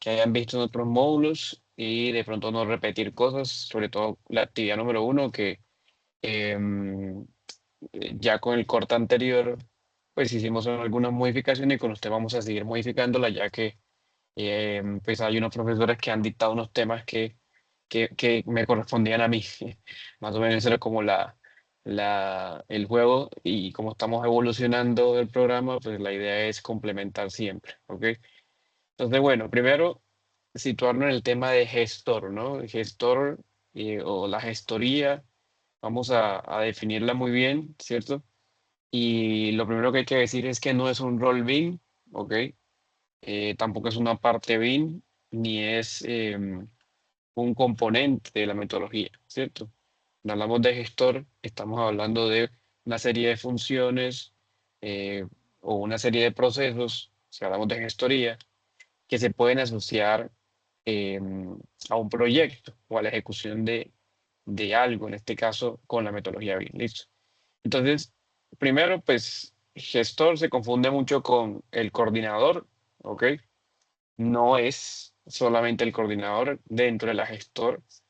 que hayan visto en otros módulos y de pronto no repetir cosas, sobre todo la actividad número uno, que em, ya con el corte anterior, pues hicimos algunas modificaciones y con usted vamos a seguir modificándola, ya que pues hay unos profesores que han dictado unos temas que me correspondían a mí. Más o menos era como el juego y como estamos evolucionando el programa, pues la idea es complementar siempre, ¿ok? Entonces, bueno, primero situarnos en el tema de gestor, ¿no? Gestor o la gestoría, vamos a definirla muy bien, ¿cierto? Y lo primero que hay que decir es que no es un rol BIM, ¿ok? Tampoco es una parte BIM, ni es un componente de la metodología, ¿cierto? Cuando hablamos de gestor, estamos hablando de una serie de funciones eh, o una serie de procesos, si hablamos de gestoría, que se pueden asociar eh, a un proyecto o a la ejecución de algo, en este caso con la metodología BIM, ¿listo? Entonces, primero, pues, gestor se confunde mucho con el coordinador, ¿ok? No es solamente el coordinador dentro de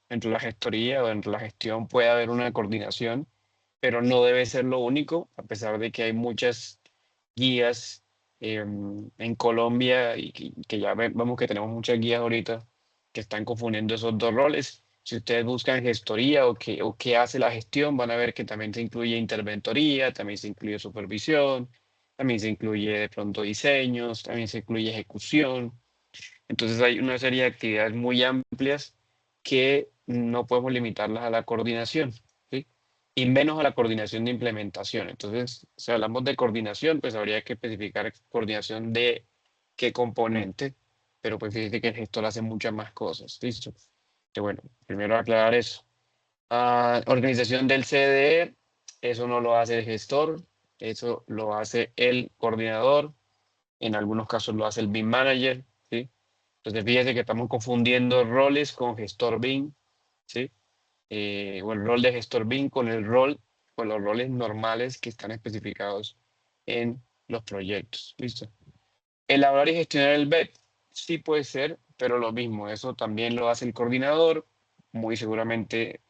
dentro de la gestoría o dentro de la gestión puede haber una coordinación, pero no debe ser lo único, a pesar de que hay muchas guías en Colombia y que ya vemos que tenemos muchas guías ahorita que están confundiendo esos dos roles. Si ustedes buscan gestoría o qué hace la gestión, van a ver que también se incluye interventoría, también se incluye supervisión, también se incluye de pronto diseños, también se incluye ejecución. Entonces hay una serie de actividades muy amplias que no podemos limitarlas a la coordinación, ¿sí? Y menos a la coordinación de implementación. Entonces, si hablamos de coordinación, pues habría que especificar coordinación de qué componente, pero pues fíjate que el gestor hace muchas más cosas, ¿listo? Que bueno, primero aclarar eso. Organización del CDE, eso no lo hace el gestor, eso lo hace el coordinador, en algunos casos lo hace el BIM manager, ¿sí? Entonces, fíjese que estamos confundiendo roles con gestor BIM, ¿sí? O el rol de gestor BIM con los roles normales que están especificados en los proyectos. ¿Listo? Elaborar y gestionar el BEP, sí puede ser, pero lo mismo, eso también lo hace el coordinador, muy seguramente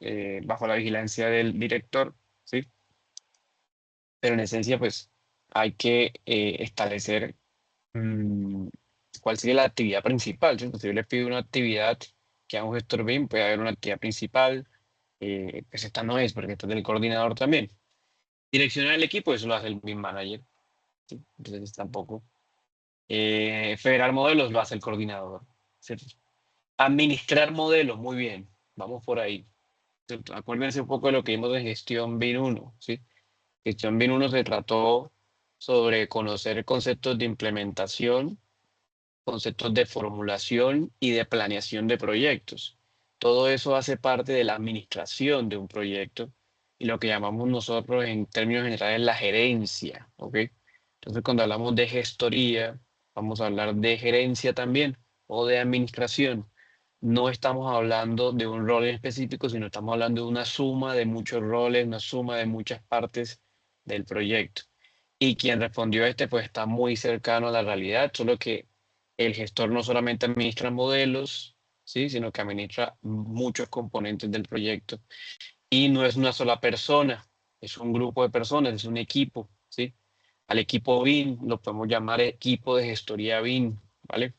bajo la vigilancia del director, ¿sí? Pero en esencia, pues hay que establecer mm, cuál sería la actividad principal, ¿cierto? Si yo le pido una actividad que haga un gestor BIM, puede haber una actividad principal, pues esta no es, porque esta es del coordinador también. Direccionar el equipo, eso lo hace el BIM manager, ¿sí? Entonces tampoco. Federar modelos lo hace el coordinador, ¿cierto? Administrar modelos, muy bien, vamos por ahí, ¿cierto? Acuérdense un poco de lo que vimos en gestión BIM 1, ¿sí? Gestión BIM 1 se trató sobre conocer conceptos de implementación, conceptos de formulación y de planeación de proyectos. Todo eso hace parte de la administración de un proyecto y lo que llamamos nosotros en términos generales la gerencia, ¿ok? Entonces, cuando hablamos de gestoría, vamos a hablar de gerencia también o de administración. No estamos hablando de un rol en específico, sino estamos hablando de una suma de muchos roles, una suma de muchas partes del proyecto. Y quien respondió a este, pues está muy cercano a la realidad, solo que el gestor no solamente administra modelos, ¿sí? Sino que administra muchos componentes del proyecto. Y no es una sola persona, es un grupo de personas, es un equipo, ¿sí? Al equipo BIM lo podemos llamar equipo de gestoría BIM, ¿vale?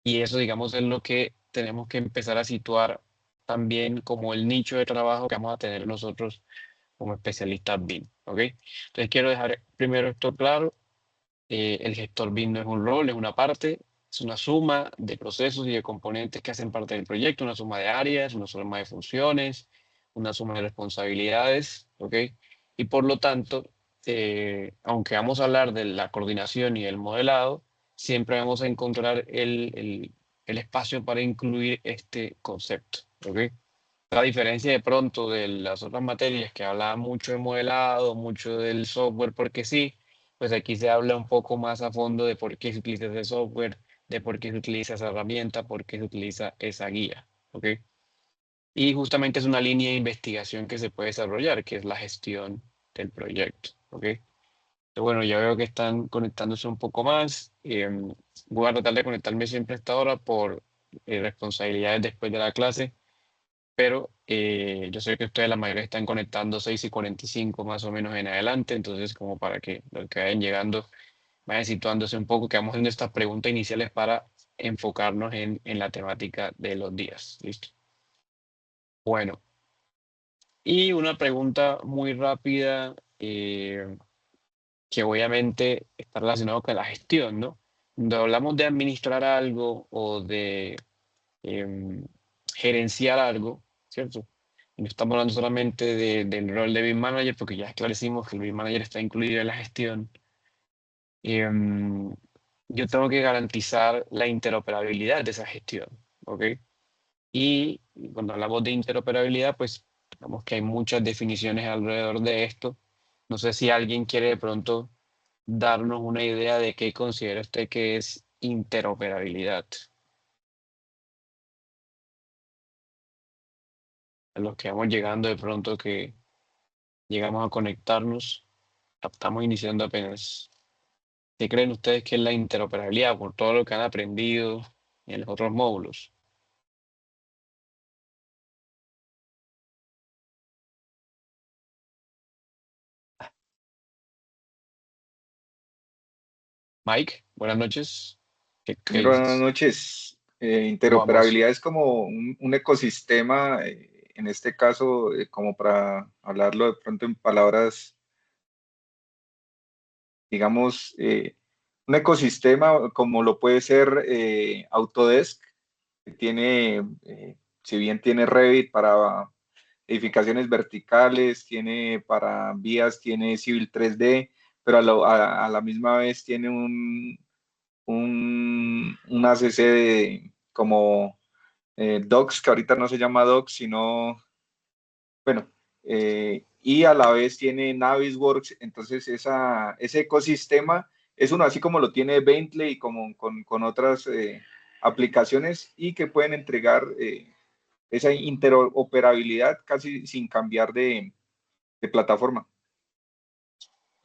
Y eso, digamos, es lo que tenemos que empezar a situar también como el nicho de trabajo que vamos a tener nosotros como especialistas BIM, ¿ok? Entonces quiero dejar primero esto claro. El gestor BIM no es un rol, es una parte, es una suma de procesos y de componentes que hacen parte del proyecto, una suma de áreas, una suma de funciones, una suma de responsabilidades, ¿ok? Y por lo tanto, aunque vamos a hablar de la coordinación y el modelado, siempre vamos a encontrar el espacio para incluir este concepto, ¿ok? La diferencia de pronto de las otras materias que hablaban mucho de modelado, mucho del software, porque sí, pues aquí se habla un poco más a fondo de por qué se utiliza ese software, de por qué se utiliza esa herramienta, por qué se utiliza esa guía, ¿ok? Y justamente es una línea de investigación que se puede desarrollar, que es la gestión del proyecto, ¿ok? Entonces, Pero bueno, ya veo que están conectándose un poco más. Voy a tratar de conectarme siempre a esta hora por responsabilidades después de la clase, pero yo sé que ustedes la mayoría están conectando 6:45 más o menos en adelante, entonces como para que los que vayan llegando vayan situándose un poco, que vamos haciendo estas preguntas iniciales para enfocarnos en la temática de los días. ¿Listo? Bueno, y una pregunta muy rápida. Que obviamente está relacionado con la gestión, ¿no? Cuando hablamos de administrar algo o de em, gerenciar algo, ¿cierto? Y no estamos hablando solamente del rol de BIM Manager, porque ya esclarecimos que el BIM Manager está incluido en la gestión. Em, yo tengo que garantizar la interoperabilidad de esa gestión, ¿ok? Y cuando hablamos de interoperabilidad, pues digamos que hay muchas definiciones alrededor de esto. No sé si alguien quiere de pronto darnos una idea de qué considera usted que es interoperabilidad. A los que vamos llegando de pronto que llegamos a conectarnos, estamos iniciando apenas. ¿Qué creen ustedes que es la interoperabilidad por todo lo que han aprendido en los otros módulos? Mike, buenas noches. ¿Qué Señor, buenas dices? noches. ¿Cómo vamos? Interoperabilidad es como un ecosistema, en este caso, como para hablarlo de pronto en palabras, digamos, un ecosistema como lo puede ser Autodesk, que tiene, si bien tiene Revit para edificaciones verticales, tiene para vías, tiene Civil 3D, pero a la misma vez tiene un ACC como Docs, que ahorita no se llama Docs, sino, bueno, y a la vez tiene Navisworks, entonces ese ecosistema es uno así como lo tiene Bentley y como con otras aplicaciones y que pueden entregar esa interoperabilidad casi sin cambiar de plataforma.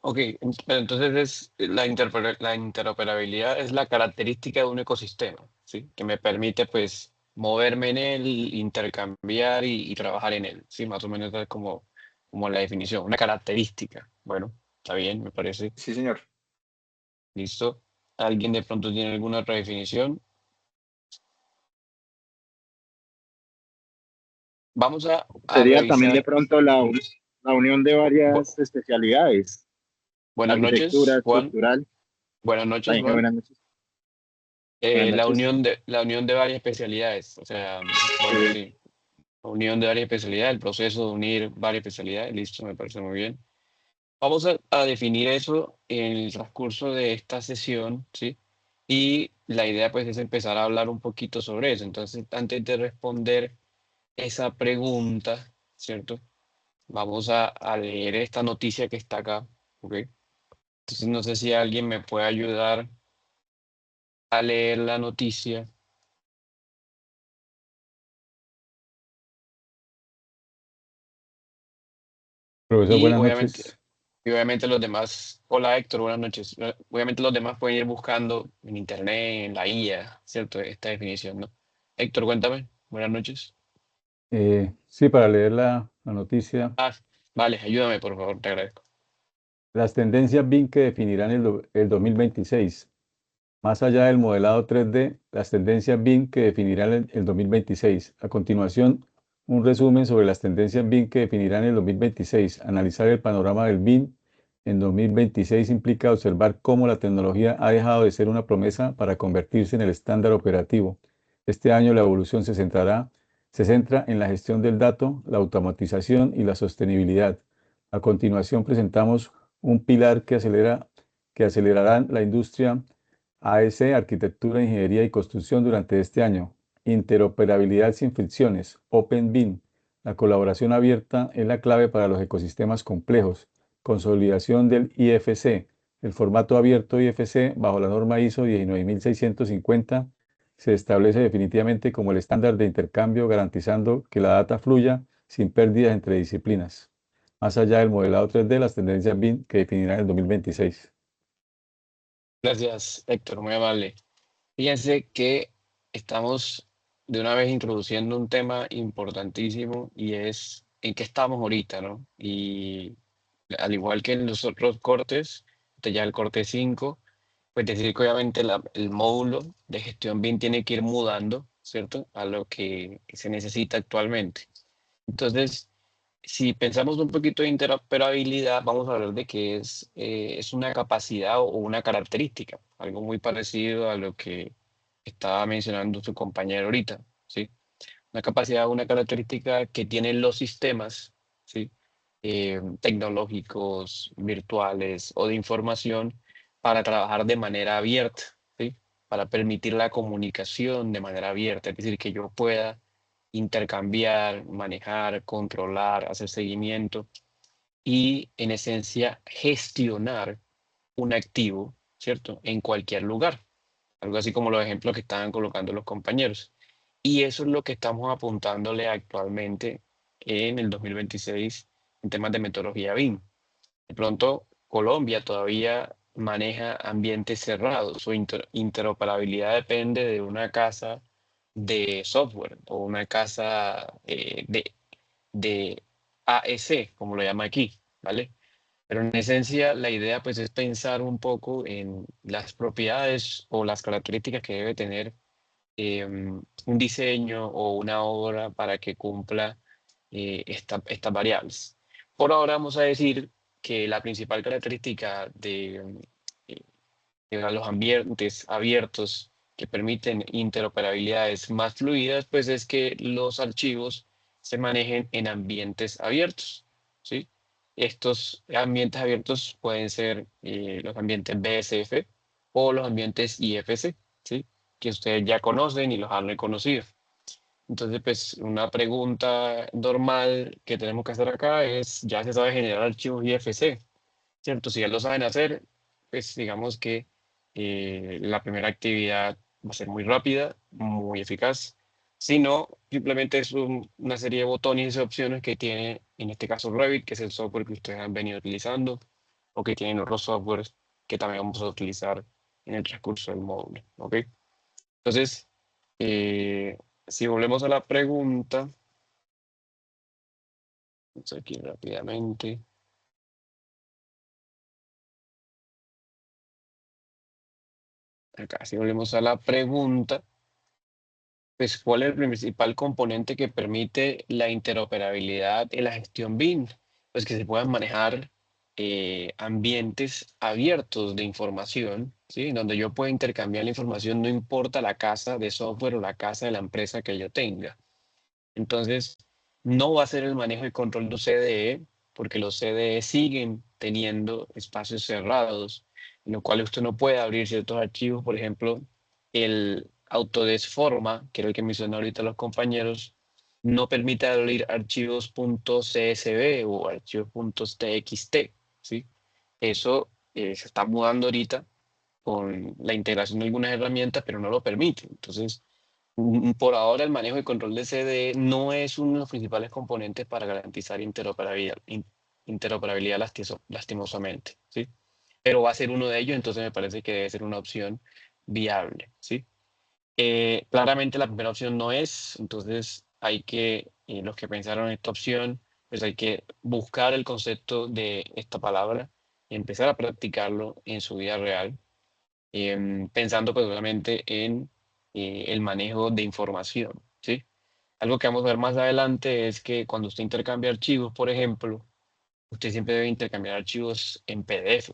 Ok, pero entonces la interoperabilidad es la característica de un ecosistema, ¿sí? Que me permite pues moverme en él, intercambiar y trabajar en él, ¿sí? Más o menos es como la definición, una característica. Bueno, está bien, me parece. Sí, señor. Listo. ¿Alguien de pronto tiene alguna otra definición? Vamos a Sería también de revisar. pronto la unión de Bu- varias especialidades, buenas arquitectura, noches, Juan. estructural. Buenas noches, Juan. Buenas noches. Buenas La noches. unión de varias especialidades, o sea, bueno, Sí. sí. Unión de varias especialidades, el proceso de unir varias especialidades, listo, me parece muy bien. Vamos a definir eso en el transcurso de esta sesión, ¿sí? Y la idea pues es empezar a hablar un poquito sobre eso. Entonces, antes de responder esa pregunta, ¿cierto? Vamos a leer esta noticia que está acá, ¿ok? Entonces, no sé si alguien me puede ayudar a leer la noticia Profesor, y buenas obviamente noches. Y obviamente los demás, hola Héctor, buenas noches. Obviamente los demás pueden ir buscando en internet, en la IA, ¿cierto? Esta definición, ¿no? Héctor, cuéntame, buenas noches. Sí, para leer la noticia, Ah, vale, ayúdame, por favor, te agradezco. las tendencias BIM que definirán el 2026. Más allá del modelado 3D, las tendencias BIM que definirán el 2026. A continuación, un resumen sobre las tendencias BIM que definirán el 2026. Analizar el panorama del BIM en 2026 implica observar cómo la tecnología ha dejado de ser una promesa para convertirse en el estándar operativo. Este año la evolución se centra en la gestión del dato, la automatización y la sostenibilidad. A continuación presentamos un pilar que acelerará la industria AEC, Arquitectura, Ingeniería y Construcción durante este año. Interoperabilidad sin fricciones, Open BIM. La colaboración abierta es la clave para los ecosistemas complejos. Consolidación del IFC. El formato abierto IFC bajo la norma ISO 19650 se establece definitivamente como el estándar de intercambio, garantizando que la data fluya sin pérdidas entre disciplinas. más allá del modelado 3D, las tendencias BIM que definirán el 2026. Gracias, Héctor, muy amable. Fíjense que estamos de una vez introduciendo un tema importantísimo y es en qué estamos ahorita, ¿no? Y al igual que en los otros cortes, este ya el corte 5, pues decir que obviamente el módulo de gestión BIM tiene que ir mudando, ¿cierto? A lo que se necesita actualmente. Entonces, si pensamos un poquito de interoperabilidad, vamos a hablar de que es una capacidad o una característica, algo muy parecido a lo que estaba mencionando su compañero ahorita, ¿sí? Una capacidad, una característica que tienen los sistemas, ¿sí? Tecnológicos, virtuales o de información para trabajar de manera abierta, ¿sí? Para permitir la comunicación de manera abierta, es decir, que yo pueda intercambiar, manejar, controlar, hacer seguimiento y, en esencia, gestionar un activo, ¿cierto? En cualquier lugar. Algo así como los ejemplos que estaban colocando los compañeros. Y eso es lo que estamos apuntándole actualmente en el 2026 en temas de metodología BIM. De pronto, Colombia todavía maneja ambientes cerrados. Su interoperabilidad depende de una casa de software o una casa de AEC, como lo llama aquí, ¿vale? Pero en esencia, la idea pues es pensar un poco en las propiedades o las características que debe tener un diseño o una obra para que cumpla estas variables. Por ahora vamos a decir que la principal característica eh, de los ambientes abiertos que permiten interoperabilidades más fluidas, pues es que los archivos se manejen en ambientes abiertos, ¿sí? Estos ambientes abiertos pueden ser los ambientes BSF o los ambientes IFC, ¿sí? Que ustedes ya conocen y los han reconocido. Entonces, pues una pregunta normal que tenemos que hacer acá es, ya se sabe generar archivos IFC, ¿cierto? Si ya lo saben hacer, pues digamos que la primera actividad va a ser muy rápida, muy eficaz. Si no, simplemente es una serie de botones y opciones que tiene, en este caso Revit, que es el software que ustedes han venido utilizando, o que tienen otros softwares que también vamos a utilizar en el transcurso del módulo, ¿ok? Entonces, si volvemos a la pregunta, vamos aquí rápidamente. Acá, si volvemos a la pregunta, pues, ¿cuál es el principal componente que permite la interoperabilidad en la gestión BIM? Pues que se puedan manejar ambientes abiertos de información, ¿sí? Donde yo pueda intercambiar la información, no importa la casa de software o la casa de la empresa que yo tenga. Entonces, no va a ser el manejo y control de un CDE, porque los CDE siguen teniendo espacios cerrados, en los cuales usted no puede abrir ciertos archivos. Por ejemplo, el Autodesk Forma, que era el que mencionó ahorita los compañeros, no permite abrir archivos .csv o archivos .txt, ¿sí? Eso se está mudando ahorita con la integración de algunas herramientas, pero no lo permite. Entonces, por ahora, el manejo y control de CDE no es uno de los principales componentes para garantizar interoperabilidad lastimosamente, ¿sí? Pero va a ser uno de ellos, entonces me parece que debe ser una opción viable, ¿sí? Claramente la primera opción no es, entonces hay que, los que pensaron en esta opción, pues hay que buscar el concepto de esta palabra y empezar a practicarlo en su vida real, pensando pues obviamente en el manejo de información, ¿sí? Algo que vamos a ver más adelante es que cuando usted intercambia archivos, por ejemplo, usted siempre debe intercambiar archivos en PDF.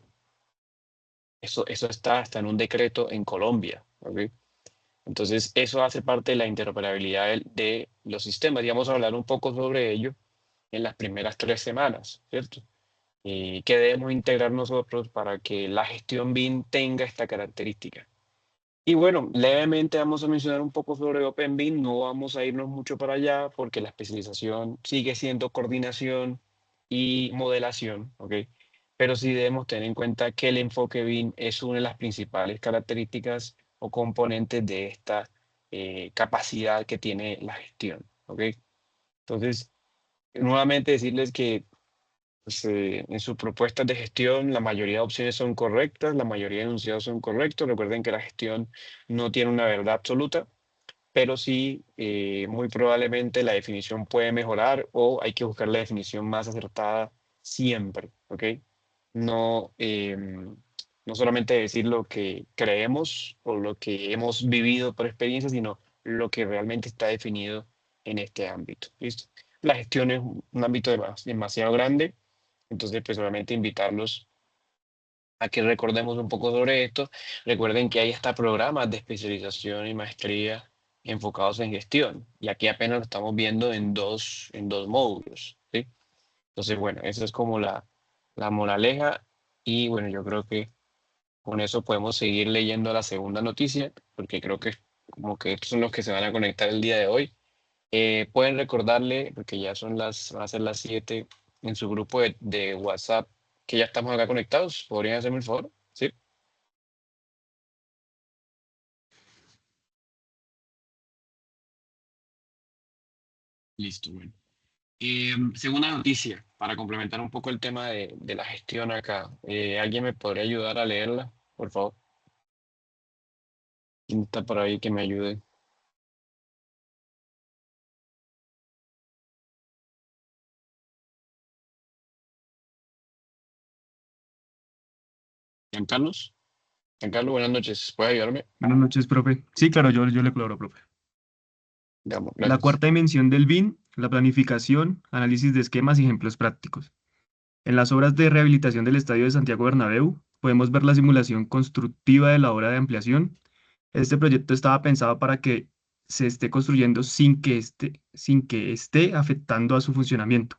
Eso está hasta en un decreto en Colombia, ¿ok? Entonces, eso hace parte de la interoperabilidad de los sistemas. Y vamos a hablar un poco sobre ello en las primeras 3 semanas, ¿cierto? ¿Qué debemos integrar nosotros para que la gestión BIM tenga esta característica? Y bueno, levemente vamos a mencionar un poco sobre OpenBIM, no vamos a irnos mucho para allá porque la especialización sigue siendo coordinación y modelación, ¿ok? Pero sí debemos tener en cuenta que el enfoque BIM es una de las principales características o componentes de esta capacidad que tiene la gestión, ¿ok? Entonces, nuevamente decirles que pues, en sus propuestas de gestión, la mayoría de opciones son correctas, la mayoría de enunciados son correctos. Recuerden que la gestión no tiene una verdad absoluta, pero sí, muy probablemente la definición puede mejorar o hay que buscar la definición más acertada siempre, ¿ok? No, no solamente decir lo que creemos o lo que hemos vivido por experiencia, sino lo que realmente está definido en este ámbito, ¿listo? La gestión es un ámbito demasiado grande, entonces pues obviamente invitarlos a que recordemos un poco sobre esto. Recuerden que hay hasta programas de especialización y maestría enfocados en gestión, y aquí apenas lo estamos viendo en dos módulos, ¿sí? Entonces, bueno, esa es como la moraleja, y bueno, yo creo que con eso podemos seguir leyendo la segunda noticia, porque creo que como que estos son los que se van a conectar el día de hoy. Pueden recordarle, porque ya van a ser las 7 en su grupo de WhatsApp, que ya estamos acá conectados. ¿Podrían hacerme el favor? Sí. Listo, bueno. Segunda noticia, para complementar un poco el tema de la gestión acá. ¿Alguien me podría ayudar a leerla, por favor? ¿Quién está por ahí que me ayude? ¿Giancarlos? Giancarlo, buenas noches. ¿Puede ayudarme? Buenas noches, profe. Sí, claro, yo le colaboro, profe. Digamos, La gracias. cuarta dimensión del BIM, la planificación, análisis de esquemas y ejemplos prácticos. En las obras de rehabilitación del Estadio de Santiago Bernabéu, podemos ver la simulación constructiva de la obra de ampliación. Este proyecto estaba pensado para que se esté construyendo sin que esté afectando a su funcionamiento.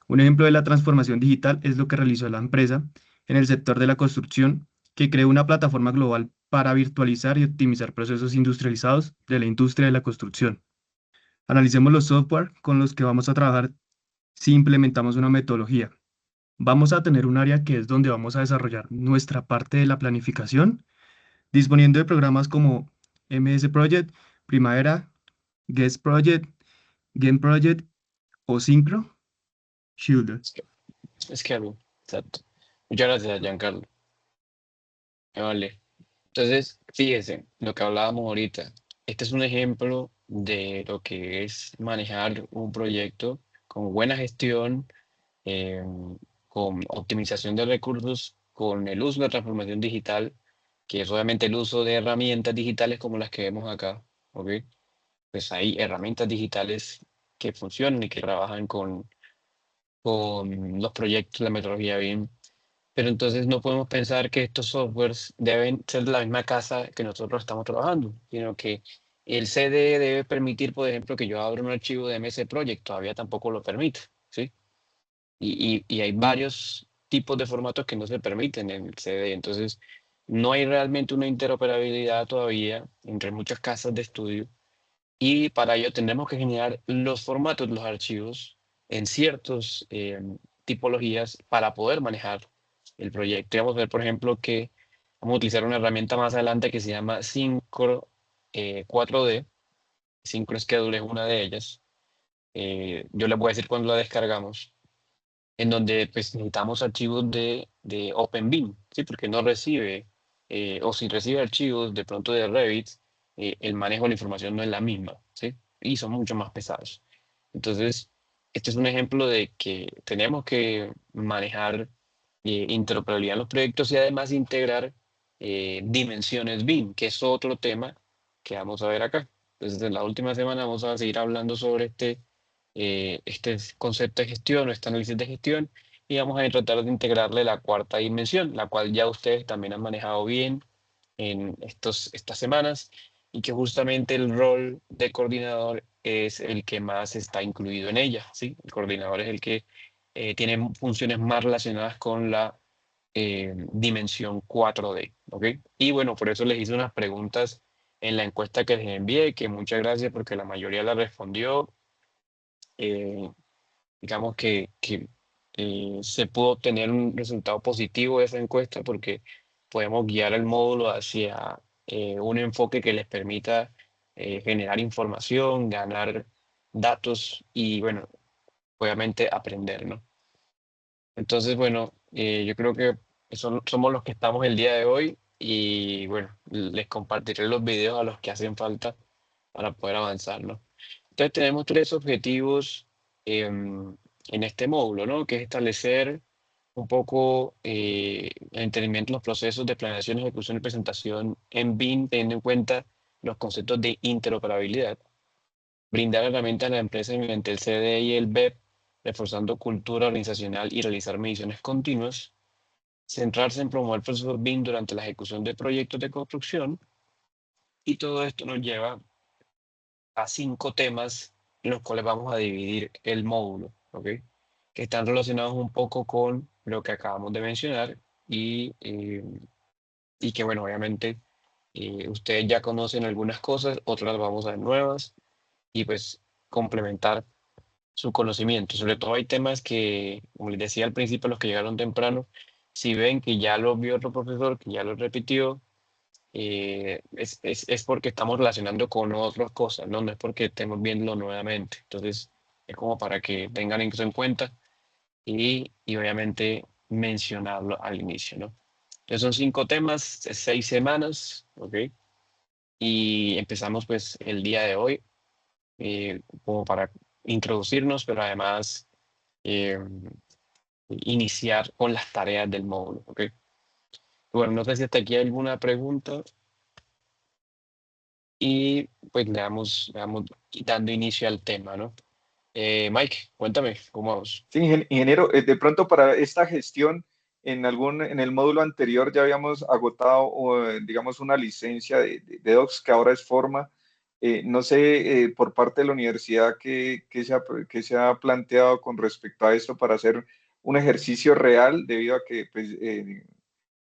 Un ejemplo de la transformación digital es lo que realizó la empresa en el sector de la construcción, que creó una plataforma global para virtualizar y optimizar procesos industrializados de la industria de la construcción. Analicemos los software con los que vamos a trabajar si implementamos una metodología. Vamos a tener un área que es donde vamos a desarrollar nuestra parte de la planificación, disponiendo de programas como MS Project, Primavera, Guest Project, Game Project o Synchro, Shield. Es que algo. Exacto. Muchas gracias, Giancarlo. Me vale. Entonces, fíjese, lo que hablábamos ahorita. Este es un ejemplo de lo que es manejar un proyecto con buena gestión, eh, con optimización de recursos, con el uso de la transformación digital, que es obviamente el uso de herramientas digitales como las que vemos acá, ¿ok? Pues hay herramientas digitales que funcionan y que trabajan con los proyectos de la metodología BIM, pero entonces no podemos pensar que estos softwares deben ser de la misma casa que nosotros estamos trabajando, sino que el CD debe permitir, por ejemplo, que yo abra un archivo de MS Project, todavía tampoco lo permite, ¿sí? Y hay varios tipos de formatos que no se permiten en el CD. Entonces, no hay realmente una interoperabilidad todavía entre muchas casas de estudio, y para ello tendremos que generar los formatos de los archivos en ciertas tipologías para poder manejar el proyecto. Y vamos a ver, por ejemplo, que vamos a utilizar una herramienta más adelante que se llama Synchro 4D. Synchro Schedule es una de ellas. Yo les voy a decir cuándo la descargamos, en donde pues necesitamos archivos de OpenBIM, ¿sí? Porque no recibe, o si recibe archivos de pronto de Revit, el manejo de la información no es la misma, ¿sí? Y son mucho más pesados. Entonces, este es un ejemplo de que tenemos que manejar interoperabilidad en los proyectos y además integrar dimensiones BIM, que es otro tema que vamos a ver acá. Entonces, en la última semana vamos a seguir hablando sobre este concepto de gestión o este análisis de gestión, y vamos a tratar de integrarle la cuarta dimensión, la cual ya ustedes también han manejado bien en estas semanas, y que justamente el rol de coordinador es el que más está incluido en ella, ¿sí? El coordinador es el que tiene funciones más relacionadas con la dimensión 4D, ¿ok? Y bueno, por eso les hice unas preguntas en la encuesta que les envié, que muchas gracias porque la mayoría la respondió. eh, digamos que se pudo obtener un resultado positivo de esa encuesta porque podemos guiar el módulo hacia un enfoque que les permita generar información, ganar datos y, bueno, obviamente aprender, ¿no? Entonces, bueno, yo creo que somos los que estamos el día de hoy y bueno, les compartiré los videos a los que hacen falta para poder avanzar, ¿no? Entonces tenemos tres objetivos en este módulo, ¿no? Que es establecer un poco el entendimiento de los procesos de planeación, ejecución y presentación en BIM, teniendo en cuenta los conceptos de interoperabilidad, brindar herramientas a la empresa mediante el CDE y el BEP, reforzando cultura organizacional y realizar mediciones continuas, centrarse en promover procesos BIM durante la ejecución de proyectos de construcción, y todo esto nos lleva a 5 temas en los cuales vamos a dividir el módulo, ¿ok? Que están relacionados un poco con lo que acabamos de mencionar y que, bueno, obviamente ustedes ya conocen algunas cosas, otras vamos a ver nuevas y pues complementar su conocimiento. Sobre todo hay temas que, como les decía al principio, los que llegaron temprano, si ven que ya lo vio otro profesor, que ya lo repitió, es porque estamos relacionando con otras cosas, ¿no? No es porque estemos viéndolo nuevamente. Entonces, es como para que tengan eso en cuenta y obviamente mencionarlo al inicio, ¿no? Entonces son 5 temas, 6 semanas, ¿ok? Y empezamos pues el día de hoy como para introducirnos, pero además eh, iniciar con las tareas del módulo, ¿ok? Bueno, no sé si hasta aquí hay alguna pregunta y pues le damos dando inicio al tema, ¿no? Mike, cuéntame, ¿cómo vamos? Sí, ingeniero, de pronto para esta gestión, en el módulo anterior ya habíamos agotado, digamos, una licencia de Docs que ahora es forma. No sé, por parte de la universidad, qué se ha planteado con respecto a esto para hacer un ejercicio real, debido a que pues,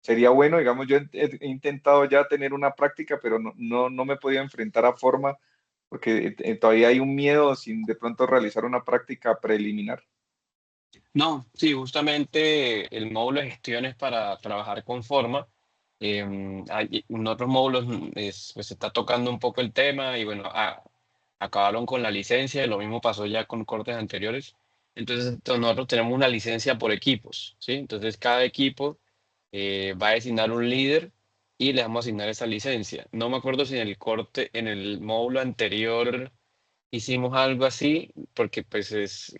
sería bueno, digamos, yo he intentado ya tener una práctica, pero no me he podido enfrentar a forma porque todavía hay un miedo sin de pronto realizar una práctica preliminar. No, sí, justamente el módulo de gestión es para trabajar con forma. En otros módulos pues se está tocando un poco el tema y bueno, acabaron con la licencia, y lo mismo pasó ya con cortes anteriores. Entonces nosotros tenemos una licencia por equipos, ¿sí? Entonces cada equipo va a designar un líder y le vamos a asignar esa licencia. No me acuerdo si en el módulo anterior hicimos algo así, porque pues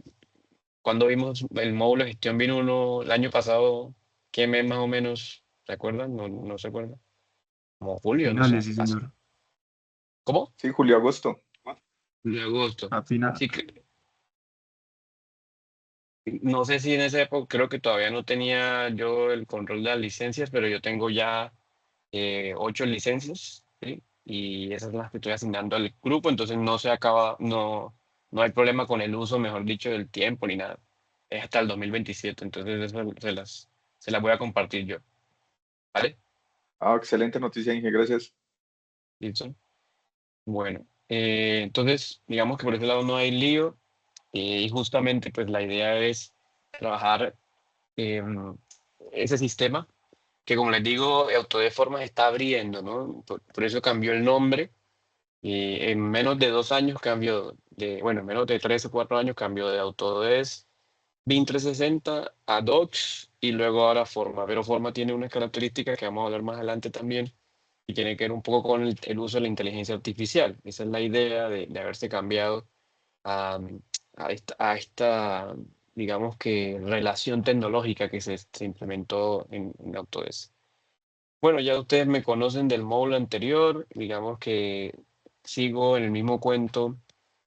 cuando vimos el módulo de gestión vino uno el año pasado, ¿qué mes más o menos? ¿Se acuerdan? No se acuerdan. Como julio, no sé. Finales, sí, Así. señor. ¿Cómo? Sí, julio, agosto. De agosto. A final. Sí, que, no sé si en esa época, creo que todavía no tenía yo el control de las licencias, pero yo tengo ya 8 licencias, ¿sí? Y esas son las que estoy asignando al grupo, entonces no se acaba, no hay problema con el uso, mejor dicho, del tiempo ni nada. Es hasta el 2027, entonces eso se las voy a compartir yo, ¿vale? Ah, excelente noticia, Inge, gracias. ¿Listo? Bueno, entonces digamos que por ese lado no hay lío y justamente pues la idea es trabajar em, ese sistema que como les digo, Autodesk Formas está abriendo, ¿no? Por eso cambió el nombre. Y en menos de 2 años cambió bueno, en menos de 3 o 4 años cambió de Autodesk BIM 360 a Docs y luego ahora Forma. Pero Forma tiene unas características que vamos a hablar más adelante también y tiene que ver un poco con el uso de la inteligencia artificial. Esa es la idea de haberse cambiado a, a esta, digamos que, relación tecnológica que se implementó en Autodesk. Bueno, ya ustedes me conocen del módulo anterior, digamos que sigo en el mismo cuento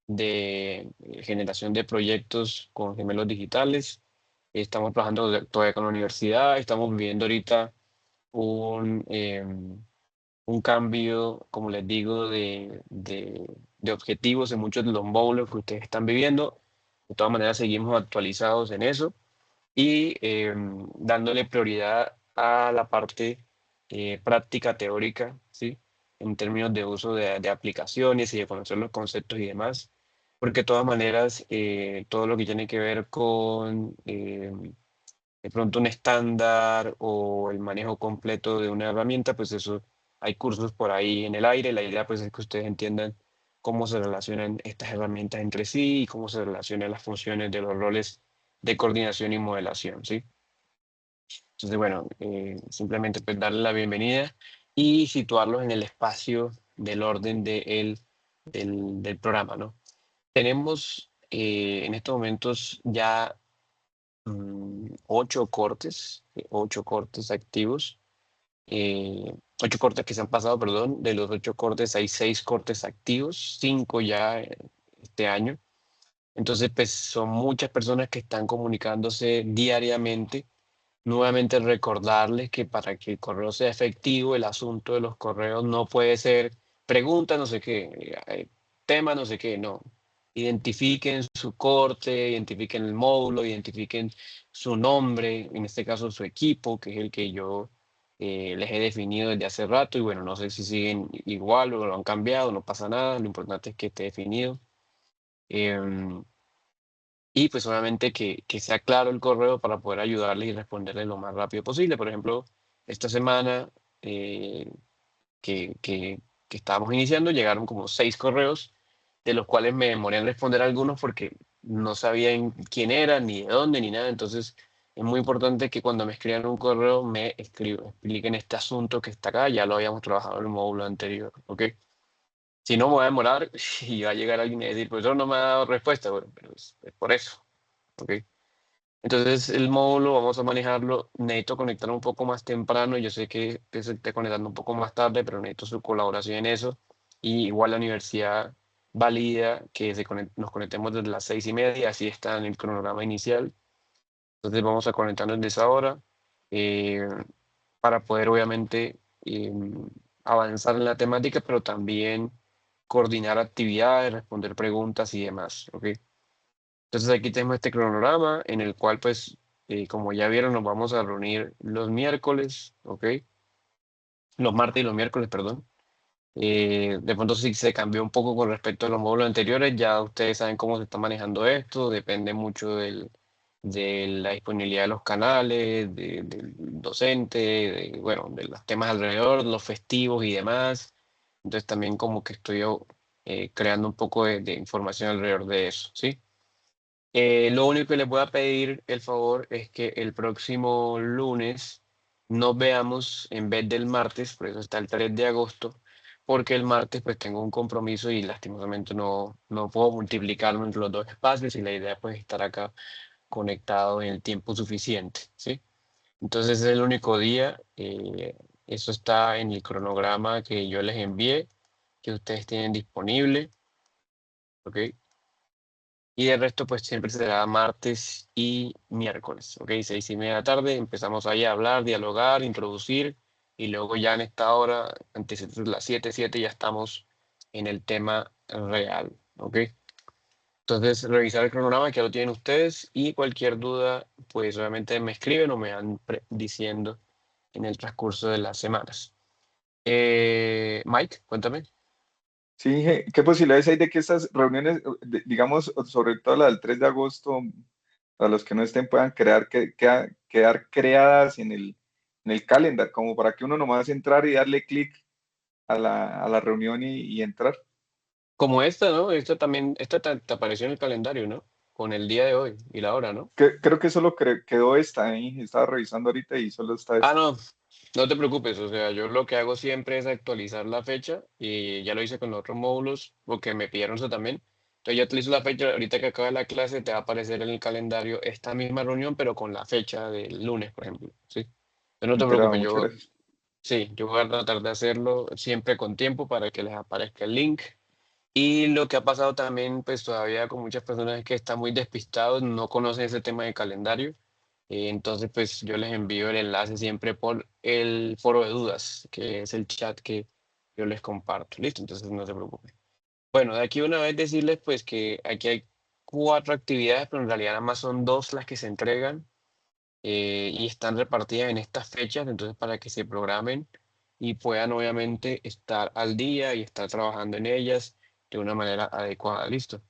de generación de proyectos con gemelos digitales. Estamos trabajando todavía con la universidad, estamos viviendo ahorita un cambio, como les digo, de objetivos en muchos de los módulos que ustedes están viviendo. De todas maneras, seguimos actualizados en eso y dándole prioridad a la parte práctica teórica, ¿sí? En términos de uso de aplicaciones y de conocer los conceptos y demás, porque de todas maneras, todo lo que tiene que ver con de pronto un estándar o el manejo completo de una herramienta, pues eso hay cursos por ahí en el aire. La idea pues es que ustedes entiendan cómo se relacionan estas herramientas entre sí y cómo se relacionan las funciones de los roles de coordinación y modelación, ¿sí? Entonces, bueno, simplemente pues darle la bienvenida y situarlos en el espacio del orden del programa, ¿no? Tenemos en estos momentos ya 8 cortes activos, 8 cortes que se han pasado, perdón. De los 8 cortes hay 6 cortes activos, 5 ya este año. Entonces, pues son muchas personas que están comunicándose diariamente. Nuevamente recordarles que para que el correo sea efectivo, el asunto de los correos no puede ser pregunta no sé qué, tema no sé qué, no. Identifiquen su corte, identifiquen el módulo, identifiquen su nombre, en este caso su equipo, que es el que yo les he definido desde hace rato. Y bueno, no sé si siguen igual o lo han cambiado, no pasa nada, lo importante es que esté definido. Em, y pues obviamente que sea claro el correo para poder ayudarle y responderle lo más rápido posible. Por ejemplo, esta semana eh, que estábamos iniciando, llegaron como 6 correos, de los cuales me demoré en responder algunos porque no sabían quién era, ni de dónde, ni nada. Entonces, es muy importante que cuando me escriban un correo me expliquen este asunto que está acá. Ya lo habíamos trabajado en el módulo anterior, ¿ok? Si no, me voy a demorar y va a llegar alguien y decir, profesor, no me ha dado respuesta. Bueno, pero es por eso, ¿ok? Entonces el módulo vamos a manejarlo. Necesito conectar un poco más temprano. Yo sé que se esté conectando un poco más tarde, pero necesito su colaboración en eso. Y igual la universidad valida que nos conectemos desde las 6:30, así está en el cronograma inicial. Entonces vamos a conectarnos desde esa hora eh, para poder obviamente avanzar en la temática, pero también coordinar actividades, responder preguntas y demás, ¿ok? Entonces aquí tenemos este cronograma en el cual, pues, como ya vieron, nos vamos a reunir los miércoles, ¿ok? Los martes y los miércoles, perdón. De pronto sí se cambió un poco con respecto a los módulos anteriores. Ya ustedes saben cómo se está manejando esto. Depende mucho de la disponibilidad de los canales, del docente, bueno, de los temas alrededor, los festivos y demás. Entonces también como que estoy yo creando un poco de información alrededor de eso, ¿sí? Lo único que les voy a pedir el favor es que el próximo lunes nos veamos en vez del martes, por eso está el 3 de agosto, porque el martes pues tengo un compromiso y lastimosamente no puedo multiplicarlo entre los dos espacios y la idea pues es estar acá conectado en el tiempo suficiente, ¿sí? Entonces es el único día, eso está en el cronograma que yo les envié, que ustedes tienen disponible, ¿ok? Y de resto, pues siempre será martes y miércoles, ¿ok? 6:30 de la tarde, empezamos ahí a hablar, dialogar, introducir, y luego ya en esta hora, antes de las 7 ya estamos en el tema real, ¿ok? Entonces, revisar el cronograma que ya lo tienen ustedes y cualquier duda, pues obviamente me escriben o me van diciendo en el transcurso de las semanas. Mike, cuéntame. Sí, ¿qué posibilidades hay de que estas reuniones, digamos, sobre todo la del 3 de agosto, para los que no estén, puedan quedar creadas en el calendar, como para que uno nomás entrar y darle clic a la reunión y entrar? Como esta, ¿no? Esta también, esta te apareció en el calendario, ¿no? Con el día de hoy y la hora, ¿no? Creo que solo quedó esta ahí, estaba revisando ahorita y solo está Ah, esta. no te preocupes, o sea, yo lo que hago siempre es actualizar la fecha y ya lo hice con los otros módulos porque me pidieron eso también. Entonces ya utilizo la fecha, ahorita que acabe la clase te va a aparecer en el calendario esta misma reunión, pero con la fecha del lunes, por ejemplo, ¿sí? Entonces no te Enterado, preocupes, muchas gracias. sí, yo voy a tratar de hacerlo siempre con tiempo para que les aparezca el link. Y lo que ha pasado también, pues todavía con muchas personas es que están muy despistados, no conocen ese tema de calendario. Entonces, pues yo les envío el enlace siempre por el foro de dudas, que es el chat que yo les comparto. Listo, entonces no se preocupen. Bueno, de aquí una vez decirles pues que aquí hay 4 actividades, pero en realidad nada más son 2 las que se entregan y están repartidas en estas fechas, entonces para que se programen y puedan obviamente estar al día y estar trabajando en ellas de una manera adecuada. Listo.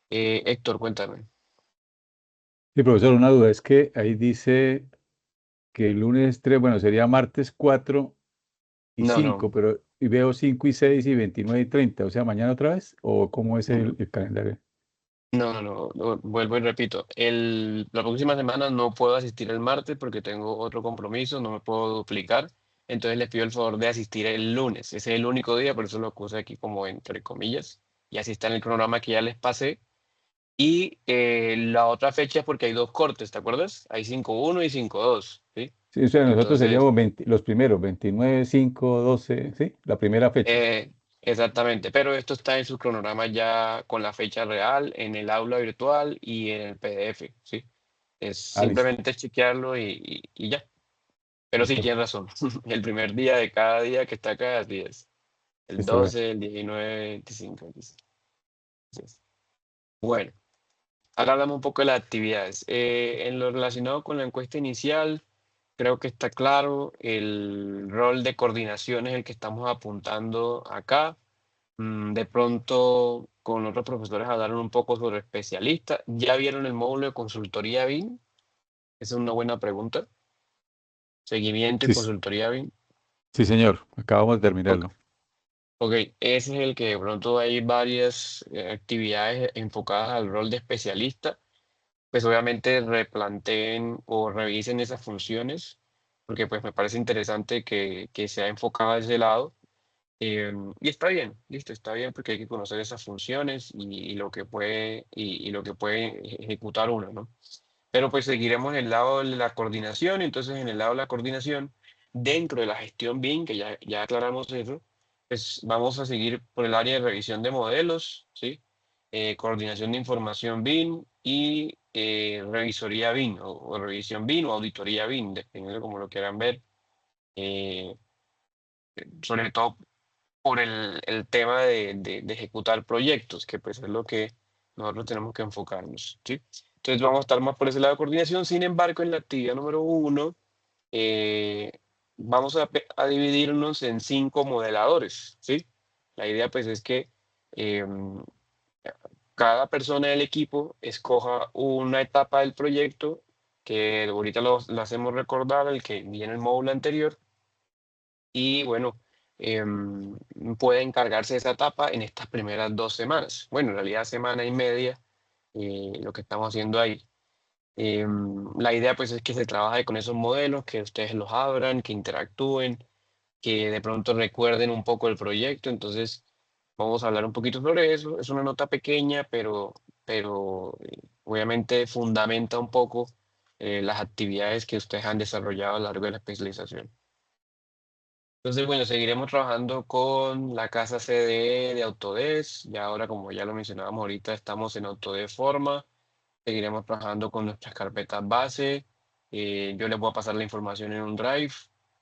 Héctor, cuéntame. Sí, profesor, una duda es que ahí dice que el lunes 3, bueno, sería martes 4 y No, no. 5, pero y veo 5 y 6 y 29 y 30, o sea, mañana otra vez, o cómo es el calendario. Vuelvo y repito. La próxima semana no puedo asistir el martes porque tengo otro compromiso, no me puedo duplicar. Entonces les pido el favor de asistir el lunes. Ese es el único día, por eso lo puse aquí como entre comillas. Y así está en el cronograma que ya les pasé. Y la otra fecha es porque hay dos cortes, ¿te acuerdas? Hay 5-1 y 5-2, ¿sí? Sí, o sea, nosotros Entonces, seríamos los primeros, 29, 5, 12, ¿sí? La primera fecha. exactamente, pero esto está en su cronograma ya con la fecha real, en el aula virtual y en el PDF, ¿sí? Es Ah, listo, simplemente chequearlo y ya. Pero sí, listo, tienes razón. El primer día de cada día que está acá, así es. El listo, bueno. 12, el 19, 25, 26. Así es. Bueno, ahora hablamos un poco de las actividades. En lo relacionado con la encuesta inicial, creo que está claro el rol de coordinación es el que estamos apuntando acá. De pronto, con otros profesores hablaron un poco sobre especialistas. ¿Ya vieron el módulo de consultoría BIM? Esa es una buena pregunta. Seguimiento y Sí, consultoría BIM. sí, señor, acabamos de Ok, terminarlo. ok, ese es el que de pronto hay varias actividades enfocadas al rol de especialista. Pues obviamente replanteen o revisen esas funciones, porque pues me parece interesante que sea enfocado a ese lado. Y está bien, listo, está bien porque hay que conocer esas funciones y lo que puede, y lo que puede ejecutar uno, ¿no? Pero pues seguiremos en el lado de la coordinación, entonces en el lado de la coordinación, dentro de la gestión BIM, que ya aclaramos eso, pues vamos a seguir por el área de revisión de modelos, ¿sí? Coordinación de información BIM y revisoría BIM, o revisión BIM o auditoría BIM, dependiendo de cómo lo quieran ver. eh, Sobre todo por el tema de ejecutar proyectos, que pues es lo que nosotros tenemos que enfocarnos, ¿sí? Entonces vamos a estar más por ese lado de coordinación. Sin embargo, en la actividad número 1, eh, vamos a dividirnos en 5 modeladores, ¿sí? La idea pues es que em, cada persona del equipo escoja una etapa del proyecto que ahorita lo hacemos recordar, el que viene el módulo anterior, y bueno, puede encargarse de esa etapa en estas primeras 2 semanas. Bueno, en realidad semana y media, lo que estamos haciendo ahí. La idea pues es que se trabaje con esos modelos, que ustedes los abran, que interactúen, que de pronto recuerden un poco el proyecto. Entonces, vamos a hablar un poquito sobre eso. Es una nota pequeña, pero obviamente fundamenta un poco las actividades que ustedes han desarrollado a lo largo de la especialización. Entonces, bueno, seguiremos trabajando con la casa CDE de Autodesk. Ya ahora, como ya lo mencionábamos ahorita, estamos en Autodesk Forma. Seguiremos trabajando con nuestras carpetas base. Yo les voy a pasar la información en un Drive,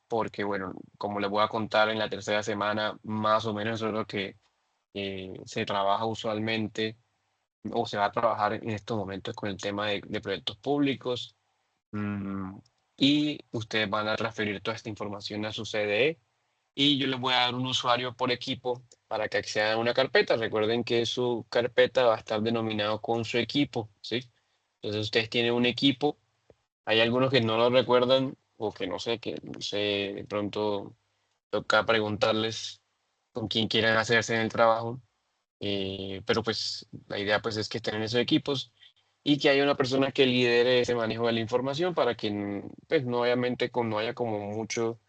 porque, bueno, como les voy a contar en la tercera semana, más o menos eso es lo que se trabaja usualmente o se va a trabajar en estos momentos con el tema de proyectos públicos. Mm, y ustedes van a transferir toda esta información a su CDE y yo les voy a dar un usuario por equipo para que accedan a una carpeta. Recuerden que su carpeta va a estar denominado con su equipo, ¿sí? Entonces ustedes tienen un equipo. Hay algunos que no lo recuerdan o que no sé, que no sé, de pronto toca preguntarles con quién quieren hacerse en el trabajo. Pero pues la idea pues es que estén en esos equipos y que haya una persona que lidere ese manejo de la información para que pues no obviamente no haya como mucho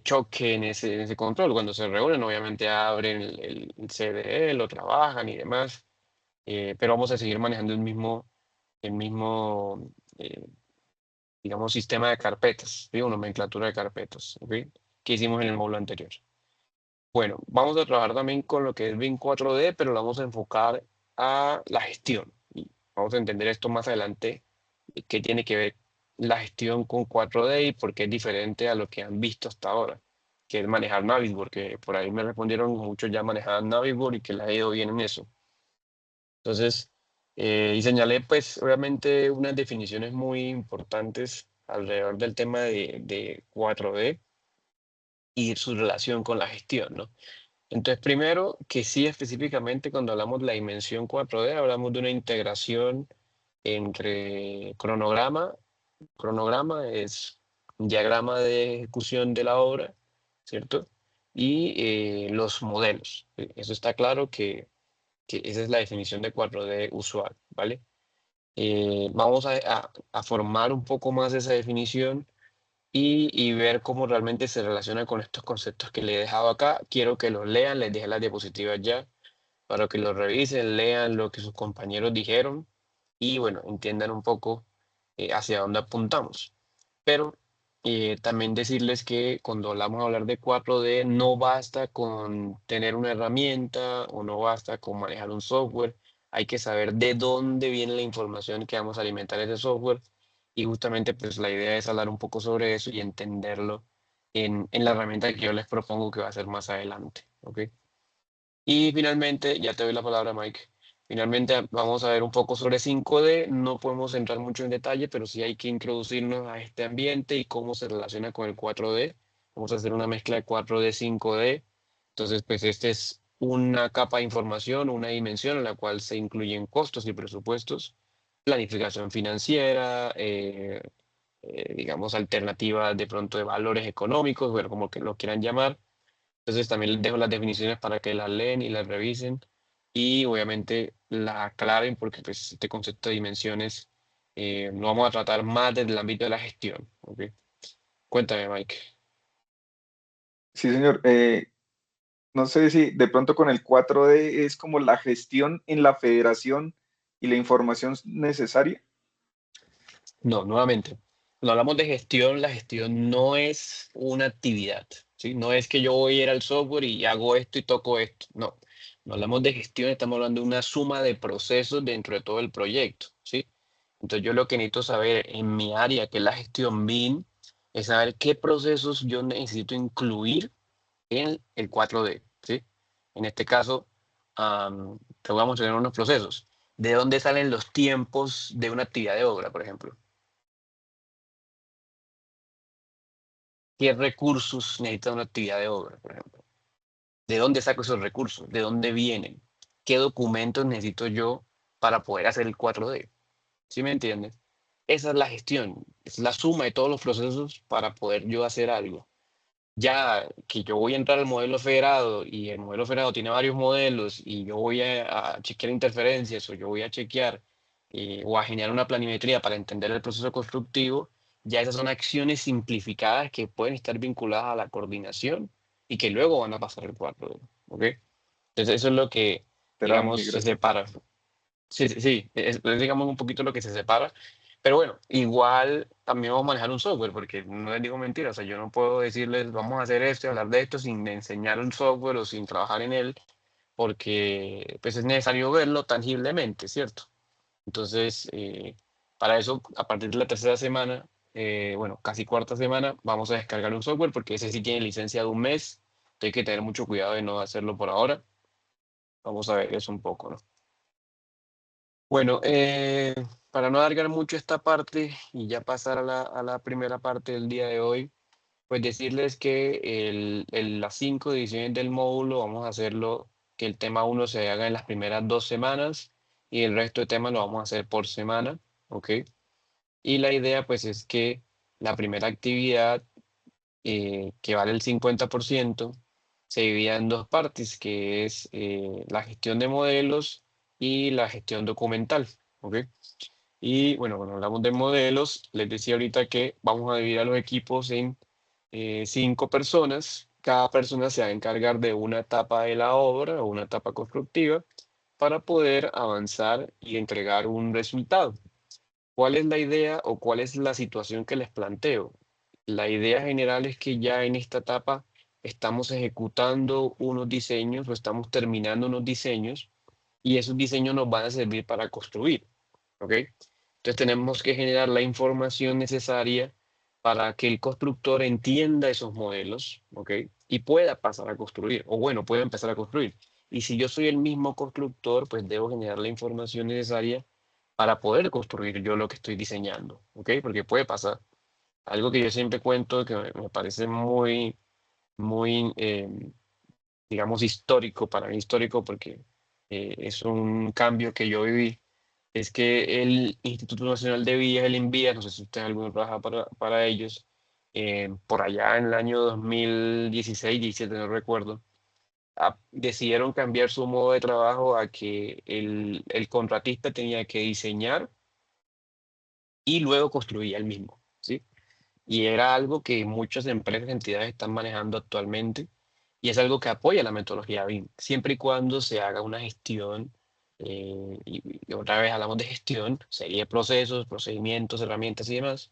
choque en ese control. Cuando se reúnen obviamente abren el CDE, lo trabajan y demás, pero vamos a seguir manejando el mismo eh, digamos, sistema de carpetas, ¿sí? O nomenclatura de carpetas, ¿ok? Que hicimos en el módulo anterior. Bueno, vamos a trabajar también con lo que es BIM 4D, pero lo vamos a enfocar a la gestión. Y vamos a entender esto más adelante, qué tiene que ver la gestión con 4D y por qué es diferente a lo que han visto hasta ahora, que es manejar Navisworks, porque por ahí me respondieron muchos ya manejaban Navisworks y que les ha ido bien en eso. Entonces, y señalé pues obviamente unas definiciones muy importantes alrededor del tema de 4D y su relación con la gestión, ¿no? Entonces, primero, que sí específicamente cuando hablamos de la dimensión 4D, hablamos de una integración entre cronograma es un diagrama de ejecución de la obra, ¿cierto? Y los modelos. Eso está claro que que esa es la definición de 4D usual, ¿vale? Vamos a formar un poco más esa definición y ver cómo realmente se relaciona con estos conceptos que le he dejado acá. Quiero que los lean, les dejé las diapositivas ya, para que los revisen, lean lo que sus compañeros dijeron y bueno, entiendan un poco hacia dónde apuntamos. Pero también decirles que cuando hablamos de hablar de 4D, no basta con tener una herramienta o no basta con manejar un software. Hay que saber de dónde viene la información que vamos a alimentar ese software. Y justamente pues la idea es hablar un poco sobre eso y entenderlo en la herramienta que yo les propongo que va a ser más adelante. ¿Ok? Y finalmente, ya te doy la palabra, Mike. Finalmente vamos a ver un poco sobre 5D. No podemos entrar mucho en detalle, pero sí hay que introducirnos a este ambiente y cómo se relaciona con el 4D. Vamos a hacer una mezcla de 4D, 5D. Entonces, pues este es una capa de información, una dimensión en la cual se incluyen costos y presupuestos, planificación financiera, digamos, alternativas de pronto de valores económicos, bueno, como que lo quieran llamar. Entonces también les dejo las definiciones para que las leen y las revisen y obviamente la aclaren porque pues este concepto de dimensiones lo vamos a tratar más desde el ámbito de la gestión. ¿Ok? Cuéntame, Mike. Sí, señor. No sé si de pronto con el 4D es como la gestión en la federación y la información necesaria. No, nuevamente, cuando hablamos de gestión, la gestión no es una actividad, ¿sí? No es que yo voy a ir al software y hago esto y toco esto. No, no hablamos de gestión, estamos hablando de una suma de procesos dentro de todo el proyecto, ¿sí? Entonces yo lo que necesito saber en mi área, que es la gestión BIM, es saber qué procesos yo necesito incluir en el 4D, ¿sí? En este caso, te voy a mostrar unos procesos. ¿De dónde salen los tiempos de una actividad de obra, por ejemplo? ¿Qué recursos necesita una actividad de obra, por ejemplo? ¿De dónde saco esos recursos? ¿De dónde vienen? ¿Qué documentos necesito yo para poder hacer el 4D? ¿Sí me entiendes? Esa es la gestión, es la suma de todos los procesos para poder yo hacer algo. Ya que yo voy a entrar al modelo federado y el modelo federado tiene varios modelos y yo voy a chequear interferencias o yo voy a chequear o a generar una planimetría para entender el proceso constructivo, ya esas son acciones simplificadas que pueden estar vinculadas a la coordinación y que luego van a pasar el 4D. ¿Ok? Entonces eso es lo que, Será digamos, muy se gracias. separa. Sí, sí, sí, es, digamos un poquito lo que se separa. Pero bueno, igual también vamos a manejar un software, porque no les digo mentiras, o sea, yo no puedo decirles vamos a hacer esto y hablar de esto sin enseñar un software o sin trabajar en él, porque pues es necesario verlo tangiblemente, ¿cierto? Entonces, para eso, a partir de la tercera semana, bueno, casi cuarta semana, vamos a descargar un software, porque ese sí tiene licencia de un mes, hay que tener mucho cuidado de no hacerlo por ahora. Vamos a ver eso un poco, ¿no? Bueno, para no alargar mucho esta parte y ya pasar a la primera parte del día de hoy, pues decirles que las 5 ediciones del módulo vamos a hacerlo, que el tema uno se haga en las primeras 2 semanas y el resto de temas lo vamos a hacer por semana, ¿ok? Y la idea pues es que la primera actividad, que vale el 50%, se divida en dos partes, que es la gestión de modelos y la gestión documental, ¿ok? Y bueno, cuando hablamos de modelos, les decía ahorita que vamos a dividir a los equipos en 5 personas. Cada persona se va a encargar de una etapa de la obra o una etapa constructiva para poder avanzar y entregar un resultado. ¿Cuál es la idea o cuál es la situación que les planteo? La idea general es que ya en esta etapa estamos ejecutando unos diseños o estamos terminando unos diseños y esos diseños nos van a servir para construir, ¿ok? Entonces tenemos que generar la información necesaria para que el constructor entienda esos modelos, ¿ok? Y pueda pasar a construir, o bueno, pueda empezar a construir. Y si yo soy el mismo constructor, pues debo generar la información necesaria para poder construir yo lo que estoy diseñando, ¿ok? Porque puede pasar. Algo que yo siempre cuento que me parece muy, muy, digamos, histórico, para mí histórico porque es un cambio que yo viví, es que el Instituto Nacional de Vías, el INVIA, no sé si ustedes alguno trabaja para ellos, por allá en el año 2016, 17, no recuerdo, decidieron cambiar su modo de trabajo a que el contratista tenía que diseñar y luego construía el mismo, ¿sí? Y era algo que muchas empresas y entidades están manejando actualmente y es algo que apoya la metodología BIM, siempre y cuando se haga una gestión, y otra vez hablamos de gestión, serie de procesos, procedimientos, herramientas y demás,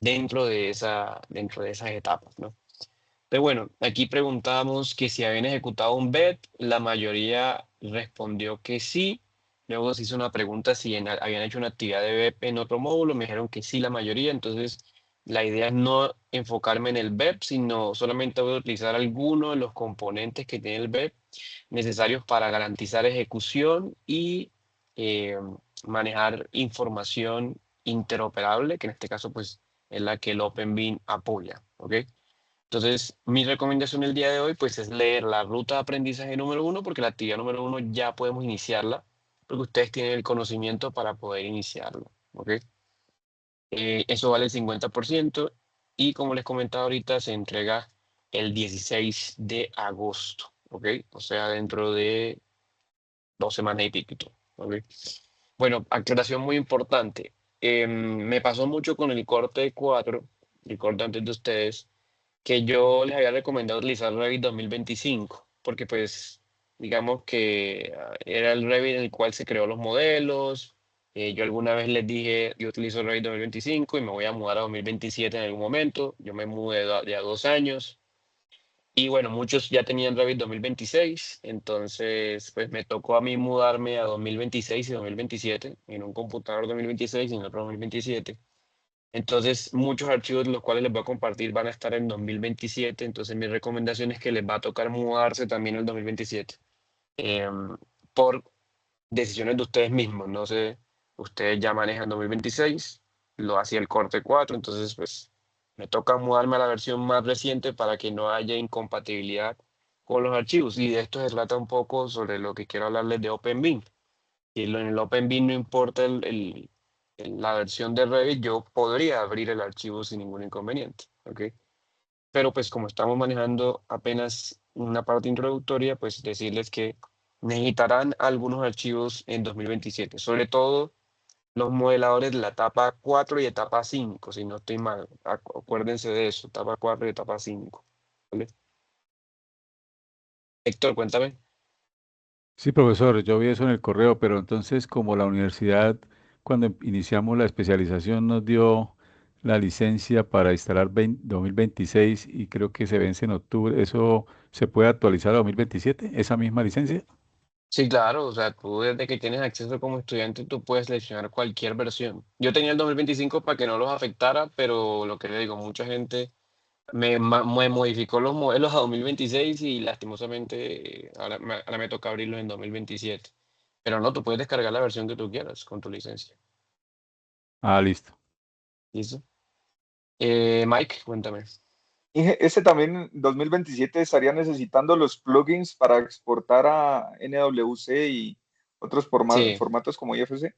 dentro de esas etapas, ¿no? Pero bueno, aquí preguntábamos que si habían ejecutado un BEP, la mayoría respondió que sí. Luego se hizo una pregunta si habían hecho una actividad de BEP en otro módulo, me dijeron que sí la mayoría, entonces la idea es no enfocarme en el BEP, sino solamente voy a utilizar algunos de los componentes que tiene el BEP necesarios para garantizar ejecución y eh, manejar información interoperable, que en este caso pues es la que el OpenBIM apoya, ¿ok? Entonces, mi recomendación el día de hoy, pues, es leer la ruta de aprendizaje número 1, porque la actividad número 1 ya podemos iniciarla, porque ustedes tienen el conocimiento para poder iniciarlo, ¿ok? Eso vale el 50% y como les comentaba ahorita, se entrega el 16 de agosto, ¿ok? O sea, dentro de 2 semanas y piquito, ¿ok? Bueno, aclaración muy importante. Me pasó mucho con el corte 4, el corte antes de ustedes, que yo les había recomendado utilizar Revit 2025, porque pues digamos que era el Revit en el cual se creó los modelos. Yo alguna vez les dije, yo utilizo Revit 2025 y me voy a mudar a 2027 en algún momento. Yo me mudé ya 2 años. Y bueno, muchos ya tenían Revit 2026, entonces pues me tocó a mí mudarme a 2026 y 2027, en un computador 2026 y en otro 2027. Entonces, muchos archivos los cuales les voy a compartir van a estar en 2027. Entonces, mi recomendación es que les va a tocar mudarse también en el 2027, em, por decisiones de ustedes mismos. No sé, ustedes ya manejan 2026, lo hacía el corte 4, entonces, pues, me toca mudarme a la versión más reciente para que no haya incompatibilidad con los archivos. Y de esto se trata un poco sobre lo que quiero hablarles de OpenBIM. Y en el OpenBIM no importa la versión de Revit, yo podría abrir el archivo sin ningún inconveniente, ¿ok? Pero pues como estamos manejando apenas una parte introductoria, pues decirles que necesitarán algunos archivos en 2027, sobre todo los modeladores de la etapa 4 y etapa 5, si no estoy mal. Acuérdense de eso, etapa 4 y etapa 5, ¿vale? Héctor, cuéntame. Sí, profesor, yo vi eso en el correo, pero entonces como la universidad, cuando iniciamos la especialización, nos dio la licencia para instalar 2026 y creo que se vence en octubre, ¿eso se puede actualizar a 2027, esa misma licencia? Sí, claro, o sea, tú desde que tienes acceso como estudiante, tú puedes seleccionar cualquier versión. Yo tenía el 2025 para que no los afectara, pero lo que le digo, mucha gente me modificó los modelos a 2026 y lastimosamente ahora me toca abrirlos en 2027. Pero no, tú puedes descargar la versión que tú quieras con tu licencia. Ah, listo. ¿Listo? Mike, cuéntame. Y ese también en 2027 estaría necesitando los plugins para exportar a NWC y otros Sí, formatos como IFC.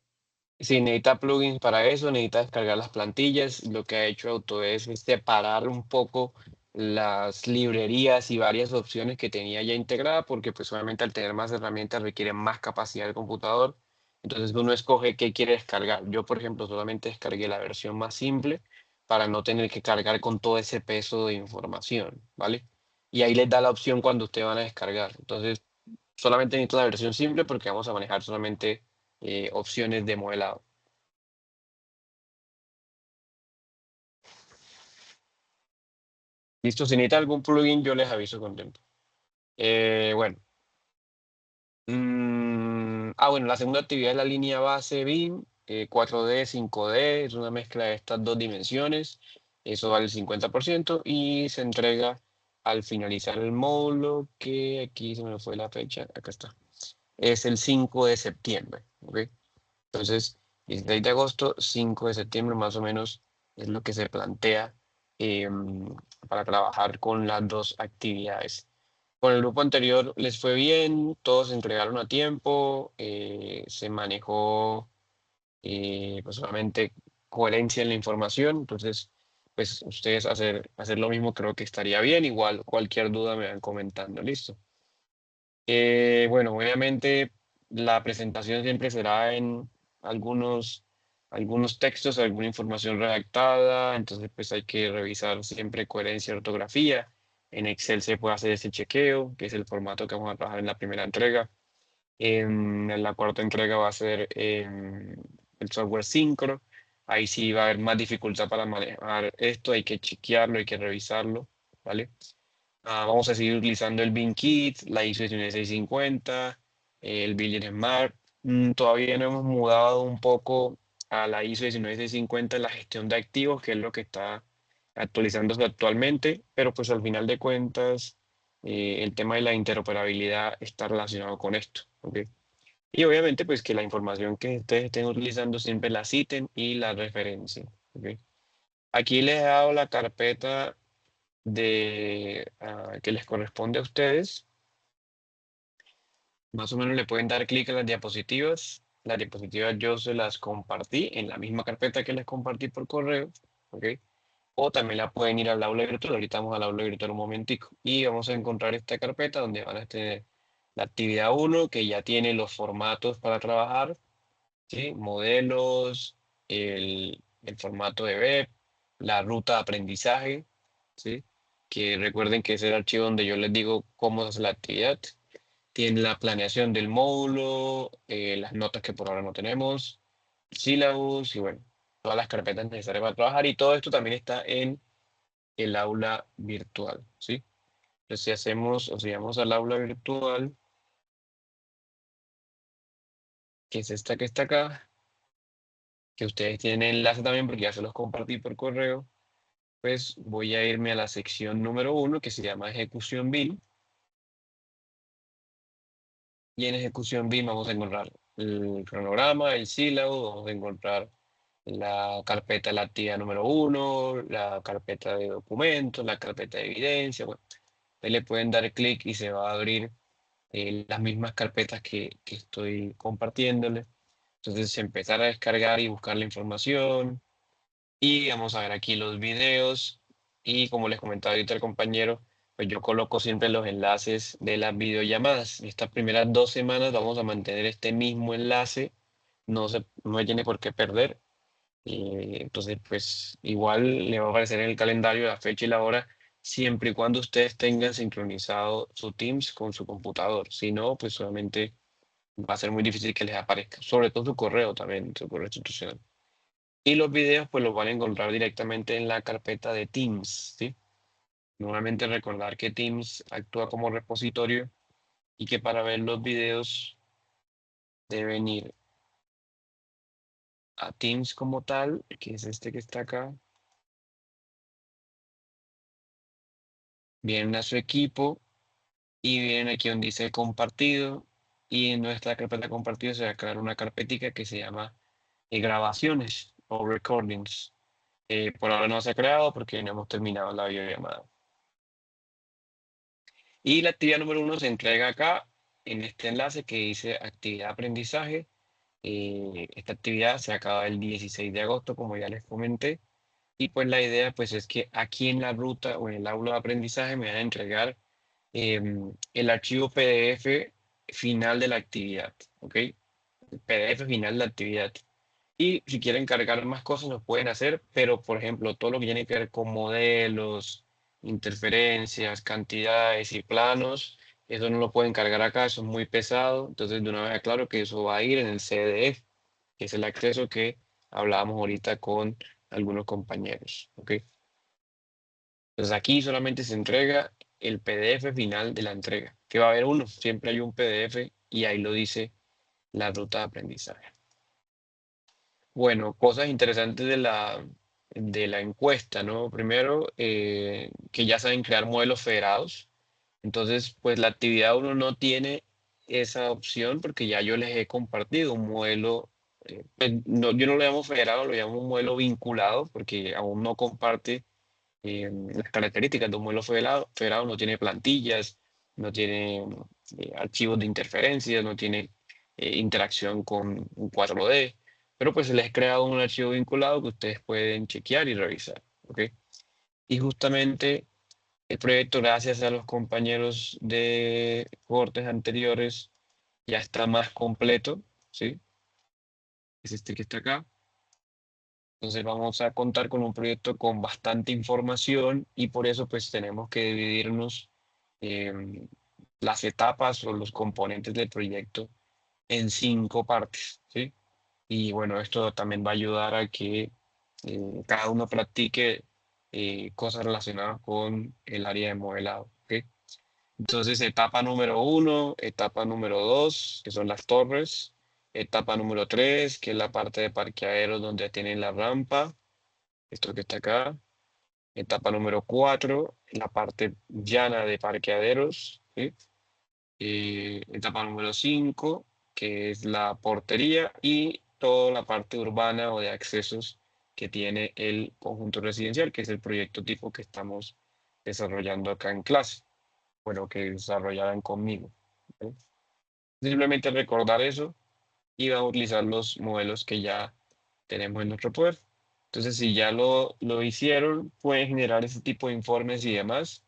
sí, necesita plugins para eso, necesita descargar las plantillas. Lo que ha hecho Autodesk es separar un poco las librerías y varias opciones que tenía ya integrada, porque pues obviamente al tener más herramientas requiere más capacidad del computador. Entonces uno escoge qué quiere descargar. Yo, por ejemplo, solamente descargué la versión más simple para no tener que cargar con todo ese peso de información, ¿vale? Y ahí les da la opción cuando ustedes van a descargar. Entonces, solamente necesito la versión simple porque vamos a manejar solamente opciones de modelado. Listo, si necesita algún plugin, yo les aviso con tiempo. Bueno. Bueno, la segunda actividad es la línea base BIM, 4D, 5D, es una mezcla de estas dos dimensiones. Eso vale el 50% y se entrega al finalizar el módulo, que aquí se me fue la fecha, acá está. Es el 5 de septiembre, ¿ok? Entonces, 16 de agosto, 5 de septiembre, más o menos, es lo que se plantea para trabajar con las dos actividades. Con el grupo anterior les fue bien, todos se entregaron a tiempo, se manejó pues solamente coherencia en la información, entonces pues ustedes hacer lo mismo creo que estaría bien, igual cualquier duda me van comentando, listo. Bueno, obviamente la presentación siempre será en algunos, algunos textos, alguna información redactada, entonces pues hay que revisar siempre coherencia y ortografía. En Excel se puede hacer ese chequeo, que es el formato que vamos a trabajar en la primera entrega. En la cuarta entrega va a ser el software Synchro. Ahí sí va a haber más dificultad para manejar esto, hay que chequearlo, hay que revisarlo, ¿vale? Vamos a seguir utilizando el Bin Kit, la ISO 19650, el Building Smart. Todavía no hemos mudado un poco a la ISO 19650 la gestión de activos, que es lo que está actualizándose actualmente, pero pues al final de cuentas el tema de la interoperabilidad está relacionado con esto, ¿ok? Y obviamente pues que la información que ustedes estén utilizando siempre la citen y la referencien, ¿ok? Aquí les he dado la carpeta que les corresponde a ustedes. Más o menos le pueden dar clic en las diapositivas. Las diapositivas yo se las compartí en la misma carpeta que les compartí por correo, ¿ok? O también la pueden ir al aula virtual. Ahorita vamos al aula virtual un momentico. Y vamos a encontrar esta carpeta donde van a tener la actividad 1, que ya tiene los formatos para trabajar, ¿sí? Modelos, el formato de web, la ruta de aprendizaje, ¿sí? Que recuerden que es el archivo donde yo les digo cómo se hace la actividad. Tiene la planeación del módulo, las notas que por ahora no tenemos, sílabus y bueno, todas las carpetas necesarias para trabajar. Y todo esto también está en el aula virtual, ¿sí? Entonces si hacemos o si vamos al aula virtual, que es esta que está acá, que ustedes tienen enlace también porque ya se los compartí por correo, pues voy a irme a la sección número 1 que se llama ejecución BIM. Y en ejecución BIM vamos a encontrar el cronograma, el sílabo, vamos a encontrar la carpeta de la actividad número 1, la carpeta de documentos, la carpeta de evidencia. Bueno, ahí le pueden dar clic y se va a abrir las mismas carpetas que estoy compartiéndole. Entonces empezar a descargar y buscar la información. Y vamos a ver aquí los videos. Y como les comentaba ahorita el compañero, pues yo coloco siempre los enlaces de las videollamadas. Estas primeras 2 semanas vamos a mantener este mismo enlace. No tiene por qué perder. Entonces, pues igual le va a aparecer en el calendario la fecha y la hora, siempre y cuando ustedes tengan sincronizado su Teams con su computador. Si no, pues solamente va a ser muy difícil que les aparezca. Sobre todo su correo también, su correo institucional. Y los videos pues los van a encontrar directamente en la carpeta de Teams, ¿sí? Nuevamente recordar que Teams actúa como repositorio y que para ver los videos deben ir a Teams como tal, que es este que está acá. Vienen a su equipo y vienen aquí donde dice compartido y en nuestra carpeta compartido se va a crear una carpetica que se llama grabaciones o recordings. Por ahora no se ha creado porque no hemos terminado la videollamada. Y la actividad número 1 se entrega acá, en este enlace que dice actividad aprendizaje. Esta actividad se acaba el 16 de agosto, como ya les comenté. Y pues la idea pues es que aquí en la ruta o en el aula de aprendizaje me van a entregar el archivo PDF final de la actividad, ¿ok? El PDF final de la actividad. Y si quieren cargar más cosas, lo pueden hacer, pero por ejemplo, todo lo que tiene que ver con modelos, interferencias, cantidades y planos, eso no lo pueden cargar acá, eso es muy pesado. Entonces, de una vez aclaro que eso va a ir en el CDF, que es el acceso que hablábamos ahorita con algunos compañeros, ¿ok? Entonces, aquí solamente se entrega el PDF final de la entrega, que va a haber uno, siempre hay un PDF y ahí lo dice la ruta de aprendizaje. Bueno, cosas interesantes de la encuesta, ¿no? Primero, que ya saben crear modelos federados. Entonces, pues la actividad uno no tiene esa opción porque ya yo les he compartido un modelo, pues, yo no lo llamo federado, lo llamo un modelo vinculado porque aún no comparte las características de un modelo federado, no tiene plantillas, no tiene archivos de interferencias, no tiene interacción con un 4D, pero pues se les ha creado un archivo vinculado que ustedes pueden chequear y revisar, ¿ok? Y justamente El proyecto, gracias a los compañeros de cortes anteriores, ya está más completo, ¿sí? Es este que está acá. Entonces vamos a contar con un proyecto con bastante información y por eso pues tenemos que dividirnos las etapas o los componentes del proyecto en 5 partes, ¿sí? Y bueno, esto también va a ayudar a que cada uno practique cosas relacionadas con el área de modelado, ¿ok? Entonces, etapa número 1, etapa número 2, que son las torres, etapa número 3, que es la parte de parqueaderos donde tienen la rampa, esto que está acá, etapa número 4, la parte llana de parqueaderos, ¿sí? Etapa número 5, que es la portería y toda la parte urbana o de accesos que tiene el conjunto residencial, que es el proyecto tipo que estamos desarrollando acá en clase, bueno, que desarrollarán conmigo. ¿Ok? Simplemente recordar eso y vamos a utilizar los modelos que ya tenemos en nuestro poder. Entonces, si ya lo hicieron, pueden generar ese tipo de informes y demás.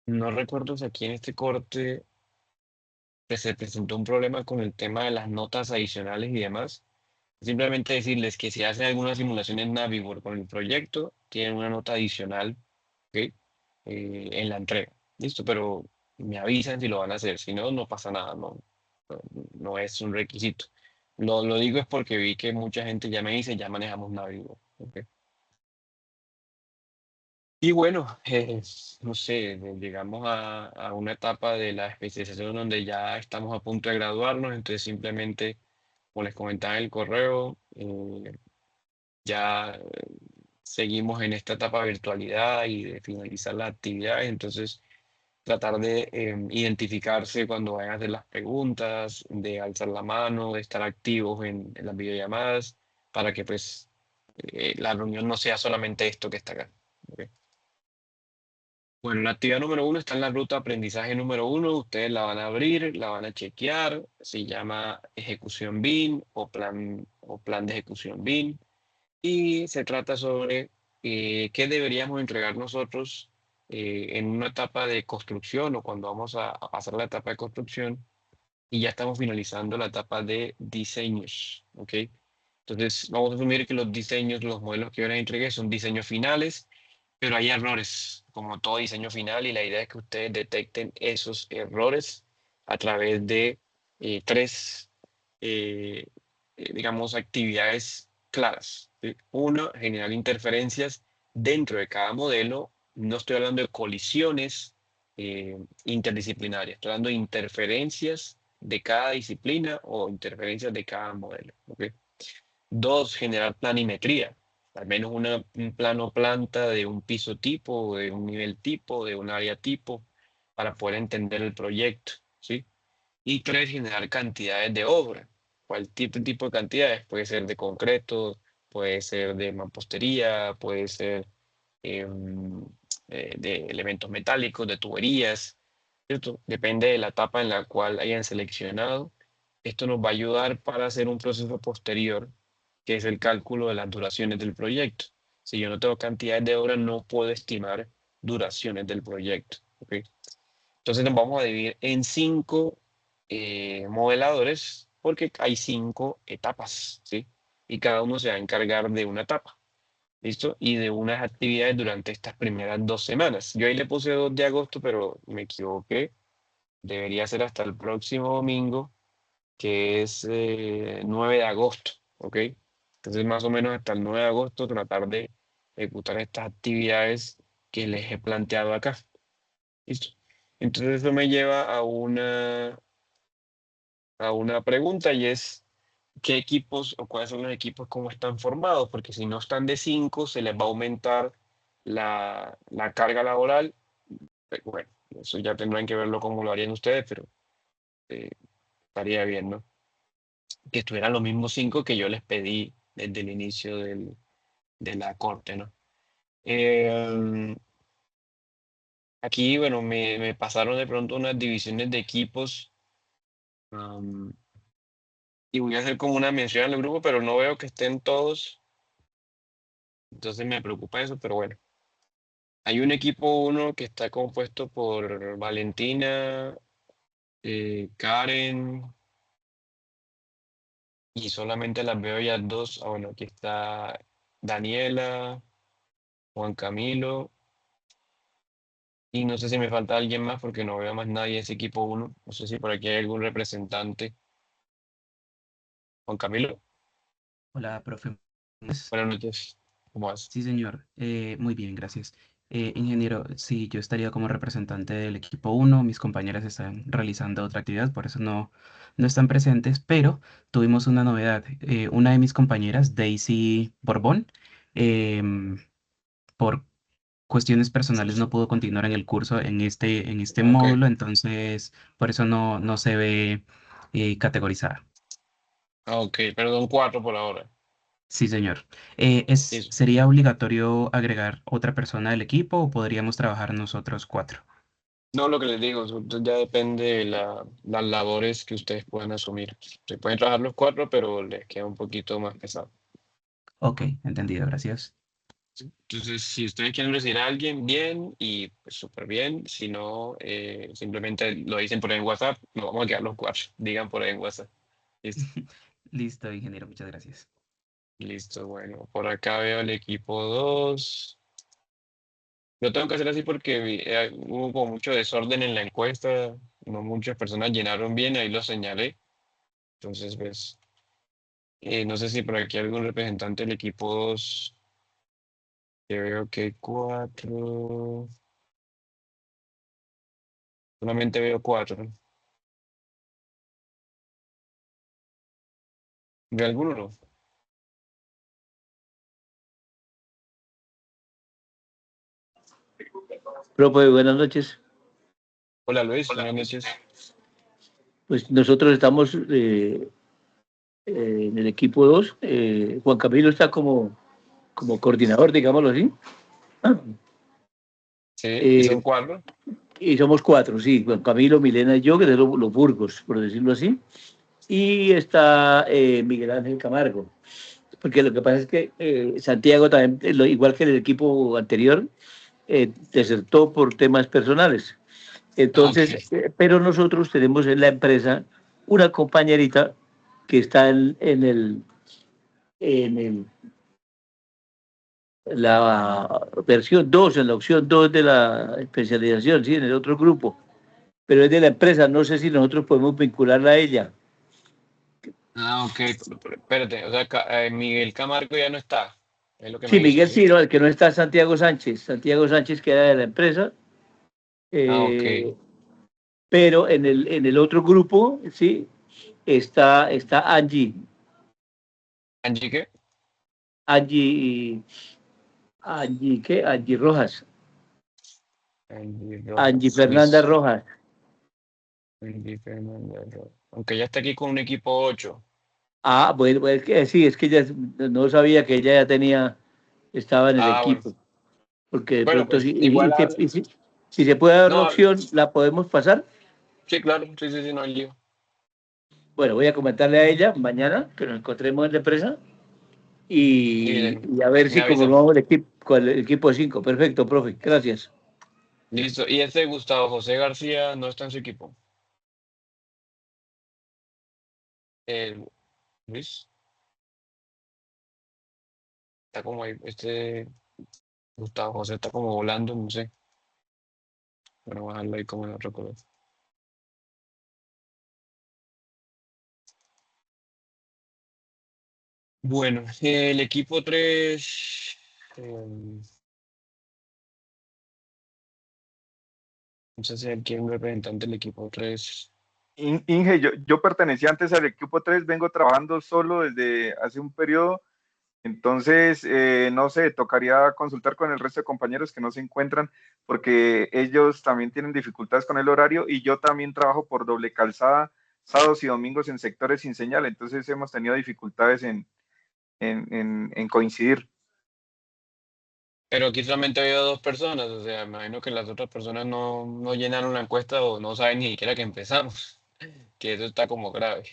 No recuerdo si aquí en este corte que se presentó un problema con el tema de las notas adicionales y demás. Simplemente decirles que si hacen alguna simulación en Naviworld con el proyecto, tienen una nota adicional, ¿ok? En la entrega. Listo, pero me avisan si lo van a hacer. Si no, no pasa nada, no, no es un requisito. Lo digo es porque vi que mucha gente ya me dice, ya manejamos Naviworld. ¿Ok? Y bueno, no sé, llegamos a una etapa de la especialización donde ya estamos a punto de graduarnos, entonces simplemente, como les comentaba en el correo, ya seguimos en esta etapa de virtualidad y de finalizar las actividades, entonces tratar de identificarse cuando vayan a hacer las preguntas, de alzar la mano, de estar activos en las videollamadas, para que pues la reunión no sea solamente esto que está acá. ¿Ok? Bueno, la actividad número 1 está en la ruta de aprendizaje número 1. Ustedes la van a abrir, la van a chequear. Se llama ejecución BIM o plan de ejecución BIM. Y se trata sobre qué deberíamos entregar nosotros en una etapa de construcción o cuando vamos a pasar la etapa de construcción y ya estamos finalizando la etapa de diseños. ¿Ok? Entonces, vamos a asumir que los diseños, los modelos que yo les entregué son diseños finales, pero hay errores, como todo diseño final, y la idea es que ustedes detecten esos errores a través de 3, digamos, actividades claras. ¿Sí? Uno, generar interferencias dentro de cada modelo. No estoy hablando de colisiones interdisciplinarias, estoy hablando de interferencias de cada disciplina o interferencias de cada modelo. ¿Ok? Dos, generar planimetría, al menos un plano planta de un piso tipo, de un nivel tipo, de un área tipo, para poder entender el proyecto, ¿sí? Y tres, generar cantidades de obra. ¿Cuál tipo de cantidades? Puede ser de concreto, puede ser de mampostería, puede ser de elementos metálicos, de tuberías, ¿cierto? Depende de la etapa en la cual hayan seleccionado. Esto nos va a ayudar para hacer un proceso posterior, que es el cálculo de las duraciones del proyecto. Si yo no tengo cantidades de obra, no puedo estimar duraciones del proyecto. ¿Ok? Entonces nos vamos a dividir en 5 modeladores porque hay 5 etapas, ¿sí? Y cada uno se va a encargar de una etapa, ¿listo? Y de unas actividades durante estas primeras 2 semanas. Yo ahí le puse 2 de agosto, pero me equivoqué. Debería ser hasta el próximo domingo, que es 9 de agosto, ¿ok? Entonces más o menos hasta el 9 de agosto tratar de ejecutar estas actividades que les he planteado acá. ¿Listo? Entonces eso me lleva a una pregunta y es, ¿qué equipos o cuáles son los equipos, cómo están formados? Porque si no están de 5, se les va a aumentar la carga laboral. Bueno, eso ya tendrán que verlo cómo lo harían ustedes, pero eh, estaría bien, ¿no? Que estuvieran los mismos 5 que yo les pedí desde el inicio de la corte, ¿no? Aquí, bueno, me pasaron de pronto unas divisiones de equipos. Y voy a hacer como una mención al grupo, pero no veo que estén todos. Entonces me preocupa eso, pero bueno. Hay un equipo 1 que está compuesto por Valentina, Karen, y solamente las veo ya dos. Ah, bueno, aquí está Daniela, Juan Camilo, y no sé si me falta alguien más porque no veo más nadie de ese equipo 1. No sé si por aquí hay algún representante. Juan Camilo, Hola, profe. buenas noches. ¿Cómo vas? Sí, señor. Muy bien, gracias. Ingeniero, sí, yo estaría como representante del equipo 1. Mis compañeras están realizando otra actividad, por eso no están presentes, pero tuvimos una novedad. Una de mis compañeras, Daisy Borbón, em, por cuestiones personales no pudo continuar en el curso en este Ok, módulo, entonces por eso no se ve categorizada. ok, perdón, 4 por ahora. Sí, señor. Eso. ¿Sería obligatorio agregar otra persona al equipo o podríamos trabajar nosotros cuatro? No, lo que les digo, eso ya depende de las labores que ustedes puedan asumir. Se pueden trabajar los 4, pero les queda un poquito más pesado. Ok, entendido, gracias. Entonces, si ustedes quieren recibir a alguien, bien, y pues súper bien. Si no, simplemente lo dicen por ahí en WhatsApp. Nos vamos a quedar los 4. Digan por ahí en WhatsApp. Listo. Listo, ingeniero, muchas gracias. Listo, bueno. Por acá veo el equipo 2. Lo tengo que hacer así porque hubo como mucho desorden en la encuesta. No muchas personas llenaron bien, ahí lo señalé. Entonces, ves. No sé si por aquí hay algún representante del equipo 2. Que veo que hay 4. Solamente veo 4. ¿Ve alguno no? Profe, buenas noches. Hola Luis, buenas noches. Pues nosotros estamos en el equipo 2. Juan Camilo está como coordinador, digámoslo así. Sí, y son Eh, 4. y somos 4, sí. Juan Camilo, Milena y yo, que somos los Burgos, por decirlo así. Y está Miguel Ángel Camargo. Porque lo que pasa es que Santiago también, igual que en el equipo anterior, desertó por temas personales. Ok. Entonces, pero nosotros tenemos en la empresa una compañerita que está en la versión 2, en la opción 2 de la especialización, sí, en el otro grupo, pero es de la empresa, no sé si nosotros podemos vincularla a ella. Ah, ok. Espérate, o sea, Miguel Camargo ya no está. Es lo que me Sí, dice, Miguel, ¿sí? sí, no, el que no está es Santiago Sánchez que era de la empresa, Ah, ok. eh, pero en el otro grupo, sí, está ¿Angie qué? Angie, Angie, ¿qué? Angie Rojas, Angie Angie Rojas. Fernanda Listo. Rojas. Angie Fernanda Rojas. Aunque ya está aquí con un equipo 8. Ah, bueno, pues sí, es que ella no sabía que ella estaba en el Ah, bueno. equipo, porque de Bueno, pronto pues sí, igual. si se puede dar la No, opción, la podemos pasar. sí, claro. Sí, sí, sí, no hay lío. Bueno, voy a comentarle a ella mañana que nos encontremos en la empresa Y y a ver me si avisa. conformamos el equipo con el equipo de 5. Perfecto, profe, gracias. Listo. Y ese Gustavo José García no está en su equipo. El Luis está como ahí. Gustavo José está como volando, no sé. Bueno, bajarlo ahí como en otro color. Bueno, el equipo 3. No sé si aquí hay un representante del equipo 3. Inge, yo pertenecía antes al equipo 3, vengo trabajando solo desde hace un periodo, entonces, no sé, tocaría consultar con el resto de compañeros que no se encuentran, porque ellos también tienen dificultades con el horario y yo también trabajo por doble calzada, sábados y domingos en sectores sin señal, entonces hemos tenido dificultades en coincidir. Pero aquí solamente había dos personas, o sea, me imagino que las otras personas no llenaron la encuesta o no saben ni siquiera que empezamos, que eso está como grave.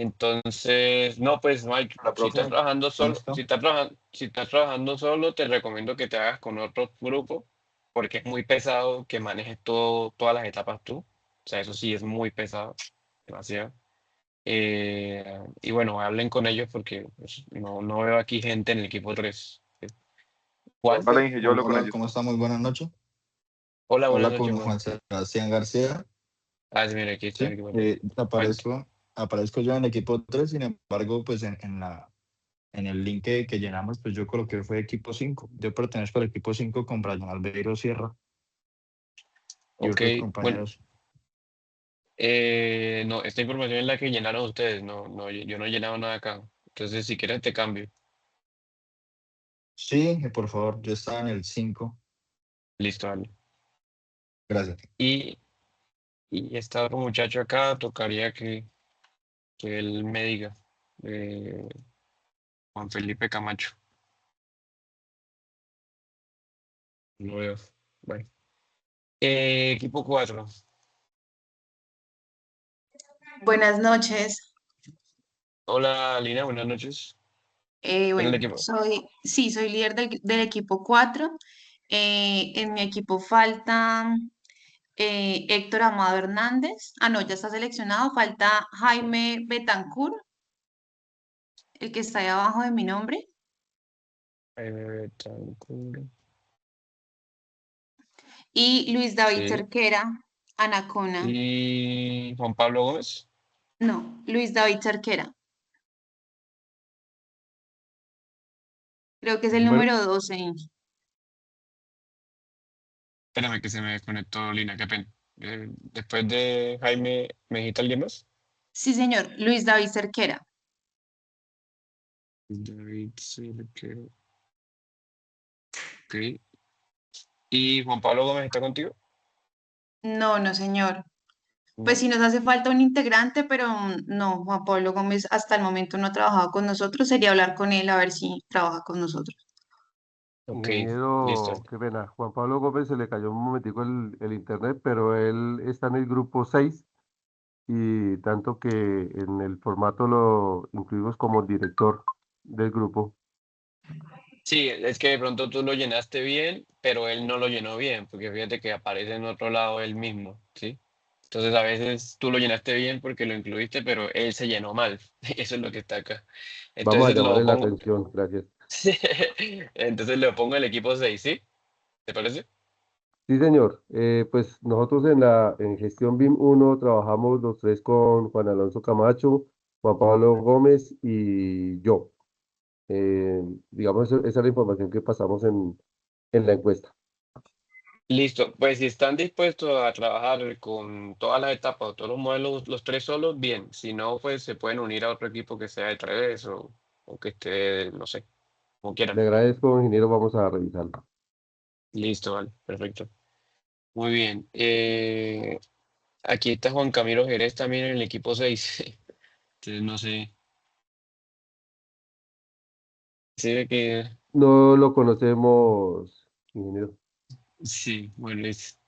Entonces, no, pues Mike, La si estás profe, trabajando solo, ¿listo? si estás trabajando solo, te recomiendo que te hagas con otro grupo, porque es muy pesado que manejes todas las etapas tú. O sea, eso sí es muy pesado, demasiado. Y bueno, hablen con ellos porque pues, no veo aquí gente en el equipo 3. Juan, Vale, dije, yo hablo con Hola, ellos. ¿cómo está? Muy buenas noches. hola, buenas Hola noches, con Juan. Juan Sebastián García. Ah, sí, mira, aquí está el Sí, equipo 3. Juan, aparezco yo en el equipo 3. Sin embargo, pues en el link que llenamos, pues yo coloqué fue equipo 5. Yo pertenezco al equipo 5 con Brian Albeiro Sierra y ok, otros bueno, compañeros. no, esta información es la que llenaron ustedes, no, yo no he llenado nada acá. Entonces, si quieres, te cambio. Sí, por favor, yo estaba en el 5. Listo, dale. Gracias. Y, y este otro muchacho acá tocaría que él me diga, eh, Juan Felipe Camacho. No veo. Bueno. Equipo 4. Buenas noches. Hola, Lina, buenas noches. En el Bueno, equipo. soy líder del equipo 4. En mi equipo falta Héctor Amado Hernández. Ah, no, ya está seleccionado. Falta Jaime Betancourt, el que está ahí abajo de mi nombre. Tranquilo. Y Luis David Sí. Cerquera, Anacona. Y Juan Pablo Gómez. No, Luis David Cerquera. Creo que es el Bueno, número 12. Espérame que se me desconectó Lina, qué pena. Después de Jaime, ¿me dijiste alguien más? Sí, señor, Luis David Cerquera. David Silke. Ok. ¿Y Juan Pablo Gómez está contigo? No, no, señor. Pues No. sí nos hace falta un integrante, pero no, Juan Pablo Gómez hasta el momento no ha trabajado con nosotros. Sería hablar con él a ver si trabaja con nosotros. Ok, listo. Ingeniero, qué pena. Juan Pablo Gómez se le cayó un momentico el internet, pero él está en el grupo 6 y tanto que en el formato lo incluimos como director del grupo. Sí, es que de pronto tú lo llenaste bien, pero él no lo llenó bien, porque fíjate que aparece en otro lado él mismo, ¿sí? Entonces a veces tú lo llenaste bien porque lo incluiste, pero él se llenó mal. Eso es lo que está acá. Vamos a Entonces llamarle lo la pongo, atención, gracias. entonces lo pongo el equipo 6, ¿sí? ¿Te parece? Sí, señor. Pues nosotros en gestión BIM 1 trabajamos los tres con Juan Alonso Camacho, Juan Pablo Gómez y yo. Eh, digamos, esa es la información que pasamos en la encuesta. Listo, pues si están dispuestos a trabajar con todas las etapas o todos los modelos, los tres solos, bien. Si no, pues se pueden unir a otro equipo que sea de tres o que esté, no sé, como Le quieran. agradezco, ingeniero, vamos a revisarlo. Listo, vale, perfecto. Muy bien. Aquí está Juan Camilo Jerez también en el equipo 6. Entonces no sé. Se ve que No lo conocemos, ingeniero. sí, bueno, Luis.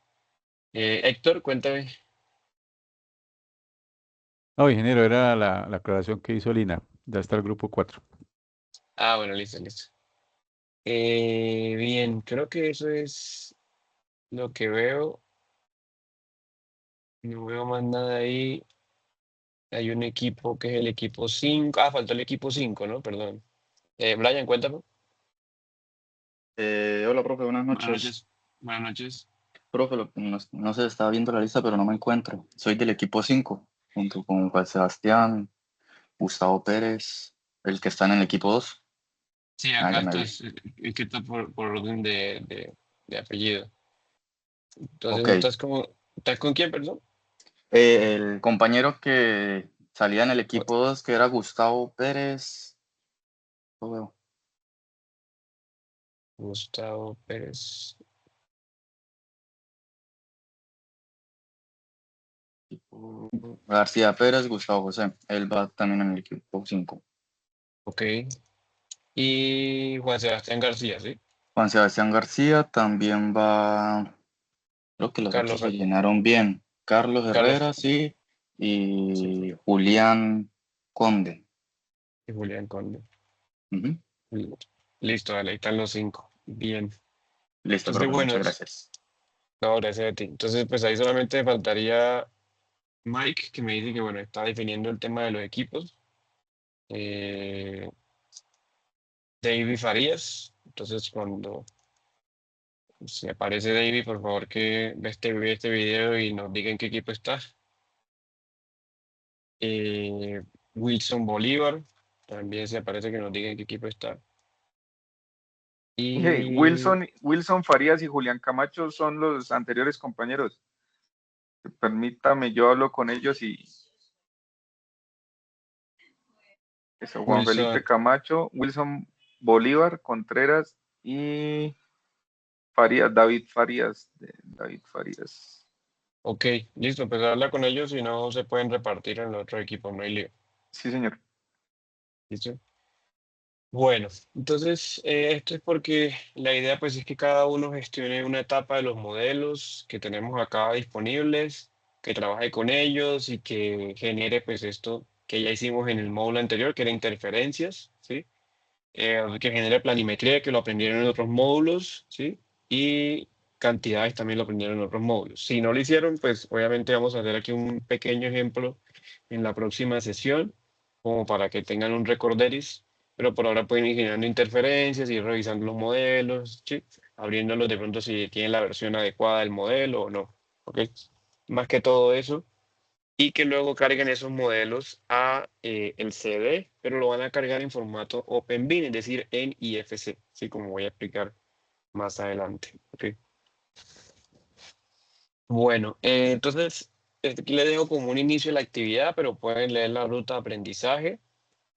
Héctor, cuéntame. no, ingeniero, era la aclaración que hizo Lina. Ya está el grupo 4. Ah, bueno, listo, listo. Bien, creo que eso es lo que veo. No veo más nada ahí. Hay un equipo que es el equipo 5. Ah, faltó el equipo 5, ¿no? Perdón. Brian, cuéntame. Hola, profe, buenas Buenas noches. noches. Buenas noches. Profe, no sé, estaba viendo la lista, pero no me encuentro. Soy del equipo 5 junto con Juan Sebastián, Gustavo Pérez, el que está en el equipo 2. Sí, Ah, acá ya me esto vi. es escrito por orden de apellido. Entonces, Ok. ¿estás con quién, perdón? El compañero que salía en el equipo 2, que era Gustavo Pérez. Lo veo. Gustavo Pérez. García Pérez, Gustavo José. Él va también en el equipo 5. Ok. Y Juan Sebastián García, ¿sí? Juan Sebastián García también va. Creo que los Carlos, otros se llenaron bien. Carlos Carlos, Herrera, sí. sí. Y Julián. Conde. y Julián Conde. Ujú. Listo, dale, ahí están los 5. Bien. Listo, Entonces, profe, bueno, muchas gracias. no, gracias a ti. Entonces, pues ahí solamente me faltaría Mike, que me dice que, bueno, está definiendo el tema de los equipos. Eh, David Farías. Entonces, cuando se aparece David, por favor, que ve este video y nos diga en qué equipo está. Wilson Bolívar. También se aparece que nos diga en qué equipo está. Hey, Y Wilson Farías y Julián Camacho son los anteriores compañeros. Permítame, yo hablo con ellos y eso, Juan Felipe Wilson. Camacho, Wilson Bolívar, Contreras y Farías, David Farías. David Farías. Ok, listo, pues habla con ellos y no se pueden repartir en el otro equipo, no hay lío. Sí, señor. ¿Listo? Bueno, entonces esto es porque la idea pues es que cada uno gestione una etapa de los modelos que tenemos acá disponibles, que trabaje con ellos y que genere pues esto que ya hicimos en el módulo anterior, que era interferencias, ¿sí? Que genere planimetría, que lo aprendieron en otros módulos, ¿sí? Y cantidades también lo aprendieron en otros módulos. Si no lo hicieron, pues obviamente vamos a hacer aquí un pequeño ejemplo en la próxima sesión, como para que tengan un recorderis, pero por ahora pueden ir generando interferencias, ir revisando los modelos, ¿sí? Abriéndolos de pronto si tienen la versión adecuada del modelo o no, ¿ok? Más que todo eso y que luego carguen esos modelos a el CD, pero lo van a cargar en formato OpenBean, es decir, en IFC, así como voy a explicar más adelante. ¿Ok? Bueno, entonces aquí les dejo como un inicio de la actividad, pero pueden leer la ruta de aprendizaje,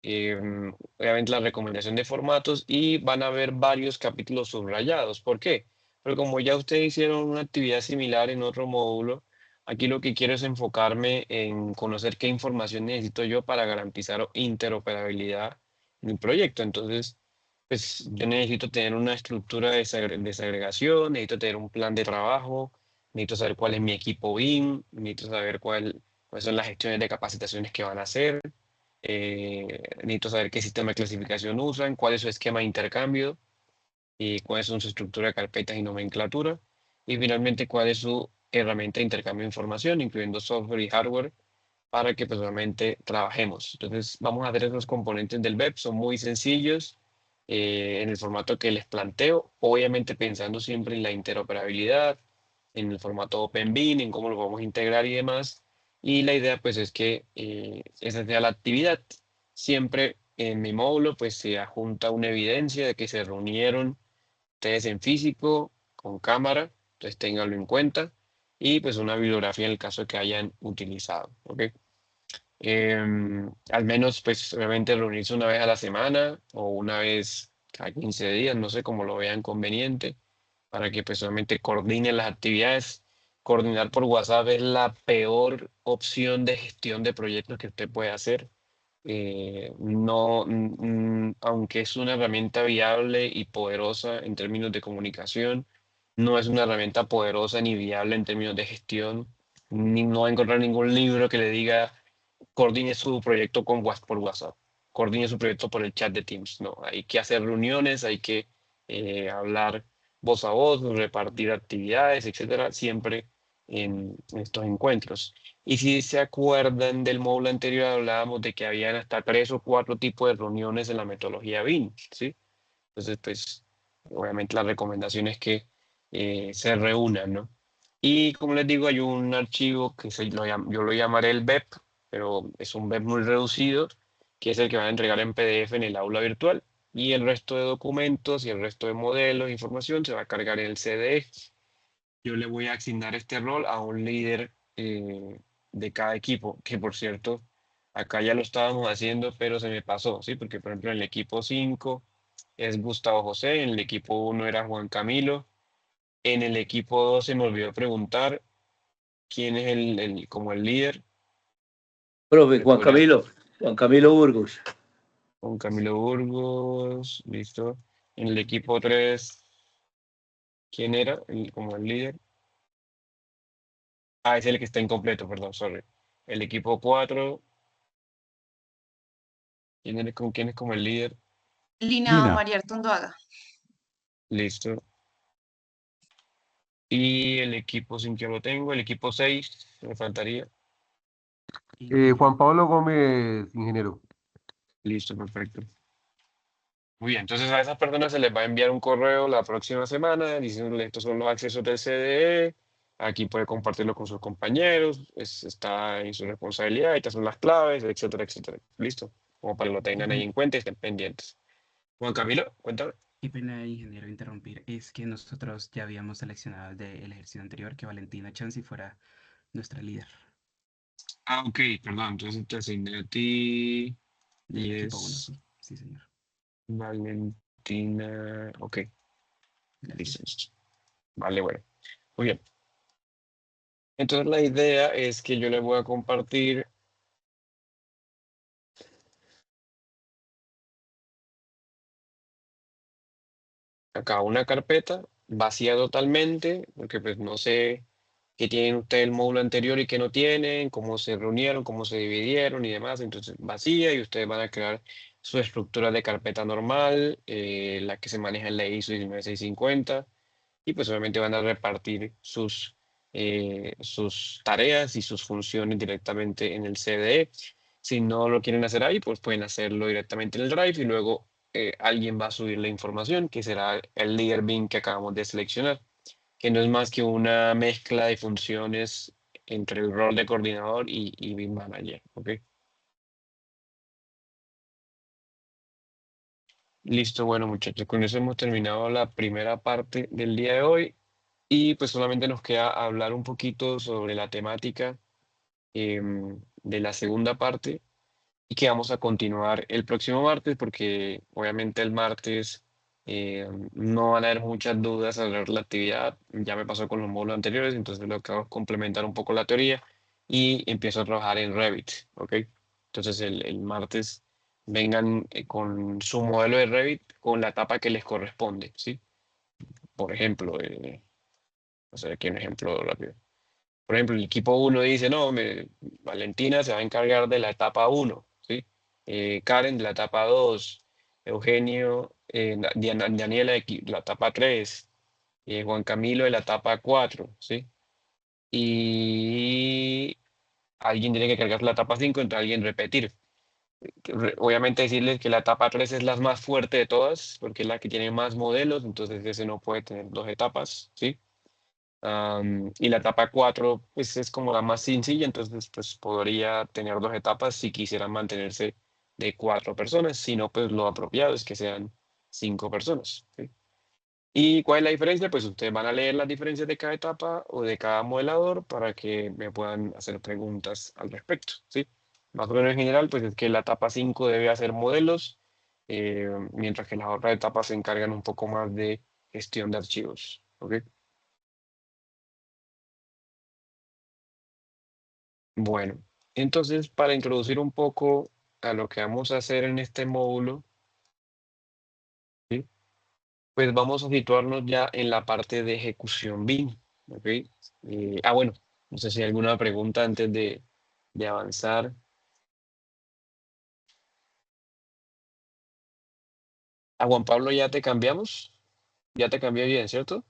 obviamente la recomendación de formatos y van a ver varios capítulos subrayados. ¿Por qué? Porque como ya ustedes hicieron una actividad similar en otro módulo, aquí lo que quiero es enfocarme en conocer qué información necesito yo para garantizar interoperabilidad en mi proyecto. Entonces, pues yo necesito tener una estructura de desagregación, necesito tener un plan de trabajo, necesito saber cuál es mi equipo BIM, necesito saber cuáles son las gestiones de capacitaciones que van a hacer. Necesito saber qué sistema de clasificación usan, cuál es su esquema de intercambio y cuál es su estructura de carpetas y nomenclatura. Y finalmente, cuál es su herramienta de intercambio de información, incluyendo software y hardware, para que personalmente trabajemos. Entonces, vamos a ver esos componentes del web, son muy sencillos en el formato que les planteo, obviamente pensando siempre en la interoperabilidad, en el formato OpenBean, en cómo lo vamos a integrar y demás. Y la idea pues es que esa sea la actividad. Siempre en mi módulo pues se adjunta una evidencia de que se reunieron ustedes en físico, con cámara, entonces ténganlo en cuenta. Y pues una bibliografía en el caso de que hayan utilizado, ¿ok? Al menos, pues, obviamente reunirse una vez a la semana o una vez cada 15 días, no sé cómo lo vean conveniente, para que pues obviamente coordinen las actividades. Coordinar por WhatsApp es la peor opción de gestión de proyectos que usted puede hacer. No, aunque es una herramienta viable y poderosa en términos de comunicación, no es una herramienta poderosa ni viable en términos de gestión. No va a encontrar ningún libro que le diga coordine su proyecto por WhatsApp, coordine su proyecto por el chat de Teams. No, hay que hacer reuniones, hay que hablar voz a voz, repartir actividades, etcétera, siempre en estos encuentros. Y si se acuerdan del módulo anterior, hablábamos de que habían hasta 3 o 4 tipos de reuniones en la metodología BIM, ¿sí? Entonces, pues, obviamente la recomendación es que se reúnan, ¿no? Y como les digo, hay un archivo que yo lo llamaré el BEP, pero es un BEP muy reducido, que es el que van a entregar en PDF en el aula virtual. Y el resto de documentos y el resto de modelos, información, se va a cargar en el CDE. Yo le voy a asignar este rol a un líder de cada equipo, que por cierto, acá ya lo estábamos haciendo, pero se me pasó, ¿sí? Porque por ejemplo en el equipo 5 es Gustavo José, en el equipo 1 era Juan Camilo, en el equipo 2 se me olvidó preguntar quién es como el líder. Profe, Me podría, Juan Camilo Burgos. Juan Camilo Burgos, listo. En el equipo 3, ¿quién era como el líder? Ah, es el que está incompleto, perdón, sorry. El equipo 4, quién es como el líder? Lina Lina. María Artunduaga. Listo. Y el equipo 5 lo tengo. El equipo 6 me faltaría. Juan Pablo Gómez, ingeniero. Listo, perfecto. Muy bien, entonces a esas personas se les va a enviar un correo la próxima semana diciéndoles estos son los accesos del CDE, aquí puede compartirlo con sus compañeros, está en su responsabilidad, estas son las claves, etcétera, etcétera. Listo, como para que lo tengan ahí en cuenta y estén pendientes. Juan Camilo, cuéntame. Qué pena, ingeniero, interrumpir. Es que nosotros ya habíamos seleccionado del ejercicio anterior que Valentina Chansi fuera nuestra líder Ah, ok, perdón, entonces te asigné a ti del y equipo 1, es sí. Sí, señor. Valentina, ok, Gracias. listo. Vale, bueno, muy bien. Entonces la idea es que yo les voy a compartir acá una carpeta vacía totalmente, porque pues no sé qué tienen ustedes el módulo anterior y qué no tienen, cómo se reunieron, cómo se dividieron y demás, entonces vacía y ustedes van a crear su estructura de carpeta normal, la que se maneja en la ISO 19650 y pues obviamente van a repartir sus tareas y sus funciones directamente en el CDE. Si no lo quieren hacer ahí, pues pueden hacerlo directamente en el Drive y luego alguien va a subir la información, que será el líder bin que acabamos de seleccionar, que no es más que una mezcla de funciones entre el rol de coordinador y bin manager. ¿Ok? Listo, bueno muchachos, con eso hemos terminado la primera parte del día de hoy y pues solamente nos queda hablar un poquito sobre la temática de la segunda parte y que vamos a continuar el próximo martes porque obviamente el martes no van a haber muchas dudas al ver la actividad, ya me pasó con los módulos anteriores, entonces lo que hago es complementar un poco la teoría y empiezo a trabajar en Revit, ¿ok? Entonces el martes vengan con su modelo de Revit con la etapa que les corresponde, ¿sí? Por ejemplo, no sé, aquí un ejemplo rápido. Por ejemplo, el equipo 1 dice, no, Valentina se va a encargar de la etapa 1, ¿sí? Karen de la etapa 2, Eugenio, Daniela de la etapa 3, Juan Camilo de la etapa 4, ¿sí? Y alguien tiene que cargar la etapa 5, entonces alguien repetir. Obviamente decirles que la etapa 3 es la más fuerte de todas, porque es la que tiene más modelos, entonces ese no puede tener dos etapas, ¿sí? Y la etapa 4 pues es como la más sencilla, entonces pues podría tener dos etapas si quisieran mantenerse de 4 personas, si no pues lo apropiado es que sean 5 personas. ¿Sí? ¿Y cuál es la diferencia? Pues ustedes van a leer las diferencias de cada etapa o de cada modelador para que me puedan hacer preguntas al respecto. ¿Sí? Más o menos en general pues es que la etapa 5 debe hacer modelos, mientras que las otras etapas se encargan un poco más de gestión de archivos. ¿Ok? Bueno, entonces para introducir un poco a lo que vamos a hacer en este módulo, ¿sí? Pues vamos a situarnos ya en la parte de ejecución BIM, ¿ok? Bueno, no sé si hay alguna pregunta antes de avanzar. A Juan Pablo ya te cambiamos, ya te cambié bien, ¿cierto?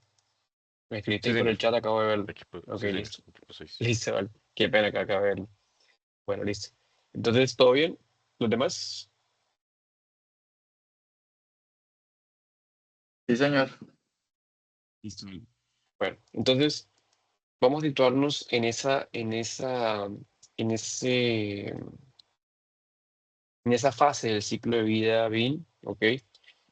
Me escribiste Sí, ahí por señor. el chat, acabo de verlo. Equipo, Ok, sí, señor. listo. Equipo 6. Listo, vale. Qué pena que acabo de verlo. Bueno, listo. Entonces, ¿todo bien? ¿Los demás? Sí, señor. Listo. Bueno, entonces vamos a situarnos en ese, en esa fase del ciclo de vida BIM, ¿ok?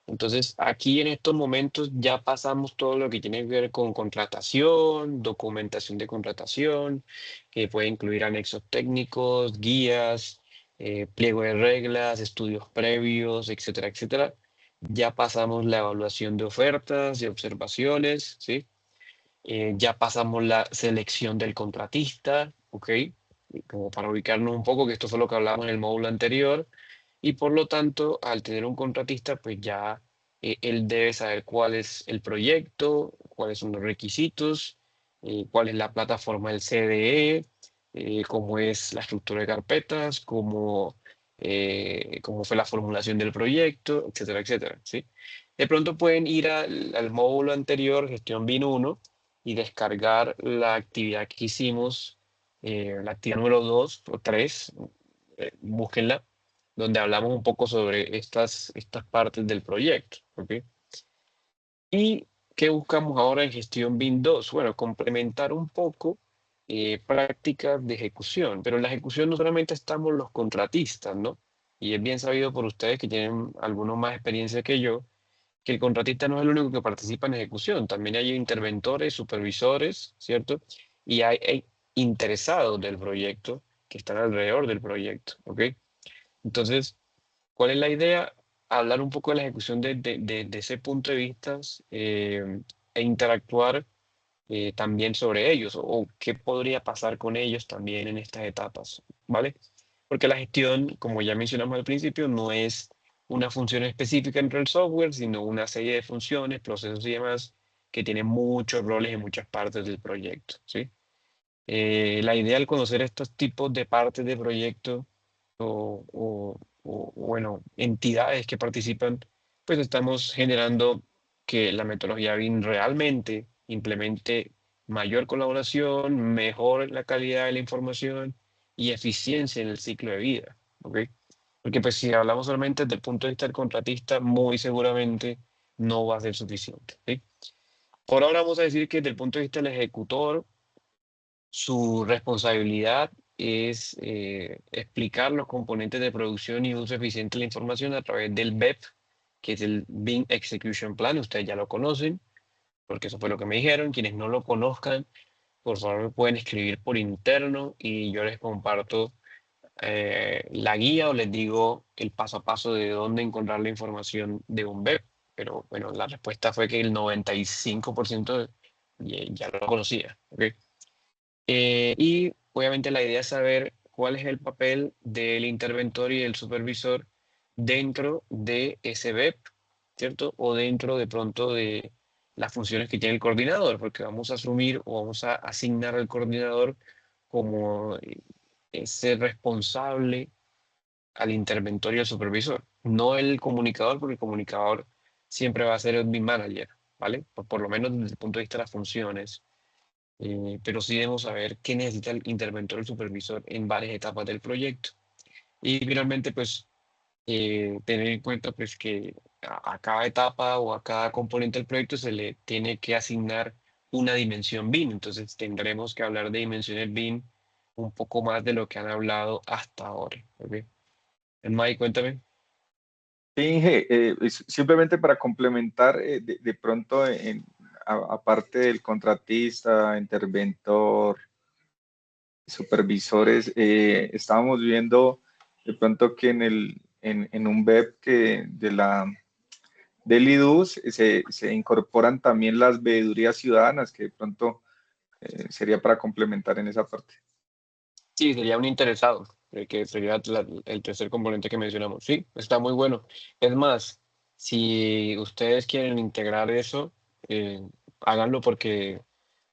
Entonces, aquí en estos momentos ya pasamos todo lo que tiene que ver con contratación, documentación de contratación, que puede incluir anexos técnicos, guías, pliego de reglas, estudios previos, etcétera, etcétera. Ya pasamos la evaluación de ofertas y observaciones, ¿sí? Ya pasamos la selección del contratista, ¿ok? Y como para ubicarnos un poco, que esto fue lo que hablábamos en el módulo anterior, y por lo tanto, al tener un contratista, pues ya él debe saber cuál es el proyecto, cuáles son los requisitos, cuál es la plataforma del CDE, cómo es la estructura de carpetas, cómo cómo fue la formulación del proyecto, etcétera, etcétera, ¿sí? De pronto pueden ir al módulo anterior, gestión BIN 1, y descargar la actividad que hicimos, la actividad número 2 o 3, búsquenla, donde hablamos un poco sobre estas partes del proyecto, ¿ok? ¿Y qué buscamos ahora en gestión BIM 2? Bueno, complementar un poco prácticas de ejecución, pero en la ejecución no solamente estamos los contratistas, ¿no? Y es bien sabido por ustedes que tienen algunos más experiencia que yo, que el contratista no es el único que participa en ejecución, también hay interventores, supervisores, ¿cierto? Y hay interesados del proyecto que están alrededor del proyecto, ¿ok? Entonces, ¿cuál es la idea? Hablar un poco de la ejecución de ese punto de vista, e interactuar también sobre ellos o qué podría pasar con ellos también en estas etapas, ¿vale? Porque la gestión, como ya mencionamos al principio, no es una función específica dentro del software, sino una serie de funciones, procesos y demás que tienen muchos roles en muchas partes del proyecto, ¿sí? La idea al conocer estos tipos de partes de proyecto bueno, entidades que participan, pues estamos generando que la metodología BIM realmente implemente mayor colaboración, mejor la calidad de la información y eficiencia en el ciclo de vida, ¿ok? Porque pues si hablamos solamente desde el punto de vista del contratista, muy seguramente no va a ser suficiente, ¿sí? Por ahora vamos a decir que desde el punto de vista del ejecutor, su responsabilidad es explicar los componentes de producción y uso eficiente de la información a través del BEP, que es el BIM Execution Plan. Ustedes ya lo conocen, porque eso fue lo que me dijeron. Quienes no lo conozcan, por favor me pueden escribir por interno y yo les comparto la guía o les digo el paso a paso de dónde encontrar la información de un BEP. Pero bueno, la respuesta fue que el 95% ya lo conocía. ¿Ok? Y obviamente la idea es saber cuál es el papel del interventor y del supervisor dentro de ese BEP, ¿cierto? O dentro de pronto de las funciones que tiene el coordinador, porque vamos a asumir o vamos a asignar al coordinador como ese responsable al interventor y al supervisor, no el comunicador, porque el comunicador siempre va a ser el BIM manager, ¿vale? Por lo menos desde el punto de vista de las funciones, pero sí debemos saber qué necesita el interventor o el supervisor en varias etapas del proyecto. Y finalmente, pues, tener en cuenta pues, que a cada etapa o a cada componente del proyecto se le tiene que asignar una dimensión BIM. Entonces, tendremos que hablar de dimensiones BIM un poco más de lo que han hablado hasta ahora. ¿Ok? Mike, cuéntame. Sí, Inge, simplemente para complementar, de pronto, aparte del contratista, interventor, supervisores, estábamos viendo de pronto que en un web que del IDUS se incorporan también las veedurías ciudadanas, que de pronto sería para complementar en esa parte. Sí, sería un interesado, que sería el tercer componente que mencionamos. Sí, está muy bueno. Es más, si ustedes quieren integrar eso, háganlo porque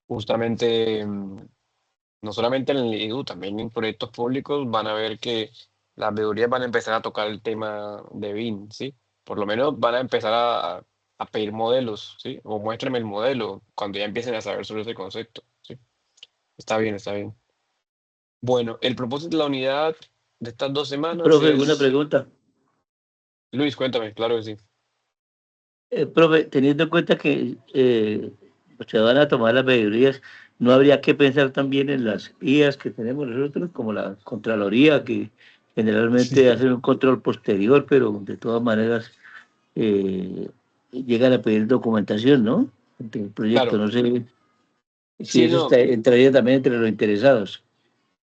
justamente no solamente en el IDU, también en proyectos públicos van a ver que las veedurías van a empezar a tocar el tema de BIM, ¿sí? Por lo menos van a empezar a pedir modelos, ¿sí? O muéstrame el modelo cuando ya empiecen a saber sobre ese concepto, ¿sí? Está bien, está bien. Bueno, el propósito de la unidad de estas 2 semanas Profe, una es... pregunta. Luis, cuéntame, claro que sí. Profe, teniendo en cuenta que se van a tomar las medidas, ¿no habría que pensar también en las vías que tenemos nosotros, como la Contraloría, que generalmente Sí, hacen un control posterior, pero de todas maneras llegan a pedir documentación, ¿no? Del proyecto, claro. no sé si Sí, eso no, entraría también entre los interesados.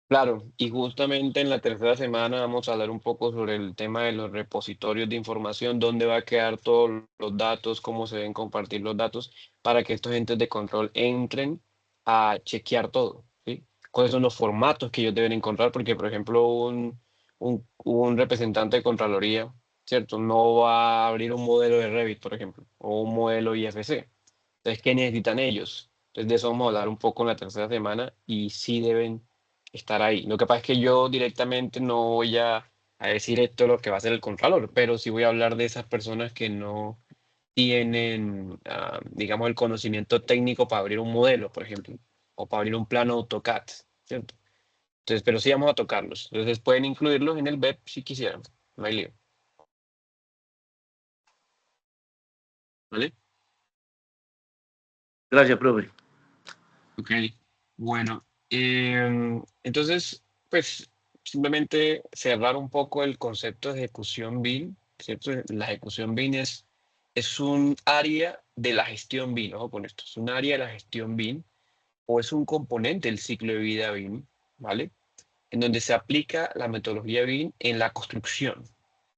claro. Y justamente en la tercera semana vamos a hablar un poco sobre el tema de los repositorios de información, dónde va a quedar todos los datos, cómo se deben compartir los datos, para que estos entes de control entren a chequear todo, ¿sí? ¿Cuáles son los formatos que ellos deben encontrar? Porque, por ejemplo, un representante de Contraloría, ¿cierto? No va a abrir un modelo de Revit, por ejemplo, o un modelo IFC. Entonces, ¿qué necesitan ellos? Entonces, de eso vamos a hablar un poco en la tercera semana y sí deben estar ahí. Lo que pasa es que yo directamente no voy a a decir esto es lo que va a hacer el contralor, pero sí voy a hablar de esas personas que no tienen, digamos, el conocimiento técnico para abrir un modelo, por ejemplo, o para abrir un plano AutoCAD, ¿cierto? Entonces, pero sí vamos a tocarlos. Entonces pueden incluirlos en el BEP si quisieran, no hay lío. ¿Vale? Gracias, profe. Ok, bueno, entonces, pues simplemente cerrar un poco el concepto de ejecución BIM, ¿cierto? La ejecución BIM es un área de la gestión BIM, ojo con esto, es un área de la gestión BIM o es un componente del ciclo de vida BIM, ¿vale? En donde se aplica la metodología BIM en la construcción,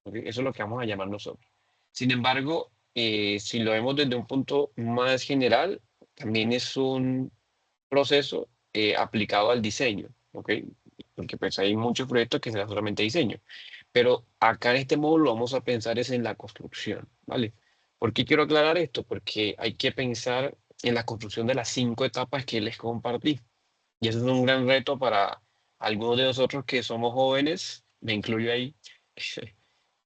¿ok? Eso es lo que vamos a llamar nosotros. Sin embargo, si lo vemos desde un punto más general, también es un proceso aplicado al diseño, ¿ok? Porque pues hay muchos proyectos que serán solamente diseño. Pero acá en este módulo vamos a pensar es en la construcción, ¿vale? ¿Por qué quiero aclarar esto? Porque hay que pensar en la construcción de las 5 etapas que les compartí. Y eso es un gran reto para algunos de nosotros que somos jóvenes, me incluyo ahí,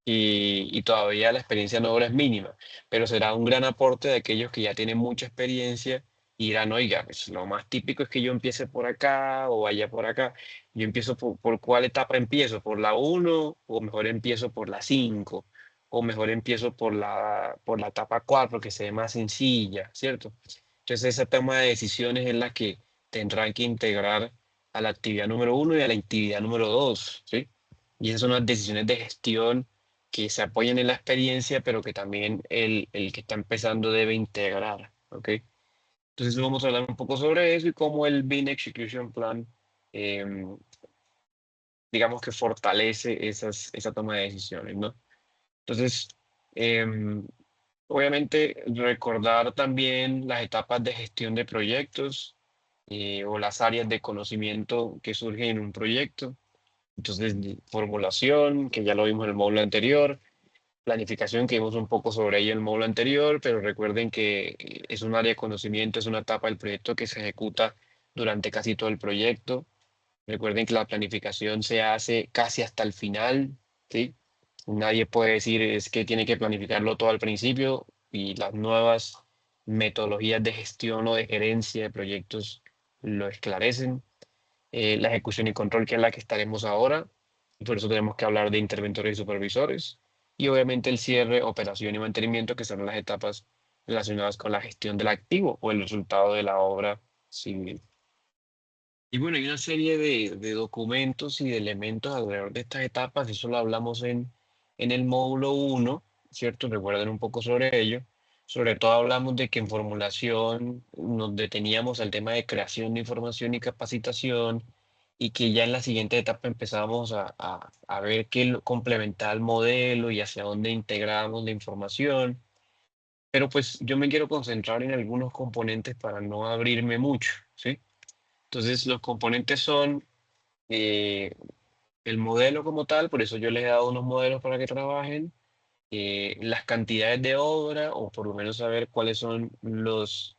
y todavía la experiencia en obra es mínima, pero será un gran aporte de aquellos que ya tienen mucha experiencia y dirán, oiga, pues lo más típico es que yo empiece por acá o vaya por acá. Yo empiezo por ¿cuál etapa empiezo? ¿Por la uno o mejor empiezo por la 5 o mejor empiezo por la etapa 4 que se ve más sencilla, ¿cierto? Entonces esa toma de decisiones es la que tendrán que integrar a la actividad número 1 y a la actividad número 2, ¿sí? Y esas son las decisiones de gestión que se apoyan en la experiencia, pero que también el que está empezando debe integrar, ¿ok? Entonces vamos a hablar un poco sobre eso y cómo el BIM Execution Plan, em, digamos que fortalece esa toma de decisiones, ¿no? Entonces, em, obviamente recordar también las etapas de gestión de proyectos o las áreas de conocimiento que surgen en un proyecto. Entonces, formulación, que ya lo vimos en el módulo anterior, planificación, que vimos un poco sobre ello en el módulo anterior, pero recuerden que es un área de conocimiento, es una etapa del proyecto que se ejecuta durante casi todo el proyecto. Recuerden que la planificación se hace casi hasta el final, ¿sí? Nadie puede decir es que tiene que planificarlo todo al principio y las nuevas metodologías de gestión o de gerencia de proyectos lo esclarecen. La ejecución y control, que es la que estaremos ahora, y por eso tenemos que hablar de interventores y supervisores, y obviamente el cierre, operación y mantenimiento, que son las etapas relacionadas con la gestión del activo o el resultado de la obra civil. Y bueno, hay una serie de documentos y de elementos alrededor de estas etapas, eso lo hablamos en el módulo 1, ¿cierto? Recuerden un poco sobre ello. Sobre todo hablamos de que en formulación nos deteníamos al tema de creación de información y capacitación y que ya en la siguiente etapa empezábamos a ver qué complementaba el modelo y hacia dónde integrábamos la información. Pero pues yo me quiero concentrar en algunos componentes para no abrirme mucho, ¿sí? Entonces los componentes son eh, el modelo como tal, por eso yo les he dado unos modelos para que trabajen, las cantidades de obra o por lo menos saber cuáles son los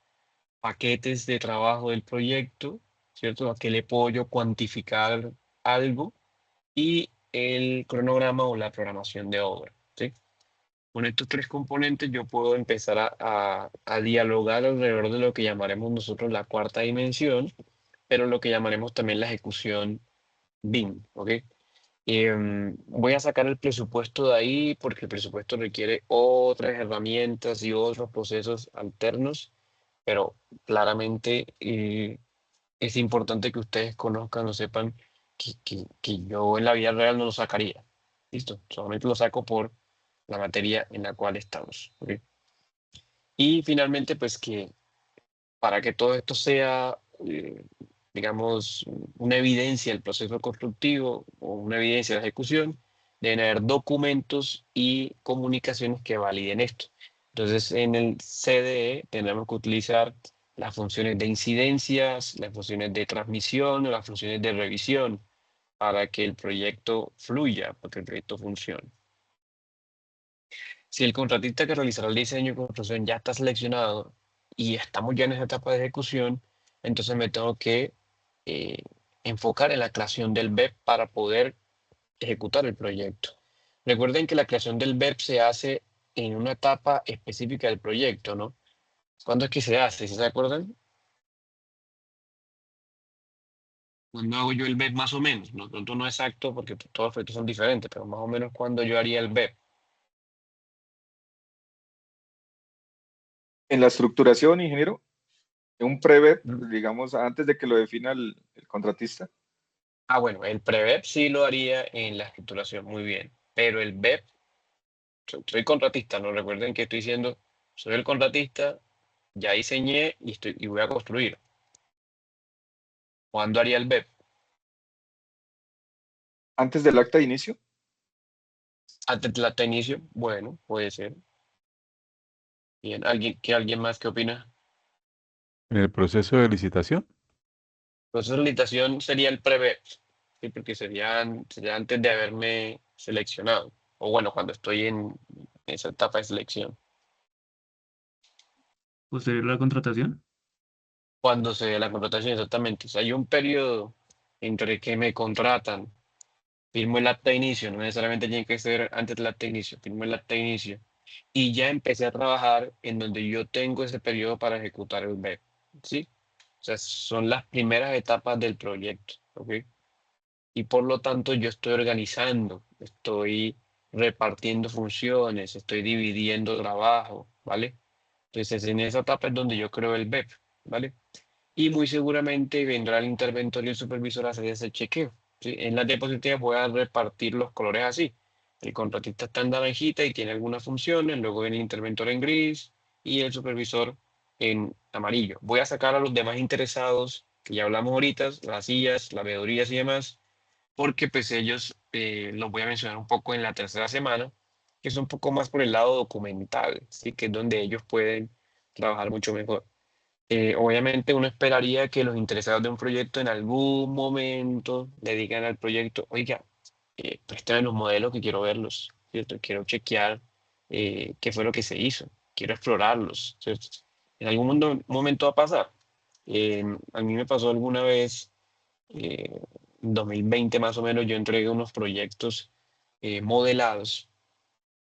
paquetes de trabajo del proyecto, ¿cierto? A qué le puedo yo cuantificar algo y el cronograma o la programación de obra, ¿sí? Con estos 3 componentes yo puedo empezar a dialogar alrededor de lo que llamaremos nosotros la cuarta dimensión, pero lo que llamaremos también la ejecución BIM, ¿ok? Voy a sacar el presupuesto de ahí porque el presupuesto requiere otras herramientas y otros procesos alternos, pero claramente es importante que ustedes conozcan o sepan que yo en la vida real no lo sacaría. ¿Listo? Solamente lo saco por la materia en la cual estamos, ¿ok? Y finalmente, pues que para que todo esto sea, digamos, una evidencia del proceso constructivo o una evidencia de la ejecución, deben haber documentos y comunicaciones que validen esto. Entonces, en el CDE tenemos que utilizar las funciones de incidencias, las funciones de transmisión o las funciones de revisión para que el proyecto fluya, para que el proyecto funcione. Si el contratista que realizará el diseño y construcción ya está seleccionado y estamos ya en esa etapa de ejecución, entonces me tengo que enfocar en la creación del BEP para poder ejecutar el proyecto. Recuerden que la creación del BEP se hace en una etapa específica del proyecto, ¿no? ¿Cuándo es que se hace? ¿Sí se acuerdan? ¿Cuándo hago yo el BEP más o menos? No, pronto no exacto porque todos los proyectos son diferentes, pero más o menos cuándo yo haría el BEP. En la estructuración, ingeniero, un pre-BEP, digamos, antes de que lo defina el contratista. Ah, bueno, el pre-BEP sí lo haría en la estructuración, muy bien. Pero el BEP, soy contratista, ¿no? Recuerden que estoy diciendo, soy el contratista, ya diseñé y voy a construir. ¿Cuándo haría el BEP? Antes del acta de inicio. Antes del acta de inicio, bueno, puede ser. Bien, ¿alguien más qué opina? En el proceso de licitación. Proceso de licitación sería el pre-BEP, ¿sí? Porque sería antes de haberme seleccionado. O bueno, cuando estoy en esa etapa de selección. Posterior a la contratación. Cuando se dé la contratación, exactamente. O sea, hay un periodo entre que me contratan, firmo el acta de inicio, no necesariamente tiene que ser antes del acta de inicio, firmo el acta de inicio y ya empecé a trabajar en donde yo tengo ese periodo para ejecutar el BEP, ¿sí? O sea, son las primeras etapas del proyecto, ¿ok? Y por lo tanto yo estoy organizando, estoy repartiendo funciones, estoy dividiendo trabajo, ¿vale? Entonces en esa etapa es donde yo creo el BEP, ¿vale? Y muy seguramente vendrá el interventor y el supervisor a hacer ese chequeo, ¿sí? En las diapositivas voy a repartir los colores así. El contratista está en naranjita y tiene algunas funciones, luego viene el interventor en gris y el supervisor en amarillo. Voy a sacar a los demás interesados, que ya hablamos ahorita, las sillas, las veedurías y demás, porque pues ellos los voy a mencionar un poco en la tercera semana, que es un poco más por el lado documental, ¿sí? Que es donde ellos pueden trabajar mucho mejor. Obviamente uno esperaría que los interesados de un proyecto en algún momento le digan al proyecto, oiga, préstame los modelos que quiero verlos, ¿cierto? Quiero chequear qué fue lo que se hizo, quiero explorarlos, ¿cierto? En algún momento va a pasar. A mí me pasó alguna vez, en 2020 más o menos, yo entregué unos proyectos modelados.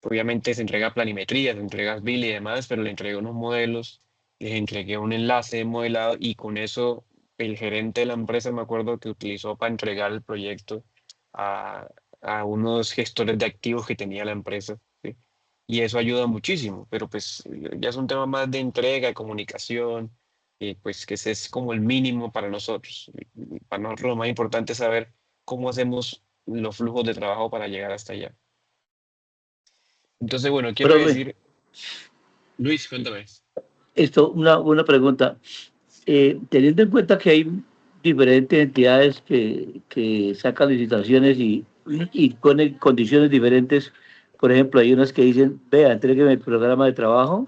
Obviamente se entrega planimetría, se entrega BIL y demás, pero le entregué unos modelos, les entregué un enlace de modelado y con eso el gerente de la empresa me acuerdo que utilizó para entregar el proyecto a, a unos gestores de activos que tenía la empresa, ¿sí? Y eso ayuda muchísimo, pero pues ya es un tema más de entrega, de comunicación, y pues que ese es como el mínimo para nosotros. Y para nosotros lo más importante es saber cómo hacemos los flujos de trabajo para llegar hasta allá. Entonces, bueno, quiero Profe, decir, Luis, cuéntame. una pregunta. Teniendo en cuenta que hay diferentes entidades que sacan licitaciones y ponen condiciones diferentes, por ejemplo, hay unas que dicen, vea, entrégueme el programa de trabajo,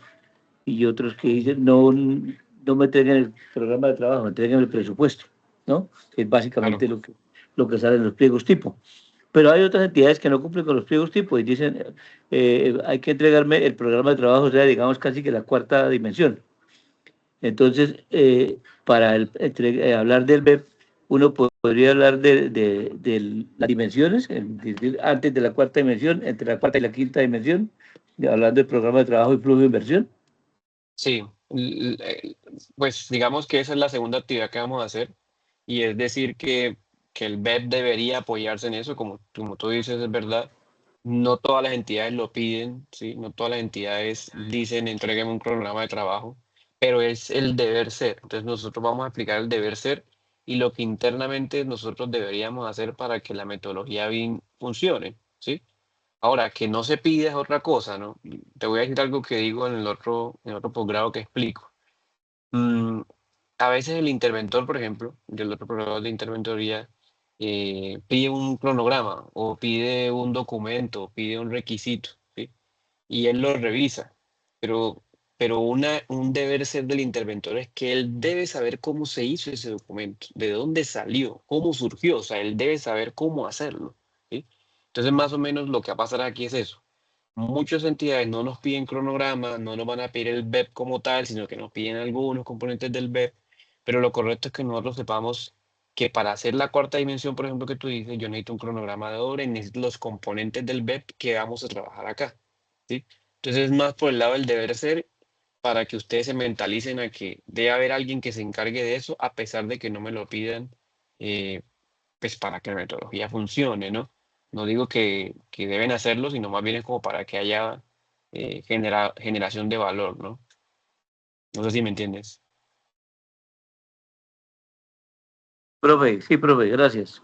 y otros que dicen, no, no me entreguen el programa de trabajo, me entreguen el presupuesto, ¿no? Que es Claro, básicamente lo que sale en los pliegos tipo. Pero hay otras entidades que no cumplen con los pliegos tipo y dicen, hay que entregarme el programa de trabajo, o sea, digamos casi que la cuarta dimensión. Entonces, para hablar del BEP, uno podría hablar de las dimensiones, es decir, antes de la cuarta dimensión, entre la cuarta y la quinta dimensión, hablando del programa de trabajo y flujo de inversión. sí. Pues digamos que esa es la segunda actividad que vamos a hacer y es decir que el BEP debería apoyarse en eso, como tú dices, es verdad. No todas las entidades lo piden, ¿sí? No todas las entidades dicen entrégueme un programa de trabajo, pero es el deber ser. Entonces nosotros vamos a explicar el deber ser y lo que internamente nosotros deberíamos hacer para que la metodología BIM funcione, ¿sí? Ahora, que no se pide es otra cosa, ¿no? Te voy a decir algo que digo en el otro posgrado que explico. Mm, a veces el interventor, por ejemplo, del otro programa de interventoría, pide un cronograma o pide un documento, pide un requisito, ¿sí? Y él lo revisa, pero, pero un deber ser del interventor es que él debe saber cómo se hizo ese documento, de dónde salió, cómo surgió, o sea, él debe saber cómo hacerlo, ¿sí? Entonces, más o menos lo que va a pasar aquí es eso. Muchas entidades no nos piden cronograma, no nos van a pedir el BEP como tal, sino que nos piden algunos componentes del BEP, pero lo correcto es que nosotros sepamos que para hacer la cuarta dimensión, por ejemplo, que tú dices, yo necesito un cronograma de obra y necesito los componentes del BEP que vamos a trabajar acá, ¿sí? Entonces es más por el lado del deber ser para que ustedes se mentalicen a que debe haber alguien que se encargue de eso, a pesar de que no me lo pidan, pues para que la metodología funcione, ¿no? No digo que deben hacerlo, sino más bien es como para que haya generación de valor, ¿no? No sé si me entiendes. Profe, sí, profe, gracias.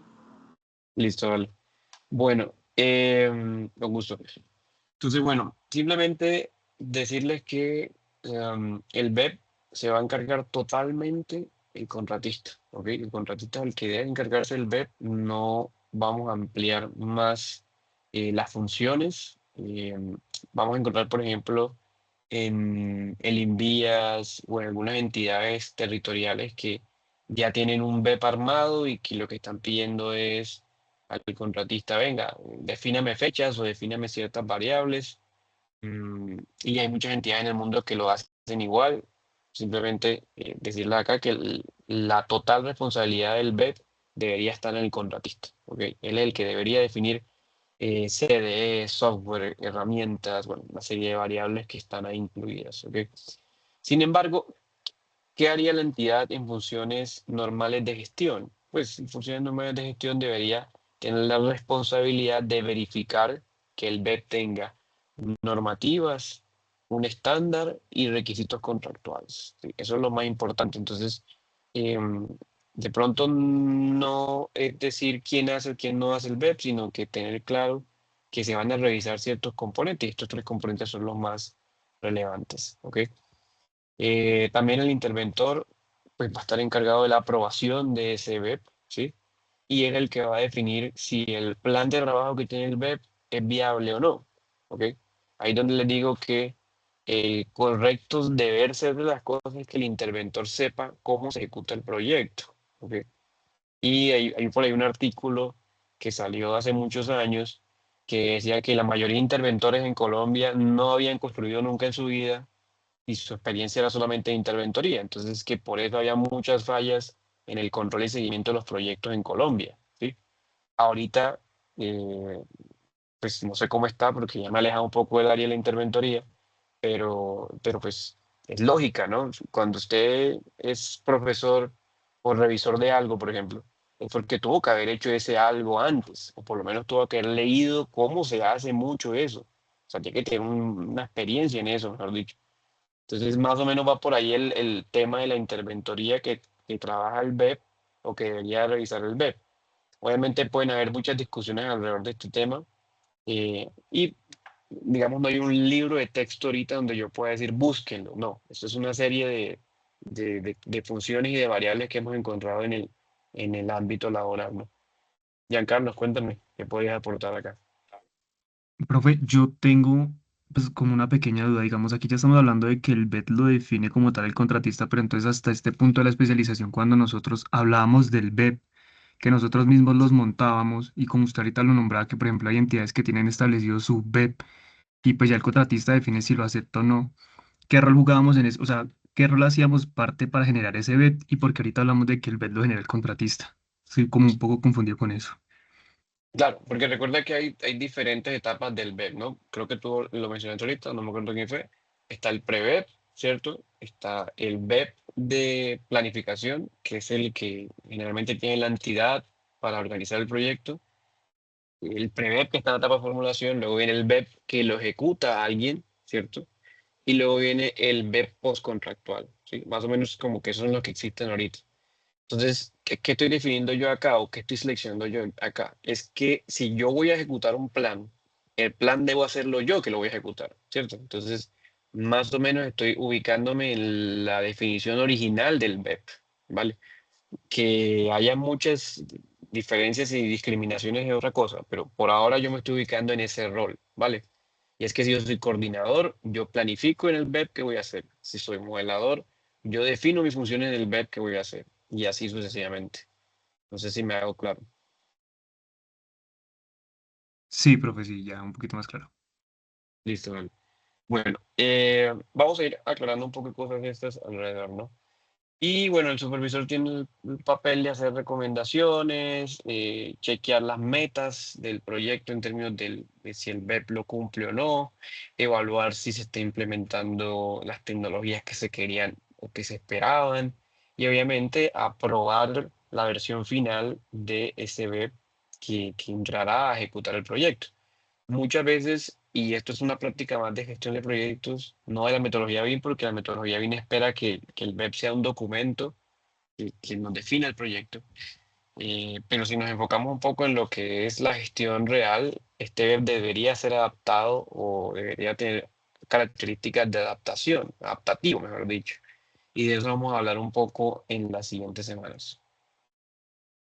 Listo, vale. Bueno, con gusto. Entonces, bueno, simplemente decirles que el BEP se va a encargar totalmente el contratista, ¿ok? El contratista es el que debe encargarse del BEP, no vamos a ampliar más las funciones. Vamos a encontrar, por ejemplo, en el Invías o en algunas entidades territoriales que ya tienen un BEP armado y que lo que están pidiendo es al contratista, venga, defíname fechas o defíname ciertas variables. Y hay muchas entidades en el mundo que lo hacen igual. Simplemente decirle acá que la total responsabilidad del BEP debería estar en el contratista. ¿Ok? Él es el que debería definir CDE, software, herramientas, bueno, una serie de variables que están ahí incluidas. ¿Ok? Sin embargo, ¿qué haría la entidad en funciones normales de gestión? Pues en funciones normales de gestión debería tener la responsabilidad de verificar que el BEP tenga normativas, un estándar y requisitos contractuales. ¿Sí? Eso es lo más importante. Entonces, em, de pronto no es decir quién hace o quién no hace el BEP, sino que tener claro que se van a revisar ciertos componentes y estos tres componentes son los más relevantes. ¿Ok? También el interventor pues, va a estar encargado de la aprobación de ese BEP, ¿sí? Y es el que va a definir si el plan de trabajo que tiene el BEP es viable o no, ¿ok? Ahí donde les digo que el correcto deber ser de las cosas es que el interventor sepa cómo se ejecuta el proyecto, ¿ok? Y hay por ahí un artículo que salió hace muchos años que decía que la mayoría de interventores en Colombia no habían construido nunca en su vida y su experiencia era solamente de interventoría. Entonces, que por eso había muchas fallas en el control y seguimiento de los proyectos en Colombia, ¿sí? Ahorita, eh, pues no sé cómo está, porque ya me he alejado un poco del área de la interventoría, pero pues es lógica, ¿no? Cuando usted es profesor o revisor de algo, por ejemplo, es porque tuvo que haber hecho ese algo antes, o por lo menos tuvo que haber leído cómo se hace mucho eso. O sea, tiene que tener una experiencia en eso, mejor dicho. Entonces, más o menos va por ahí el tema de la interventoría que trabaja el BEP o que debería revisar el BEP. Obviamente pueden haber muchas discusiones alrededor de este tema y, digamos, no hay un libro de texto ahorita donde yo pueda decir búsquenlo. No, esto es una serie de funciones y de variables que hemos encontrado en el ámbito laboral, ¿no? Giancarlos, cuéntame, ¿qué podrías aportar acá? Profe, yo tengo pues como una pequeña duda, digamos, aquí ya estamos hablando de que el BET lo define como tal el contratista, pero entonces hasta este punto de la especialización, cuando nosotros hablábamos del BEP, que nosotros mismos los montábamos y como usted ahorita lo nombraba, que por ejemplo hay entidades que tienen establecido su BEP y pues ya el contratista define si lo acepta o no, ¿qué rol jugábamos en eso? O sea, ¿qué rol hacíamos parte para generar ese BEP y porque ahorita hablamos de que el BEP lo genera el contratista? Estoy como un poco confundido con eso. Claro, porque recuerda que hay diferentes etapas del BEP, ¿no? Creo que tú lo mencionaste ahorita, no me acuerdo quién fue. Está el pre-BEP, ¿cierto? Está el BEP de planificación, que es el que generalmente tiene la entidad para organizar el proyecto. El pre-BEP que está en la etapa de formulación, luego viene el BEP que lo ejecuta alguien, ¿cierto? Y luego viene el BEP postcontractual, ¿sí? Más o menos como que esos son los que existen ahorita. Entonces, ¿qué estoy definiendo yo acá o qué estoy seleccionando yo acá? Es que si yo voy a ejecutar un plan, el plan debo hacerlo yo que lo voy a ejecutar, ¿cierto? Entonces, más o menos estoy ubicándome en la definición original del BEP, ¿vale? Que haya muchas diferencias y discriminaciones es otra cosa, pero por ahora yo me estoy ubicando en ese rol, ¿vale? Y es que si yo soy coordinador, yo planifico en el BEP qué voy a hacer. Si soy modelador, yo defino mis funciones en el BEP que voy a hacer. Y así sucesivamente. No sé si me hago claro. Sí, profe, sí, ya un poquito más claro. Listo, vale. Bueno, vamos a ir aclarando un poco de cosas de estas alrededor, ¿no? Y bueno, el supervisor tiene el papel de hacer recomendaciones, chequear las metas del proyecto en términos de si el BEP lo cumple o no, evaluar si se está implementando las tecnologías que se querían o que se esperaban, y obviamente aprobar la versión final de ese BEP que entrará a ejecutar el proyecto. Muchas veces, y esto es una práctica más de gestión de proyectos, no de la metodología BIM, porque la metodología BIM espera que el BEP sea un documento que nos defina el proyecto. Pero si nos enfocamos un poco en lo que es la gestión real, este BEP debería ser adaptado o debería tener características de adaptación, adaptativo, mejor dicho. Y de eso vamos a hablar un poco en las siguientes semanas.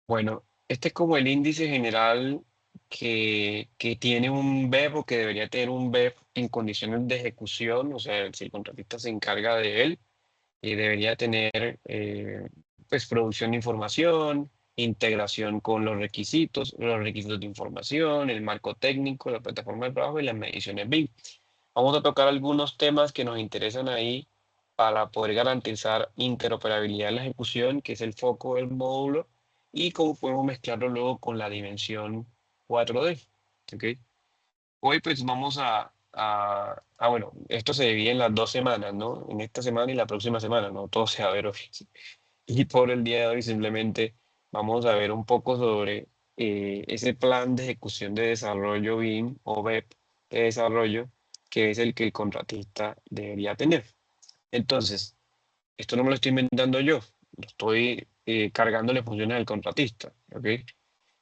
Bueno, este es como el índice general que tiene un BEP o que debería tener un BEP en condiciones de ejecución, o sea, si el contratista se encarga de él, y debería tener pues producción de información, integración con los requisitos de información, el marco técnico, la plataforma de trabajo y las mediciones BIM. Vamos a tocar algunos temas que nos interesan ahí para poder garantizar interoperabilidad en la ejecución, que es el foco del módulo, y cómo podemos mezclarlo luego con la dimensión 4D. ¿Ok? Hoy pues vamos bueno, esto se divide en las 2 semanas, ¿no? En esta semana y la próxima semana, ¿no? Todo se va a ver hoy. Y por el día de hoy simplemente vamos a ver un poco sobre ese plan de ejecución de desarrollo BIM o BEP de desarrollo, que es el que el contratista debería tener. Entonces, esto no me lo estoy inventando yo, lo estoy cargándole funciones al contratista, ¿ok?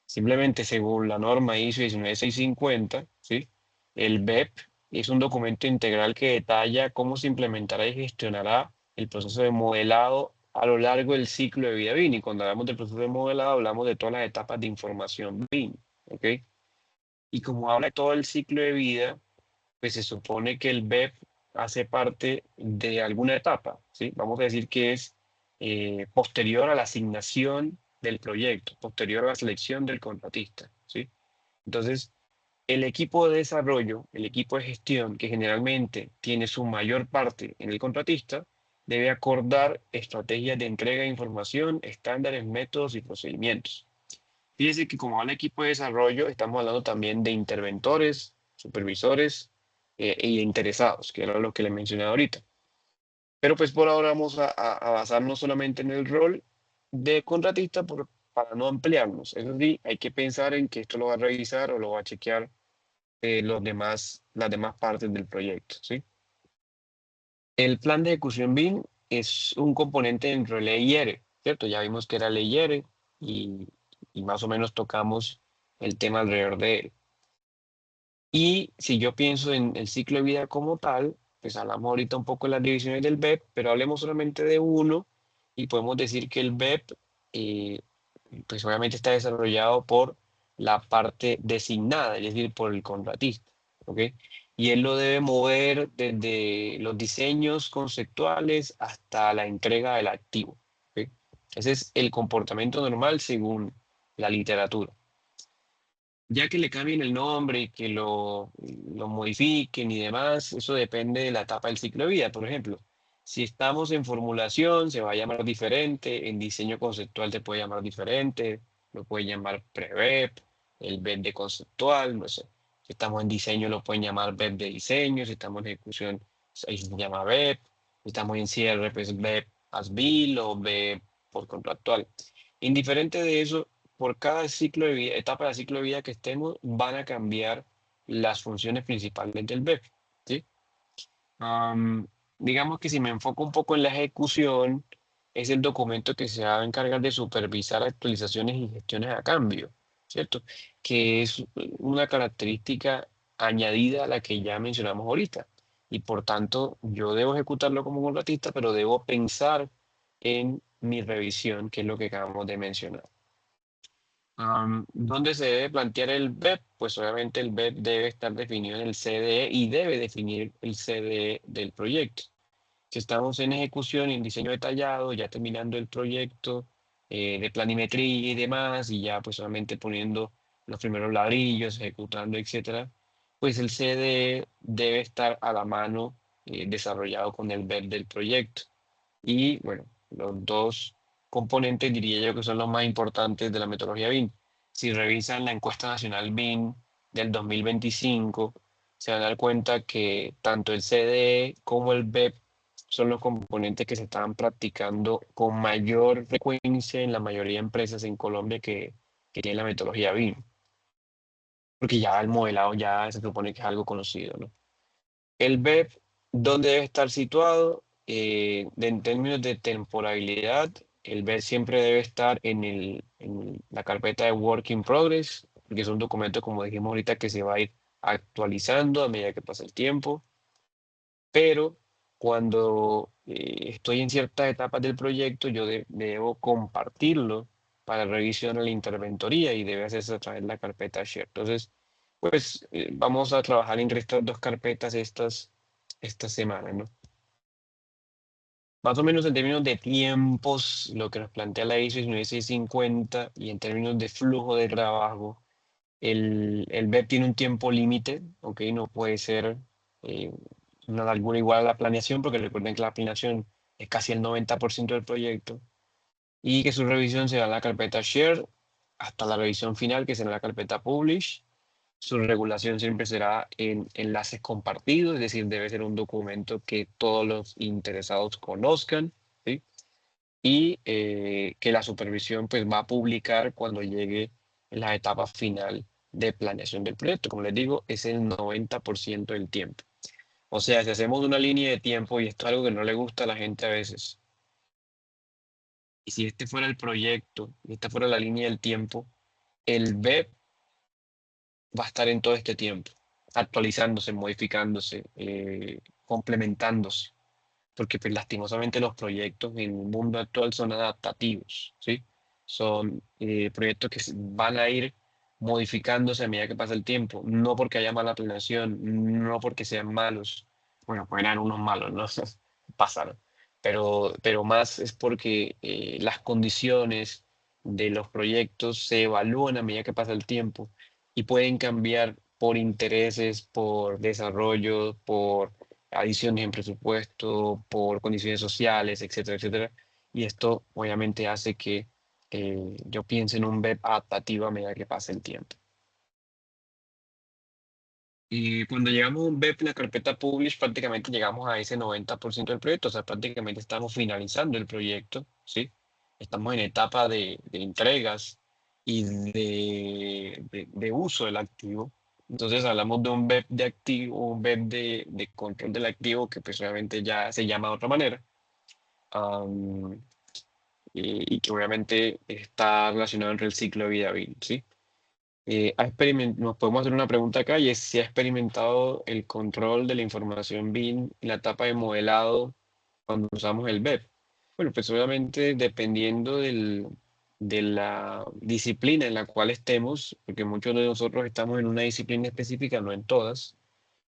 Simplemente según la norma ISO 19650, ¿sí? El BEP es un documento integral que detalla cómo se implementará y gestionará el proceso de modelado a lo largo del ciclo de vida BIM. Y cuando hablamos del proceso de modelado, hablamos de todas las etapas de información BIM, ¿ok? Y como habla de todo el ciclo de vida, pues se supone que el BEP hace parte de alguna etapa, ¿sí? Vamos a decir que es posterior a la asignación del proyecto, posterior a la selección del contratista, ¿sí? Entonces, el equipo de desarrollo, el equipo de gestión, que generalmente tiene su mayor parte en el contratista, debe acordar estrategias de entrega de información, estándares, métodos y procedimientos. Fíjese que como habla equipo de desarrollo, estamos hablando también de interventores, supervisores e interesados, que era lo que le mencioné ahorita. Pero pues por ahora vamos a basarnos solamente en el rol de contratista para no ampliarnos. Eso sí, hay que pensar en que esto lo va a revisar o lo va a chequear las demás partes del proyecto, ¿sí? El plan de ejecución BIM es un componente dentro de ley IR, ¿cierto? Ya vimos que era ley IR y, y más o menos tocamos el tema alrededor de él. Y si yo pienso en el ciclo de vida como tal, pues hablamos ahorita un poco de las divisiones del BEP, pero hablemos solamente de uno y podemos decir que el BEP, pues obviamente está desarrollado por la parte designada, es decir, por el contratista, ¿ok? Y él lo debe mover desde los diseños conceptuales hasta la entrega del activo, ¿ok? Ese es el comportamiento normal según la literatura. Ya que le cambien el nombre y que lo modifiquen y demás, eso depende de la etapa del ciclo de vida. Por ejemplo, si estamos en formulación, se va a llamar diferente, en diseño conceptual se puede llamar diferente, lo puede llamar pre-BEP, el BEP de conceptual, no sé. Si estamos en diseño, lo pueden llamar BEP de diseño, si estamos en ejecución, ahí se llama BEP, si estamos en cierre, pues BEP as-built o BEP por contractual. Indiferente de eso, por cada ciclo de vida, etapa de ciclo de vida que estemos, van a cambiar las funciones principales del BEP, ¿sí? Digamos que si me enfoco un poco en la ejecución, es el documento que se va a encargar de supervisar actualizaciones y gestiones a cambio, ¿cierto? Que es una característica añadida a la que ya mencionamos ahorita. Y por tanto, yo debo ejecutarlo como contratista, pero debo pensar en mi revisión, que es lo que acabamos de mencionar. ¿Dónde se debe plantear el BEP? Pues obviamente el BEP debe estar definido en el CDE y debe definir el CDE del proyecto. Si estamos en ejecución y en diseño detallado, ya terminando el proyecto de planimetría y demás, y ya pues solamente poniendo los primeros ladrillos, ejecutando, etcétera, pues el CDE debe estar a la mano desarrollado con el BEP del proyecto. Y bueno, los dos componentes diría yo que son los más importantes de la metodología BIM. Si revisan la encuesta nacional BIM del 2025, se van a dar cuenta que tanto el CDE como el BEP son los componentes que se estaban practicando con mayor frecuencia en la mayoría de empresas en Colombia que tienen la metodología BIM. Porque ya el modelado ya se supone que es algo conocido, ¿no? El BEP, ¿dónde debe estar situado? En términos de temporalidad, el BEP siempre debe estar en la carpeta de Work in Progress, porque es un documento, como dijimos ahorita, que se va a ir actualizando a medida que pasa el tiempo. Pero cuando estoy en ciertas etapas del proyecto, yo debo compartirlo para revisión a la interventoría y debe hacerse a través de la carpeta Share. Entonces, pues vamos a trabajar entre estas dos carpetas esta semana, ¿no? Más o menos en términos de tiempos, lo que nos plantea la ISO 19650 y en términos de flujo de trabajo, el BEP tiene un tiempo límite, ¿ok? No puede ser eh, alguna igual a la planeación, porque recuerden que la planeación es casi el 90% del proyecto, y que su revisión será en la carpeta Share hasta la revisión final, que será en la carpeta Publish. Su regulación siempre será en enlaces compartidos, es decir, debe ser un documento que todos los interesados conozcan, ¿sí? Y que la supervisión pues va a publicar cuando llegue la etapa final de planeación del proyecto. Como les digo, es el 90% del tiempo. O sea, si hacemos una línea de tiempo, y esto es algo que no le gusta a la gente a veces, y si este fuera el proyecto, y esta fuera la línea del tiempo, el BEP va a estar en todo este tiempo, actualizándose, modificándose, complementándose, porque pues, lastimosamente los proyectos en el mundo actual son adaptativos, ¿sí? Son proyectos que van a ir modificándose a medida que pasa el tiempo, no porque haya mala planeación, no porque sean malos, bueno, pueden haber unos malos, ¿no? Pasaron, pero más es porque las condiciones de los proyectos se evalúan a medida que pasa el tiempo y pueden cambiar por intereses, por desarrollo, por adiciones en presupuesto, por condiciones sociales, etcétera, etcétera. Y esto obviamente hace que yo piense en un BEP adaptativo a medida que pasa el tiempo. Y cuando llegamos a un BEP en la carpeta Publish, prácticamente llegamos a ese 90% del proyecto, o sea, prácticamente estamos finalizando el proyecto, ¿sí? Estamos en etapa de entregas y de uso del activo. Entonces hablamos de un BEP de activo, un BEP de control del activo, que pues obviamente ya se llama de otra manera, am, y que obviamente está relacionado entre el ciclo de vida BIM, ¿sí? Nos podemos hacer una pregunta acá y es si ha experimentado el control de la información BIM en la etapa de modelado cuando usamos el BEP. Bueno, pues obviamente dependiendo de la disciplina en la cual estemos, porque muchos de nosotros estamos en una disciplina específica, no en todas,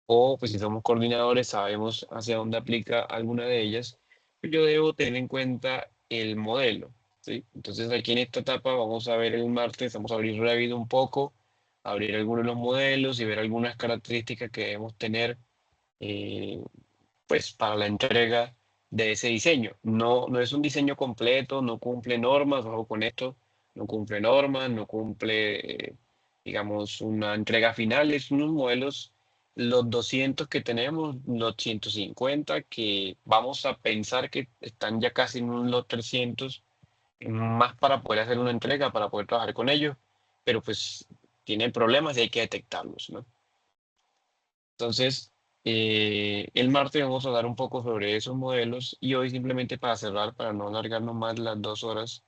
o pues si somos coordinadores sabemos hacia dónde aplica alguna de ellas, pues yo debo tener en cuenta el modelo, ¿sí? Entonces aquí en esta etapa vamos a ver el martes, vamos a abrir Revit un poco, abrir algunos de los modelos y ver algunas características que debemos tener eh, pues para la entrega de ese diseño. No, no es un diseño completo, no cumple normas, ojo con esto, no cumple normas, no cumple, digamos, una entrega final, es unos modelos, los 200 que tenemos, los 150 que vamos a pensar que están ya casi en los 300, más para poder hacer una entrega, para poder trabajar con ellos, pero pues tienen problemas y hay que detectarlos, ¿no? Entonces, el martes vamos a hablar un poco sobre esos modelos y hoy simplemente para cerrar, para no alargarnos más las 2 horas,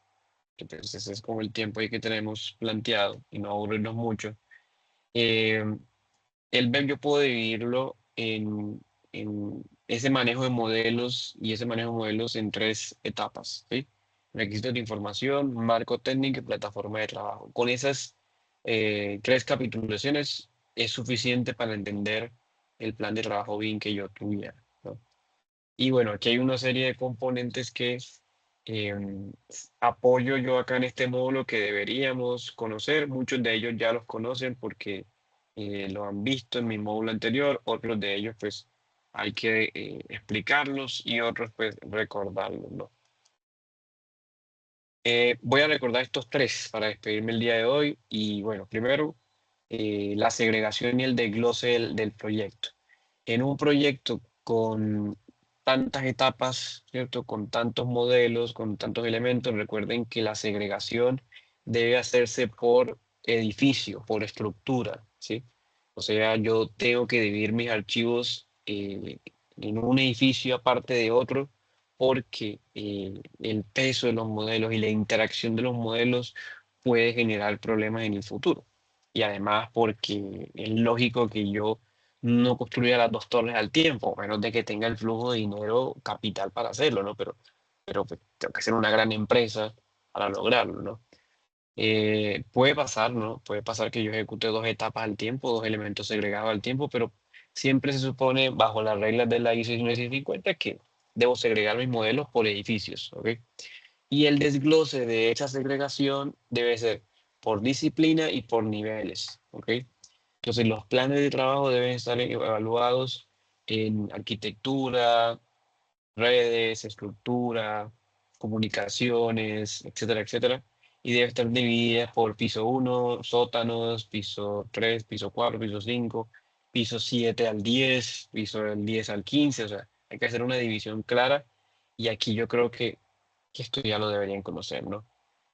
que pues ese es como el tiempo ahí que tenemos planteado y no aburrirnos mucho. eh, el BEM yo puedo dividirlo en ese manejo de modelos y ese manejo de modelos en 3 etapas, ¿sí? Requisitos de información, marco técnico y plataforma de trabajo. Con esas 3 capitulaciones es suficiente para entender el plan de trabajo bien que yo tuviera, ¿no? Y bueno, aquí hay una serie de componentes que apoyo yo acá en este módulo que deberíamos conocer. Muchos de ellos ya los conocen porque lo han visto en mi módulo anterior. Otros de ellos pues hay que explicarlos y otros pues recordarlos, ¿no? Voy a recordar estos tres para despedirme el día de hoy. Y bueno, primero, la segregación y el desglose del proyecto. En un proyecto con tantas etapas, ¿cierto? Con tantos modelos, con tantos elementos, recuerden que la segregación debe hacerse por edificio, por estructura, ¿sí? O sea, yo tengo que dividir mis archivos en un edificio aparte de otro porque el peso de los modelos y la interacción de los modelos puede generar problemas en el futuro. Y además porque es lógico que yo no construya las dos torres al tiempo, a menos de que tenga el flujo de dinero capital para hacerlo, ¿no? Pero pues, tengo que ser una gran empresa para lograrlo, ¿no? Puede pasar, ¿no? Puede pasar que yo ejecute dos etapas al tiempo, dos elementos segregados al tiempo, pero siempre se supone, bajo las reglas de la ISO 19650, que debo segregar mis modelos por edificios, ¿ok? Y el desglose de esa segregación debe ser por disciplina y por niveles, ¿ok? Entonces, los planes de trabajo deben estar evaluados en arquitectura, redes, estructura, comunicaciones, etcétera, etcétera. Y debe estar dividida por piso 1, sótanos, piso 3, piso 4, piso 5, piso 7 al 10, piso del 10 al 15. O sea, hay que hacer una división clara. Y aquí yo creo que esto ya lo deberían conocer, ¿no?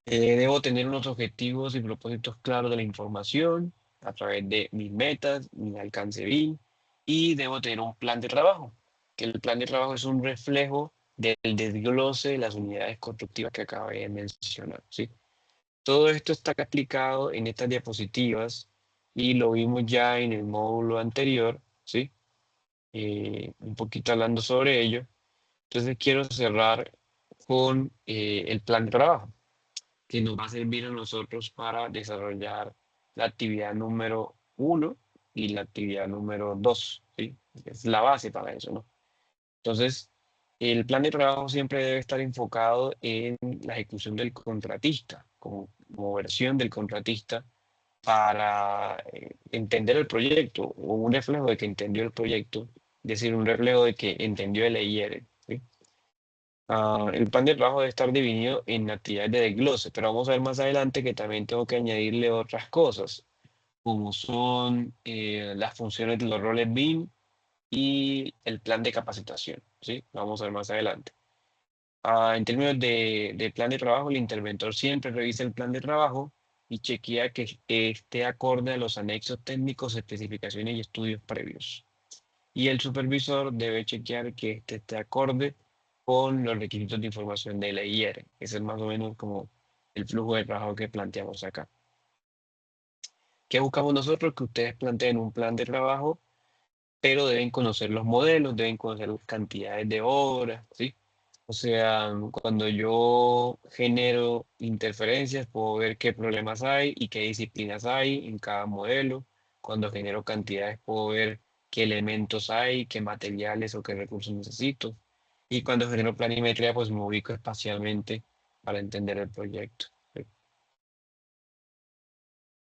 Debo tener unos objetivos y propósitos claros de la información a través de mis metas, mi alcance BIM, y debo tener un plan de trabajo, que el plan de trabajo es un reflejo del desglose de las unidades constructivas que acabé de mencionar, ¿sí? Todo esto está explicado en estas diapositivas y lo vimos ya en el módulo anterior, ¿sí? Un poquito hablando sobre ello. Entonces quiero cerrar con el plan de trabajo que nos va a servir a nosotros para desarrollar la actividad número 1 y la actividad número 2, ¿sí? Es la base para eso, ¿no? Entonces, el plan de trabajo siempre debe estar enfocado en la ejecución del contratista, como versión del contratista para entender el proyecto, o un reflejo de que entendió el proyecto, es decir, un reflejo de que entendió el EIR, ¿sí? El plan de trabajo debe estar dividido en actividades de desglose, pero vamos a ver más adelante que también tengo que añadirle otras cosas, como son las funciones de los roles BIM y el plan de capacitación, ¿sí? Vamos a ver más adelante. En términos de plan de trabajo, el interventor siempre revisa el plan de trabajo y chequea que esté acorde a los anexos técnicos, especificaciones y estudios previos. Y el supervisor debe chequear que este esté acorde con los requisitos de información de la IR. Ese es más o menos como el flujo de trabajo que planteamos acá. ¿Qué buscamos nosotros? Que ustedes planteen un plan de trabajo, pero deben conocer los modelos, deben conocer las cantidades de horas, ¿sí? O sea, cuando yo genero interferencias, puedo ver qué problemas hay y qué disciplinas hay en cada modelo. Cuando genero cantidades, puedo ver qué elementos hay, qué materiales o qué recursos necesito. Y cuando genero planimetría, pues me ubico espacialmente para entender el proyecto.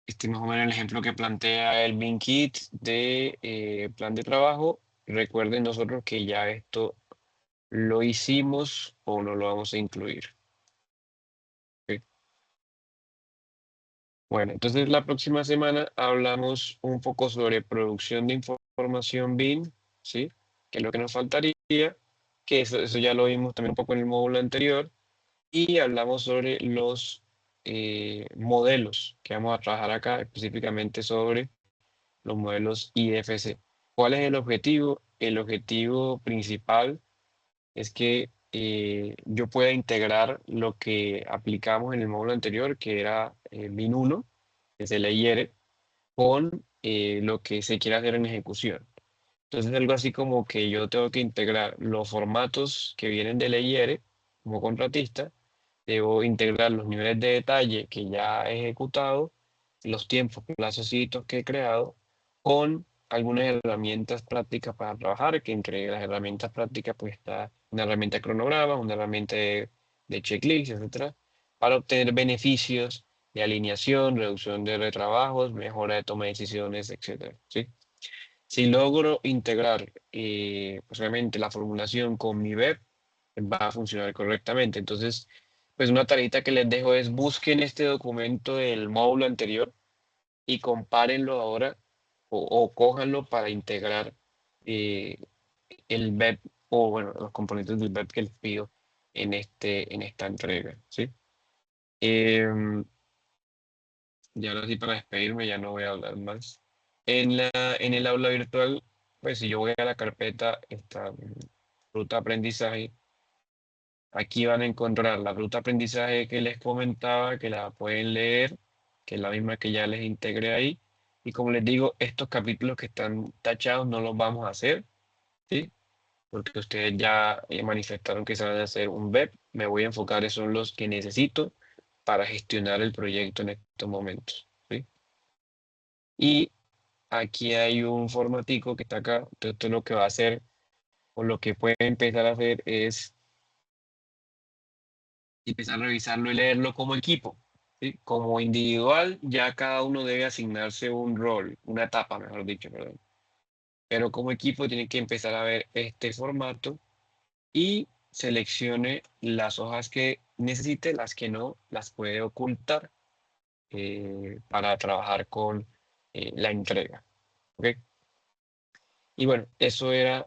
Este es más o menos el ejemplo que plantea el BIM Kit de plan de trabajo. Recuerden nosotros que ya esto lo hicimos o no lo vamos a incluir. ¿Ok? Bueno, entonces la próxima semana hablamos un poco sobre producción de información BIM, ¿sí? Que es lo que nos faltaría, que eso ya lo vimos también un poco en el módulo anterior, y hablamos sobre los modelos que vamos a trabajar acá, específicamente sobre los modelos IFC. ¿Cuál es el objetivo? El objetivo principal es que yo pueda integrar lo que aplicamos en el módulo anterior, que era BIM 1, que se le IR, con lo que se quiere hacer en ejecución. Entonces, algo así como que yo tengo que integrar los formatos que vienen de la IR como contratista, debo integrar los niveles de detalle que ya he ejecutado, los tiempos, plazos y hitos que he creado, con algunas herramientas prácticas para trabajar, que entre las herramientas prácticas pues está una herramienta de cronograma, una herramienta de checklist, etcétera, para obtener beneficios de alineación, reducción de retrabajos, mejora de toma de decisiones, etcétera, ¿sí? Si logro integrar, pues obviamente la formulación con mi web, va a funcionar correctamente. Entonces, pues una tareita que les dejo es busquen este documento del módulo anterior y compárenlo ahora o cójanlo para integrar eh, el BEP o bueno, los componentes del BEP que les pido en esta entrega, ¿sí? Em, y ahora sí, para despedirme, ya no voy a hablar más. En el aula virtual, pues si yo voy a la carpeta, esta ruta aprendizaje, aquí van a encontrar la ruta aprendizaje que les comentaba, que la pueden leer, que es la misma que ya les integré ahí. Y como les digo, estos capítulos que están tachados no los vamos a hacer, ¿sí? Porque ustedes ya manifestaron que se van a hacer un BEP. Me voy a enfocar en son los que necesito para gestionar el proyecto en estos momentos, ¿sí? Y aquí hay un formatico que está acá. Entonces, esto lo que va a hacer o lo que puede empezar a hacer es empezar a revisarlo y leerlo como equipo, ¿sí? Como individual, ya cada uno debe asignarse un rol, una etapa, mejor dicho, perdón. Pero como equipo tiene que empezar a ver este formato y seleccione las hojas que necesite, las que no, las puede ocultar para trabajar con la entrega. ¿Ok? Y bueno, eso era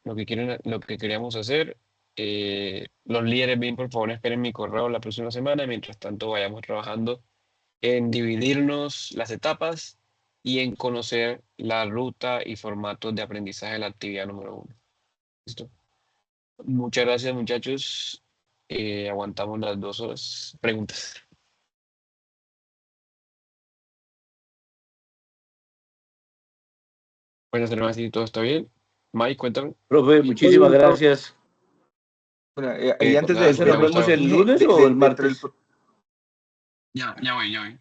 lo que queríamos hacer. Los líderes, bien, por favor, esperen mi correo la próxima semana. Mientras tanto, vayamos trabajando en dividirnos las etapas y en conocer la ruta y formatos de aprendizaje de la actividad número 1. ¿Listo? Muchas gracias, muchachos. Aguantamos las 2 horas. Preguntas. Bueno, hermanos, si todo está bien. Mike, cuéntame. Profe, muchísimas gracias. Bueno, y antes nada, de ¿Eso nos cuídame, vemos chao. el lunes o el martes? Ya voy.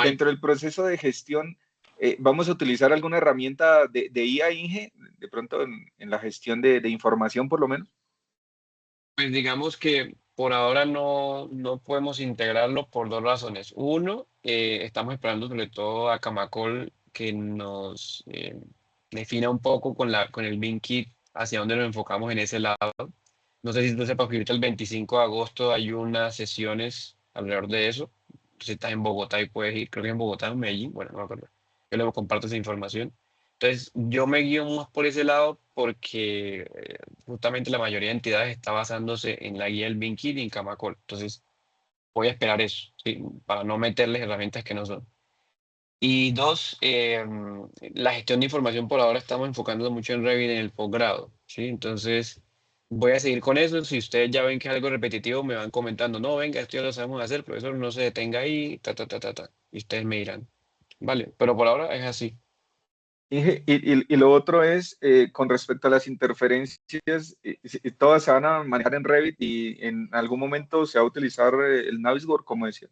Dentro del proceso de gestión, ¿vamos a utilizar alguna herramienta de IA, Inge, de pronto en la gestión de información por lo menos? Pues digamos que por ahora no podemos integrarlo por 2 razones. Uno, estamos esperando sobre todo a Camacol que nos defina un poco con el BIM-Kit hacia dónde nos enfocamos en ese lado. No sé si tú sepas que ahorita el 25 de agosto hay unas sesiones alrededor de eso. Si estás en Bogotá y puedes ir, creo que en Bogotá o en Medellín, bueno, no me acuerdo. Yo luego comparto esa información. Entonces, yo me guío más por ese lado porque justamente la mayoría de entidades está basándose en la guía del BIM-Kit y en Camacol. Entonces, voy a esperar eso, ¿sí? Para no meterles herramientas que no son. Y dos, la gestión de información por ahora estamos enfocando mucho en Revit en el posgrado, ¿sí? Entonces, voy a seguir con eso. Si ustedes ya ven que es algo repetitivo, me van comentando, no, venga, esto ya lo sabemos hacer, profesor, no se detenga ahí, ta. Y ustedes me dirán, vale, pero por ahora es así. Y lo otro es, con respecto a las interferencias, todas se van a manejar en Revit y en algún momento se va a utilizar el Navisworks, como decía.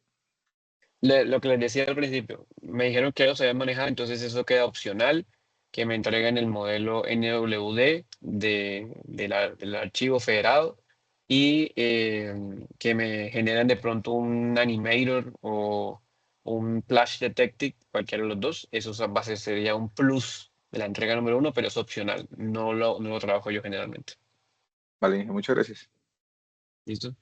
Lo que les decía al principio, me dijeron que ellos sabían manejar, entonces eso queda opcional, que me entreguen el modelo NWD del archivo federado y que me generen de pronto un animator o un Flash Detective, cualquiera de los dos. Eso sería un plus de la entrega número 1, pero es opcional, no lo trabajo yo generalmente. Vale, muchas gracias. ¿Listo?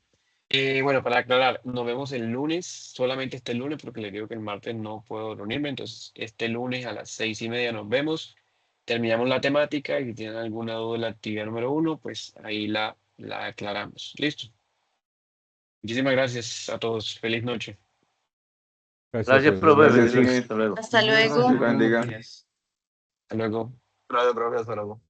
Bueno, para aclarar, nos vemos el lunes, solamente este lunes, porque les digo que el martes no puedo reunirme, entonces este lunes a las 6:30 nos vemos, terminamos la temática y si tienen alguna duda de la actividad número 1, pues ahí la aclaramos. ¿Listo? Muchísimas gracias a todos. Feliz noche. Gracias, profesor. profe. Gracias, Feliz noche. Inge. Hasta luego. Hasta luego. Dios bendiga. Hasta luego. Gracias, profe, hasta luego.